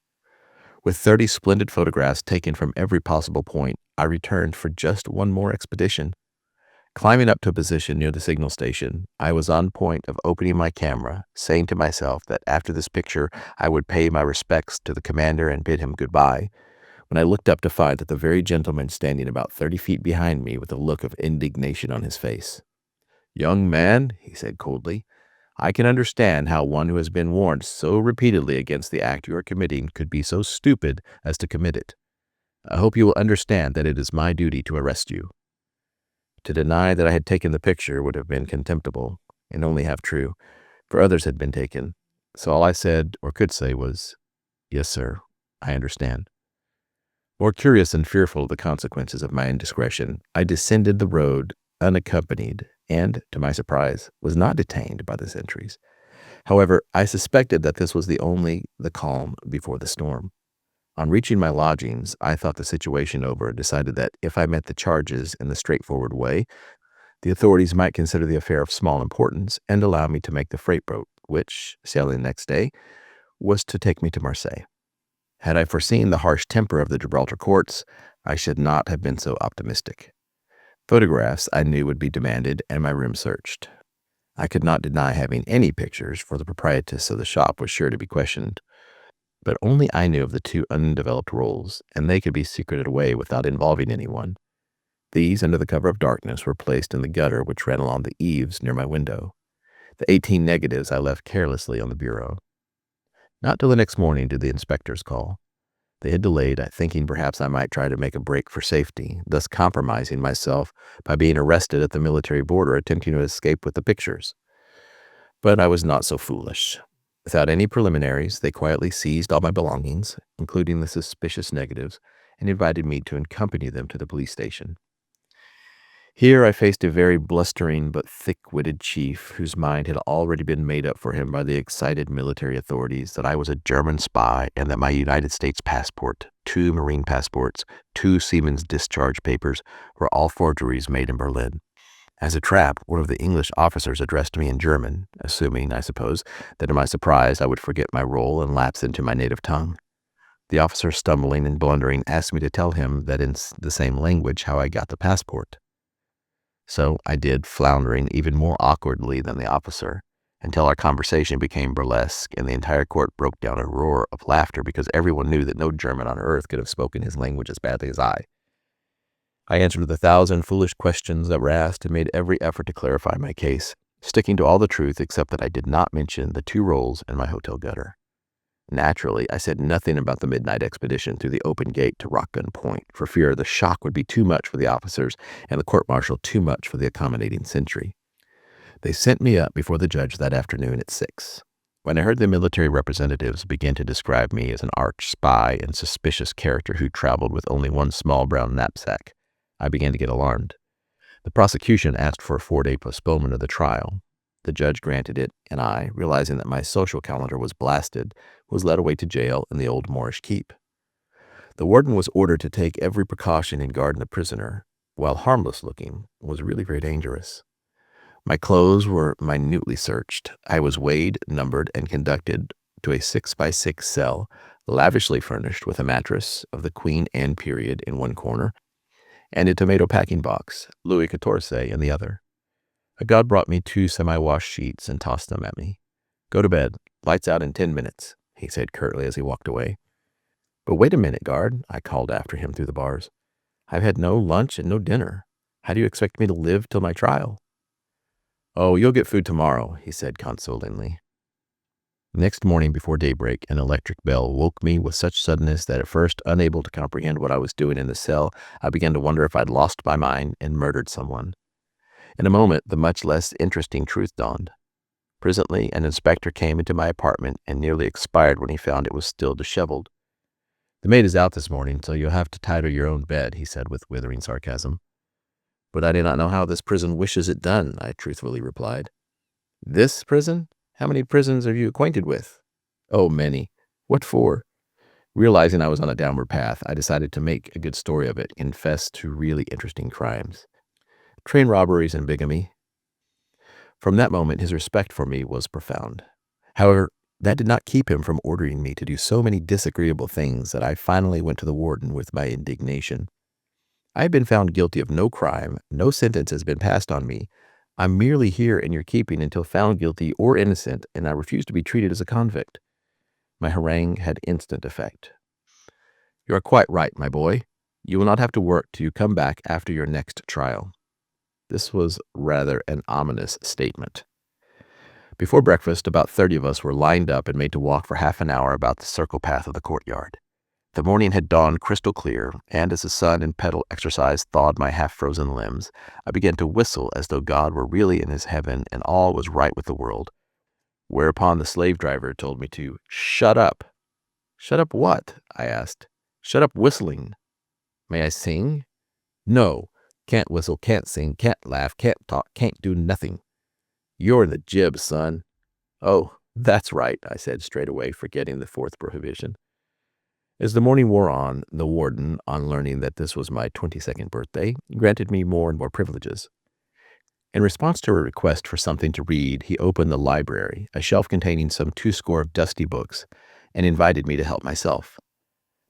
With 30 splendid photographs taken from every possible point, I returned for just one more expedition. Climbing up to a position near the signal station, I was on point of opening my camera, saying to myself that after this picture I would pay my respects to the commander and bid him goodbye, when I looked up to find that the very gentleman standing about 30 feet behind me with a look of indignation on his face. "Young man," he said coldly, "I can understand how one who has been warned so repeatedly against the act you are committing could be so stupid as to commit it. I hope you will understand that it is my duty to arrest you." To deny that I had taken the picture would have been contemptible, and only half true, for others had been taken. So all I said, or could say, was, "Yes, sir, I understand." More curious and fearful of the consequences of my indiscretion, I descended the road unaccompanied, and, to my surprise, was not detained by the sentries. However, I suspected that this was only the calm before the storm. On reaching my lodgings, I thought the situation over and decided that if I met the charges in the straightforward way, the authorities might consider the affair of small importance and allow me to make the freight boat, which, sailing next day, was to take me to Marseille. Had I foreseen the harsh temper of the Gibraltar courts, I should not have been so optimistic. Photographs, I knew, would be demanded and my room searched. I could not deny having any pictures, for the proprietress of the shop was sure to be questioned. But only I knew of the 2 undeveloped rolls, and they could be secreted away without involving anyone. These, under the cover of darkness, were placed in the gutter which ran along the eaves near my window. The 18 negatives I left carelessly on the bureau. Not till the next morning did the inspectors call. They had delayed, thinking perhaps I might try to make a break for safety, thus compromising myself by being arrested at the military border attempting to escape with the pictures. But I was not so foolish. Without any preliminaries, they quietly seized all my belongings, including the suspicious negatives, and invited me to accompany them to the police station. Here I faced a very blustering but thick-witted chief whose mind had already been made up for him by the excited military authorities that I was a German spy and that my United States passport, 2 Marine passports, 2 seamen's discharge papers were all forgeries made in Berlin. As a trap, one of the English officers addressed me in German, assuming, I suppose, that in my surprise I would forget my role and lapse into my native tongue. The officer, stumbling and blundering, asked me to tell him that in the same language how I got the passport. So I did, floundering even more awkwardly than the officer, until our conversation became burlesque and the entire court broke down a roar of laughter because everyone knew that no German on earth could have spoken his language as badly as I. I answered the 1,000 foolish questions that were asked and made every effort to clarify my case, sticking to all the truth except that I did not mention the 2 rolls in my hotel gutter. Naturally, I said nothing about the midnight expedition through the open gate to Rockgun Point, for fear the shock would be too much for the officers and the court-martial too much for the accommodating sentry. They sent me up before the judge that afternoon at 6. When I heard the military representatives begin to describe me as an arch spy and suspicious character who traveled with only one small brown knapsack, I began to get alarmed. The prosecution asked for a 4-day postponement of the trial. The judge granted it, and I, realizing that my social calendar was blasted, was led away to jail in the old Moorish keep. The warden was ordered to take every precaution in guarding the prisoner. While harmless looking, was really very dangerous. My clothes were minutely searched. I was weighed, numbered, and conducted to a 6x6 cell, lavishly furnished with a mattress of the Queen Anne period in one corner, and a tomato packing box, Louis XIV, in the other. A guard brought me 2 semi-washed sheets and tossed them at me. "Go to bed. Lights out in 10 minutes, he said curtly as he walked away. "But wait a minute, guard," I called after him through the bars. "I've had no lunch and no dinner. How do you expect me to live till my trial?" "Oh, you'll get food tomorrow," he said consolingly. Next morning before daybreak, an electric bell woke me with such suddenness that at first, unable to comprehend what I was doing in the cell, I began to wonder if I'd lost my mind and murdered someone. In a moment, the much less interesting truth dawned. Presently, an inspector came into my apartment and nearly expired when he found it was still disheveled. "The maid is out this morning, so you'll have to tidy your own bed," he said with withering sarcasm. "But I do not know how this prison wishes it done," I truthfully replied. "This prison? How many prisons are you acquainted with?" "Oh, many." "What for?" Realizing I was on a downward path, I decided to make a good story of it, confess to really interesting crimes. Train robberies and bigamy. From that moment, his respect for me was profound. However, that did not keep him from ordering me to do so many disagreeable things that I finally went to the warden with my indignation. "I have been found guilty of no crime, no sentence has been passed on me. I'm merely here in your keeping until found guilty or innocent, and I refuse to be treated as a convict." My harangue had instant effect. "You are quite right, my boy. You will not have to work till you come back after your next trial." This was rather an ominous statement. Before breakfast, about 30 of us were lined up and made to walk for half an hour about the circle path of the courtyard. The morning had dawned crystal clear, and as the sun and pedal exercise thawed my half-frozen limbs, I began to whistle as though God were really in his heaven and all was right with the world, whereupon the slave driver told me to shut up. "Shut up what?" I asked. "Shut up whistling." "May I sing?" "No. Can't whistle, can't sing, can't laugh, can't talk, can't do nothing." "You're in the jib, son." "Oh, that's right," I said straight away, forgetting the 4th prohibition. As the morning wore on, the warden, on learning that this was my 22nd birthday, granted me more and more privileges. In response to a request for something to read, he opened the library, a shelf containing some 20 of dusty books, and invited me to help myself.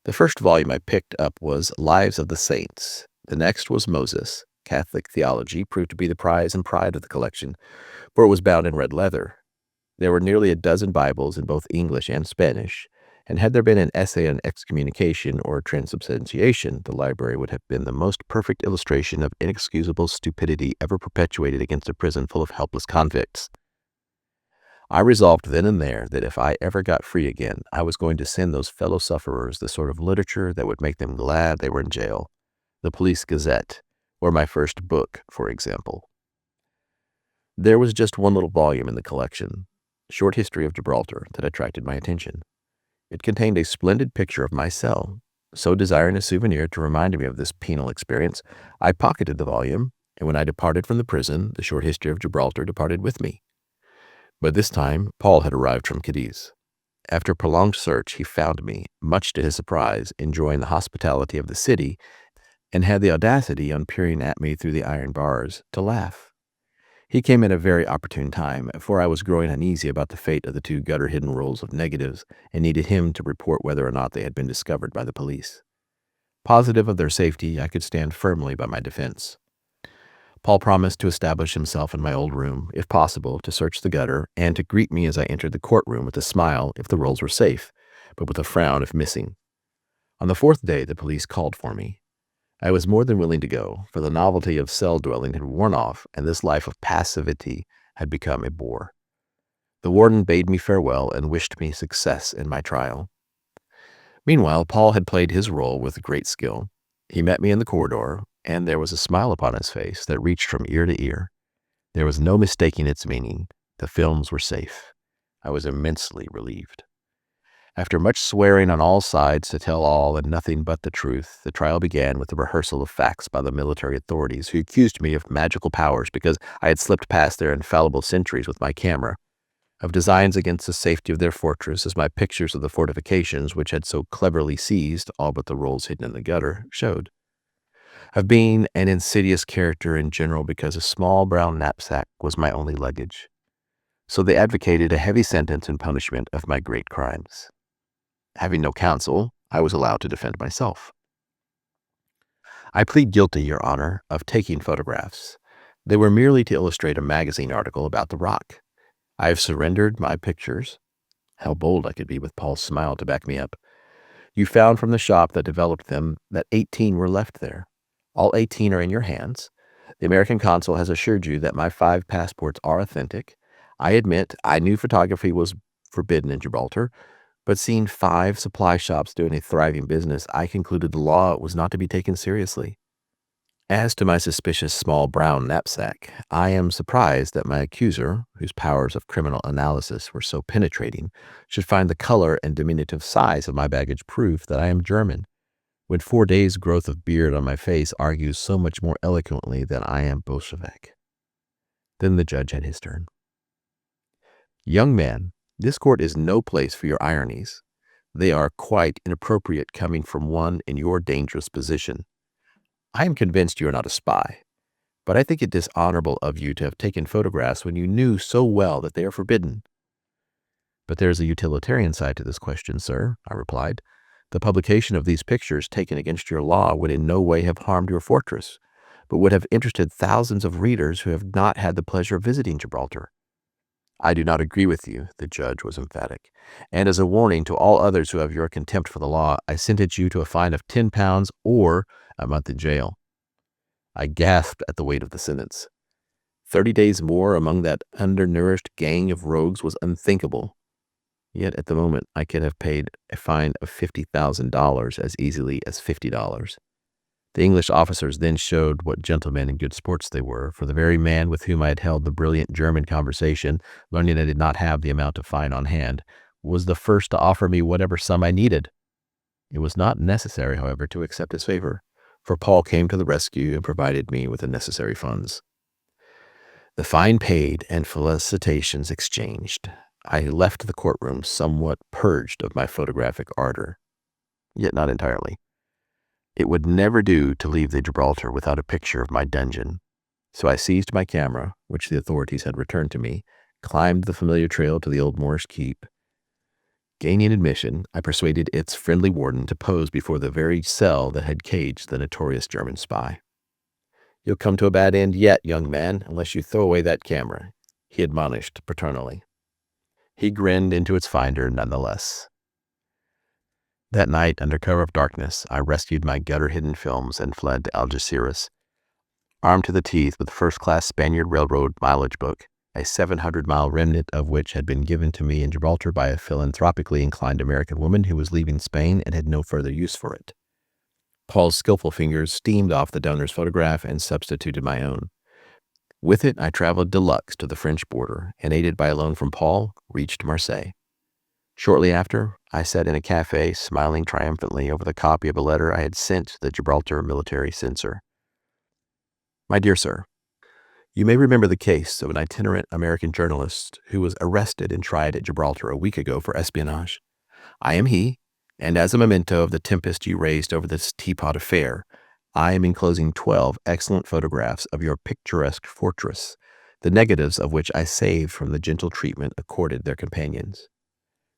The first volume I picked up was Lives of the Saints. The next was Moses. Catholic theology proved to be the prize and pride of the collection, for it was bound in red leather. There were nearly a dozen Bibles in both English and Spanish, and had there been an essay on excommunication or transubstantiation, the library would have been the most perfect illustration of inexcusable stupidity ever perpetuated against a prison full of helpless convicts. I resolved then and there that if I ever got free again, I was going to send those fellow sufferers the sort of literature that would make them glad they were in jail. The Police Gazette, or my first book, for example. There was just one little volume in the collection, Short History of Gibraltar, that attracted my attention. It contained a splendid picture of my cell. So desiring a souvenir to remind me of this penal experience, I pocketed the volume, and when I departed from the prison, the Short History of Gibraltar departed with me. But this time, Paul had arrived from Cadiz. After prolonged search, he found me, much to his surprise, enjoying the hospitality of the city, and had the audacity, on peering at me through the iron bars, to laugh. He came at a very opportune time, for I was growing uneasy about the fate of the 2 gutter-hidden rolls of negatives and needed him to report whether or not they had been discovered by the police. Positive of their safety, I could stand firmly by my defense. Paul promised to establish himself in my old room, if possible, to search the gutter, and to greet me as I entered the courtroom with a smile if the rolls were safe, but with a frown if missing. On the 4th day, the police called for me. I was more than willing to go, for the novelty of cell dwelling had worn off, and this life of passivity had become a bore. The warden bade me farewell and wished me success in my trial. Meanwhile, Paul had played his role with great skill. He met me in the corridor, and there was a smile upon his face that reached from ear to ear. There was no mistaking its meaning. The films were safe. I was immensely relieved. After much swearing on all sides to tell all and nothing but the truth, the trial began with a rehearsal of facts by the military authorities, who accused me of magical powers because I had slipped past their infallible sentries with my camera, of designs against the safety of their fortress, as my pictures of the fortifications, which had so cleverly seized all but the rolls hidden in the gutter, showed, of being an insidious character in general because a small brown knapsack was my only luggage. So they advocated a heavy sentence in punishment of my great crimes. Having no counsel, I was allowed to defend myself. I plead guilty, Your Honor, of taking photographs. They were merely to illustrate a magazine article about the rock. I have surrendered my pictures. How bold I could be with Paul's smile to back me up. You found from the shop that developed them that 18 were left there. All 18 are in your hands. The American consul has assured you that my 5 passports are authentic. I admit I knew photography was forbidden in Gibraltar, but seeing 5 supply shops doing a thriving business, I concluded the law was not to be taken seriously. As to my suspicious small brown knapsack, I am surprised that my accuser, whose powers of criminal analysis were so penetrating, should find the color and diminutive size of my baggage proof that I am German, when 4 days' growth of beard on my face argues so much more eloquently that I am Bolshevik. Then the judge had his turn. Young man, this court is no place for your ironies. They are quite inappropriate coming from one in your dangerous position. I am convinced you are not a spy, but I think it dishonorable of you to have taken photographs when you knew so well that they are forbidden. But there is a utilitarian side to this question, sir, I replied. The publication of these pictures taken against your law would in no way have harmed your fortress, but would have interested thousands of readers who have not had the pleasure of visiting Gibraltar. I do not agree with you, the judge was emphatic, and as a warning to all others who have your contempt for the law, I sentence you to a fine of £10 or a month in jail. I gasped at the weight of the sentence. 30 days more among that undernourished gang of rogues was unthinkable. Yet at the moment I could have paid a fine of $50,000 as easily as $50. The English officers then showed what gentlemen and good sports they were, for the very man with whom I had held the brilliant German conversation, learning I did not have the amount of fine on hand, was the first to offer me whatever sum I needed. It was not necessary, however, to accept his favor, for Paul came to the rescue and provided me with the necessary funds. The fine paid and felicitations exchanged, I left the courtroom somewhat purged of my photographic ardor, yet not entirely. It would never do to leave the Gibraltar without a picture of my dungeon, so I seized my camera, which the authorities had returned to me, climbed the familiar trail to the old Moorish keep. Gaining admission, I persuaded its friendly warden to pose before the very cell that had caged the notorious German spy. "You'll come to a bad end yet, young man, unless you throw away that camera," he admonished paternally. He grinned into its finder nonetheless. That night, under cover of darkness, I rescued my gutter-hidden films and fled to Algeciras. Armed to the teeth with a first-class Spaniard Railroad mileage book, a 700-mile remnant of which had been given to me in Gibraltar by a philanthropically inclined American woman who was leaving Spain and had no further use for it. Paul's skillful fingers steamed off the donor's photograph and substituted my own. With it, I traveled de luxe to the French border, and aided by a loan from Paul, reached Marseille. Shortly after, I sat in a cafe, smiling triumphantly over the copy of a letter I had sent to the Gibraltar military censor. My dear sir, you may remember the case of an itinerant American journalist who was arrested and tried at Gibraltar a week ago for espionage. I am he, and as a memento of the tempest you raised over this teapot affair, I am enclosing 12 excellent photographs of your picturesque fortress, the negatives of which I saved from the gentle treatment accorded their companions.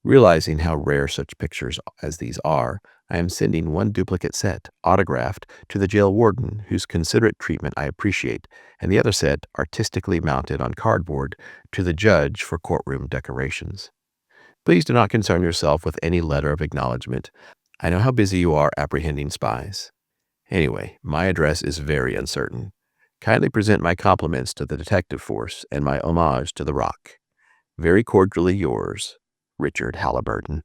Realizing how rare such pictures as these are, I am sending one duplicate set, autographed, to the jail warden, whose considerate treatment I appreciate, and the other set, artistically mounted on cardboard, to the judge for courtroom decorations. Please do not concern yourself with any letter of acknowledgement. I know how busy you are apprehending spies. Anyway, my address is very uncertain. Kindly present my compliments to the detective force and my homage to the Rock. Very cordially yours, Richard Halliburton.